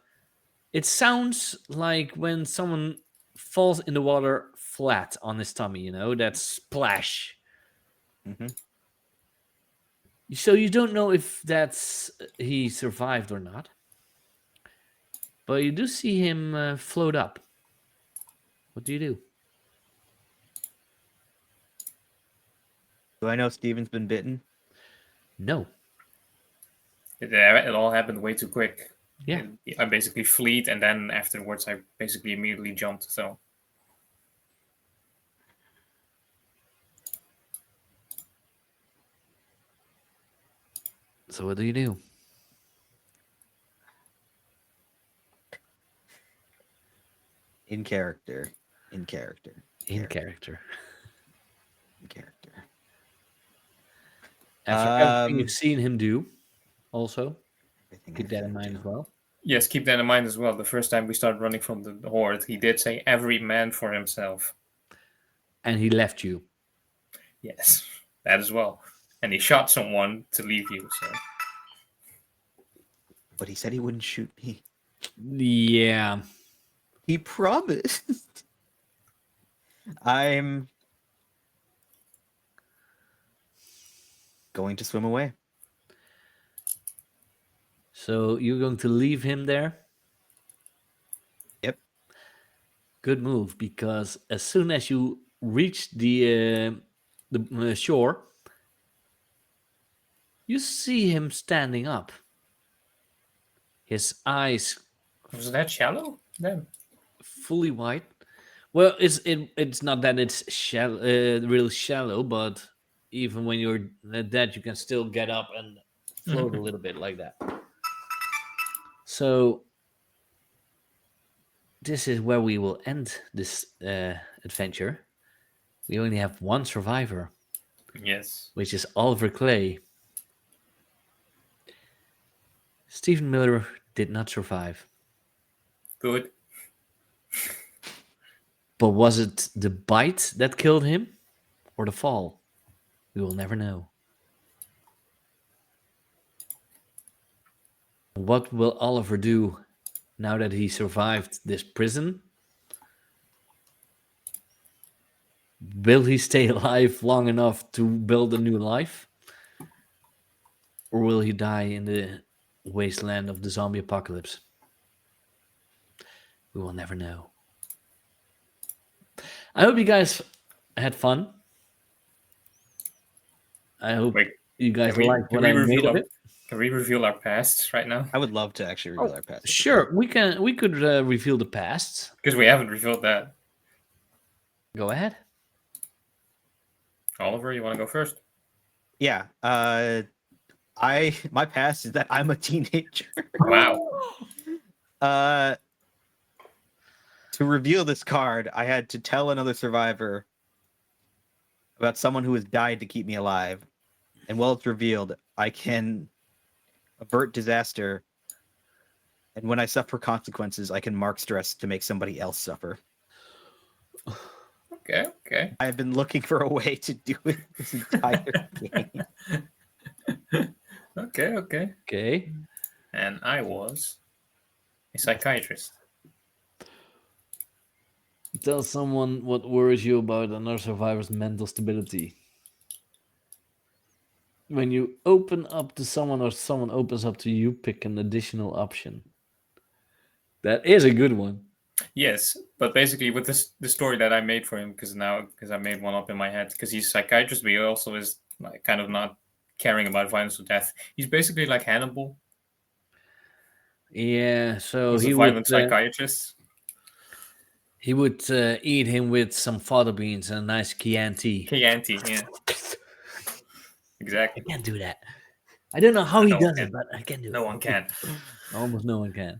it sounds like when someone falls in the water flat on his tummy, that splash. Hmm. So you don't know if that's he survived or not, but you do see him float up. What do you do? Do I know Steven's been bitten? No. It all happened way too quick. Yeah. I basically fleed, and then afterwards I basically immediately jumped. So So what do you do? In character. In character. In character. In character. After everything you've Um, seen him do, also everything keep I've that seen in him mind do. as well. yes, keep that in mind as well. The first time we started running from the horde, he did say every man for himself. And he left you. Yes, that as well. And he shot someone to leave you. So But he said he wouldn't shoot me. Yeah. He promised. I'm going to swim away. So you're going to leave him there? Yep. Good move, because as soon as you reach the shore, you see him standing up. His eyes was that shallow? Then fully white. Well, it's not that it's shallow, real shallow, but even when you're dead, you can still get up and float a little bit like that. So this is where we will end this adventure. We only have one survivor, yes. which is Oliver Clay. Stephen Miller did not survive. Good. But was it the bite that killed him or the fall? We will never know. What will Oliver do now that he survived this prison? Will he stay alive long enough to build a new life? Or will he die in the wasteland of the zombie apocalypse? We will never know. I hope you guys had fun. I hope Wait, you guys can we liked can what we I made reveal of our it. can we reveal our pasts right now? I would love to actually reveal our past. at this point. Sure, we could reveal the past. Because we haven't revealed that. Go ahead. Oliver, you want to go first? Yeah. My past is that I'm a teenager. Wow. Uh, to reveal this card, I had to tell another survivor about someone who has died to keep me alive. And while it's revealed, I can avert disaster. And when I suffer consequences, I can mark stress to make somebody else suffer. Okay. I've been looking for a way to do it this entire game. Okay. Okay. And I was a psychiatrist. Tell someone what worries you about another survivor's mental stability. When you open up to someone or someone opens up to you, pick an additional option. That is a good one. Yes, but basically with this the story that I made for him, because I made one up in my head, because he's a psychiatrist, but he also is like kind of not caring about violence or death. He's basically like Hannibal. Yeah, so He's a he would violent psychiatrist. eat him with some fava beans and a nice Chianti. Chianti, yeah, I exactly. can't do that. I don't know how he No one does it, can. but I can do No it. one can. Almost no one can.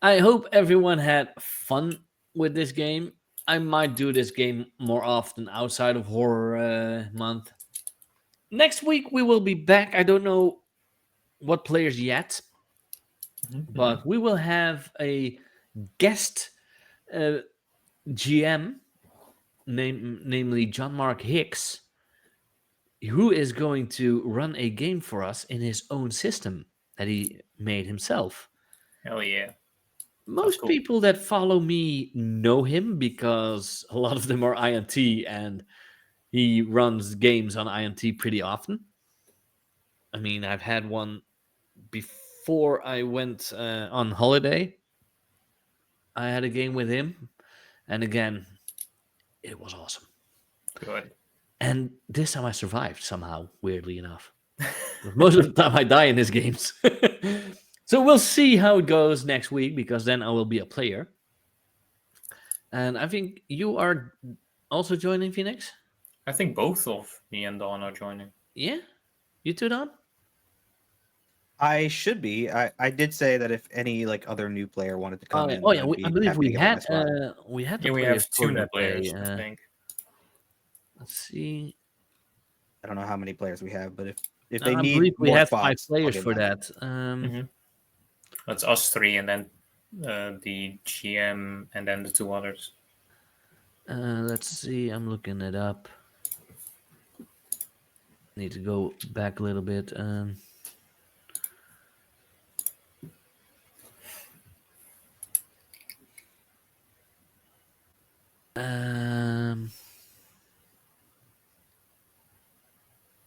I hope everyone had fun with this game. I might do this game more often outside of horror month. Next week we will be back. I don't know what players yet, Mm-hmm. but we will have a guest uh, GM, namely John Mark Hicks, who is going to run a game for us in his own system that he made himself. Hell yeah, sounds Most cool. people that follow me know him because a lot of them are INT and he runs games on INT pretty often. I mean, I've had one before I went on holiday. I had a game with him, and again, it was awesome. Good. And this time I survived somehow, weirdly enough. Most of the time I die in his games. So we'll see how it goes next week because then I will be a player. And I think you are also joining Phoenix? I think both of me and Dawn are joining. Yeah? You two, Don? I should be. I did say that if any like other new player wanted to come Oh in, yeah, I'd I be believe happy to give up my spot. we had the Yeah, we players have for two the net day. players, I think. Let's see. I don't know how many players we have, but if they I need believe we more had five spots, I'll players give for them. that. Mm-hmm. That's us three, and then the GM, and then the two others. Let's see. I'm looking it up. Need to go back a little bit. Um,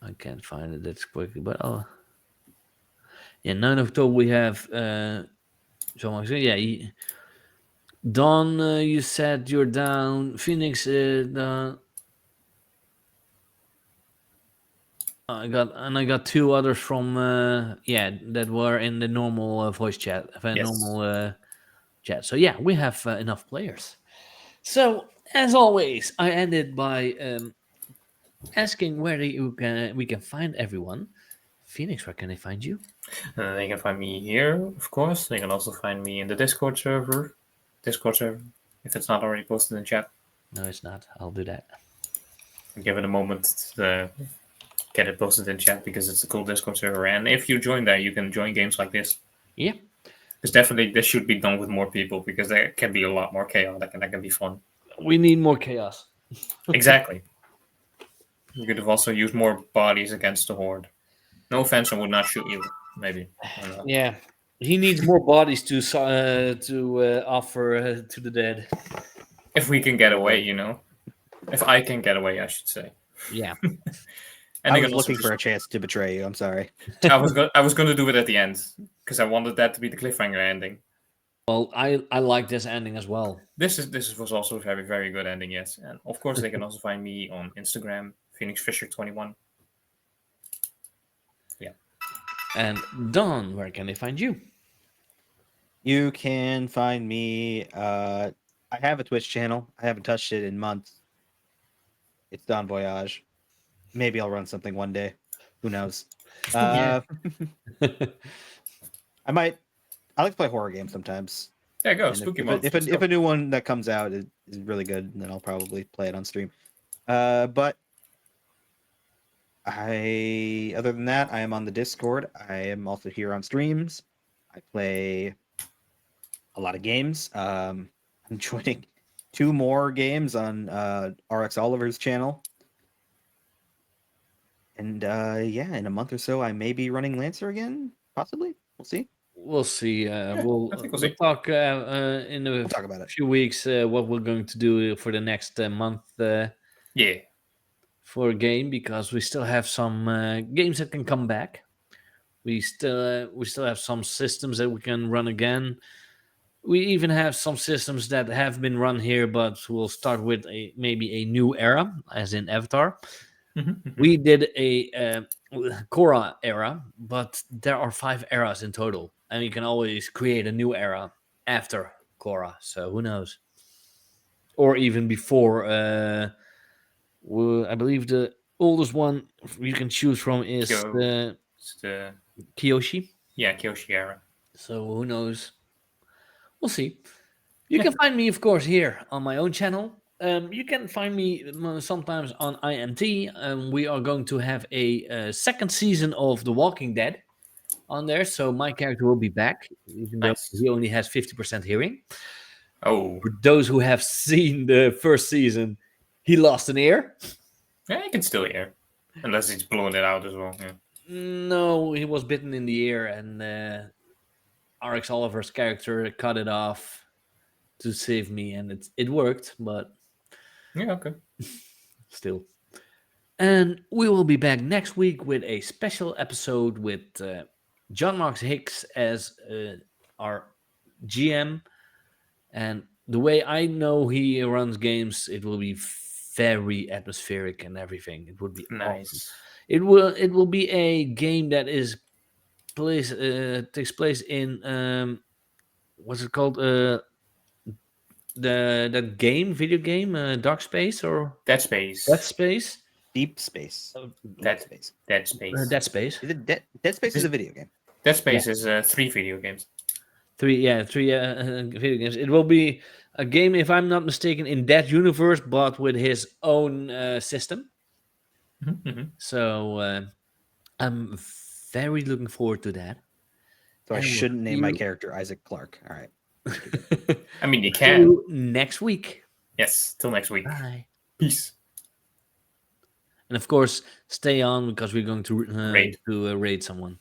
I can't find it that quickly, but oh, yeah, 9 October we have John. Yeah, Don, you said you're down. Phoenix, I got two others from that were in the normal voice chat, Yes. normal chat. So yeah, we have enough players. So as always, I ended by asking where we can find everyone. Phoenix, where can they find you? They can find me here, of course. They can also find me in the Discord server. Discord server, if it's not already posted in chat. No, it's not. I'll do that. Give it a moment to get it posted in chat because it's a cool Discord server. And if you join there, you can join games like this. Yeah, Because definitely this should be done with more people because there can be a lot more chaotic and that can be fun. we need more chaos. Exactly. You could have also used more bodies against the horde. No offense, I would not shoot you. Maybe. Or not. Yeah, he needs more bodies to offer to the dead. If we can get away, you know. If I can get away, I should say. Yeah. And I they was can also looking just. for a chance to betray you. I'm sorry. I was going to do it at the end because I wanted that to be the cliffhanger ending. Well, I like this ending as well. This was also a very very good ending, yes. And of course, they can also find me on Instagram, PhoenixFisher21. Yeah. And Don, where can they find you? You can find me. I have a Twitch channel. I haven't touched it in months. It's Don Voyage. Maybe I'll run something one day. Who knows? Yeah. I might. I like to play horror games sometimes. There you go. And Spooky month. if a new one that comes out is really good, then I'll probably play it on stream. But other than that, I am on the Discord. I am also here on streams. I play a lot of games. I'm joining two more games on RX Oliver's channel. And yeah, in a month or so, I may be running Lancer again. Possibly. We'll see. We'll see. I think we'll see. Talk in a We'll talk about it. few weeks what we're going to do for the next month Yeah. for a game because we still have some games that can come back. We still have some systems that we can run again. We even have some systems that have been run here, but we'll start with maybe a new era, as in Avatar. We did a Korra era, but there are 5 eras in total, and you can always create a new era after Korra. So who knows? Or even before. I believe the oldest one you can choose from is the It's the Kyoshi. Kyoshi era. So who knows? We'll see. You Yeah. can find me, of course, here on my own channel. You can find me sometimes on IMT. We are going to have a second season of The Walking Dead on there, so my character will be back, even though Nice. he only has 50% hearing. Oh, For those who have seen the first season, he lost an ear. yeah, you can still hear, unless he's blowing it out as well. Yeah. No, he was bitten in the ear, and RX Oliver's character cut it off to save me, and it worked, but Yeah. Okay. still. And we will be back next week with a special episode with John Marks Hicks as our GM. And the way I know he runs games, it will be very atmospheric and everything. It would be awesome. Nice. It will be a game that takes place in what's it called? That game, video game, Dark Space or Dead Space. Dead Space? Deep Space. Dead Space. Dead Space. Dead Space. Is it Dead Space is a video game. Dead Space is 3 video games. Three video games. It will be a game, if I'm not mistaken, in that universe, but with his own system. So I'm very looking forward to that. So I And we'll shouldn't see name my you- character Isaac Clarke. All right. I mean, you See can. you next week. Yes. Till next week. Bye. Peace. And of course, stay on because we're going to Raid. raid someone.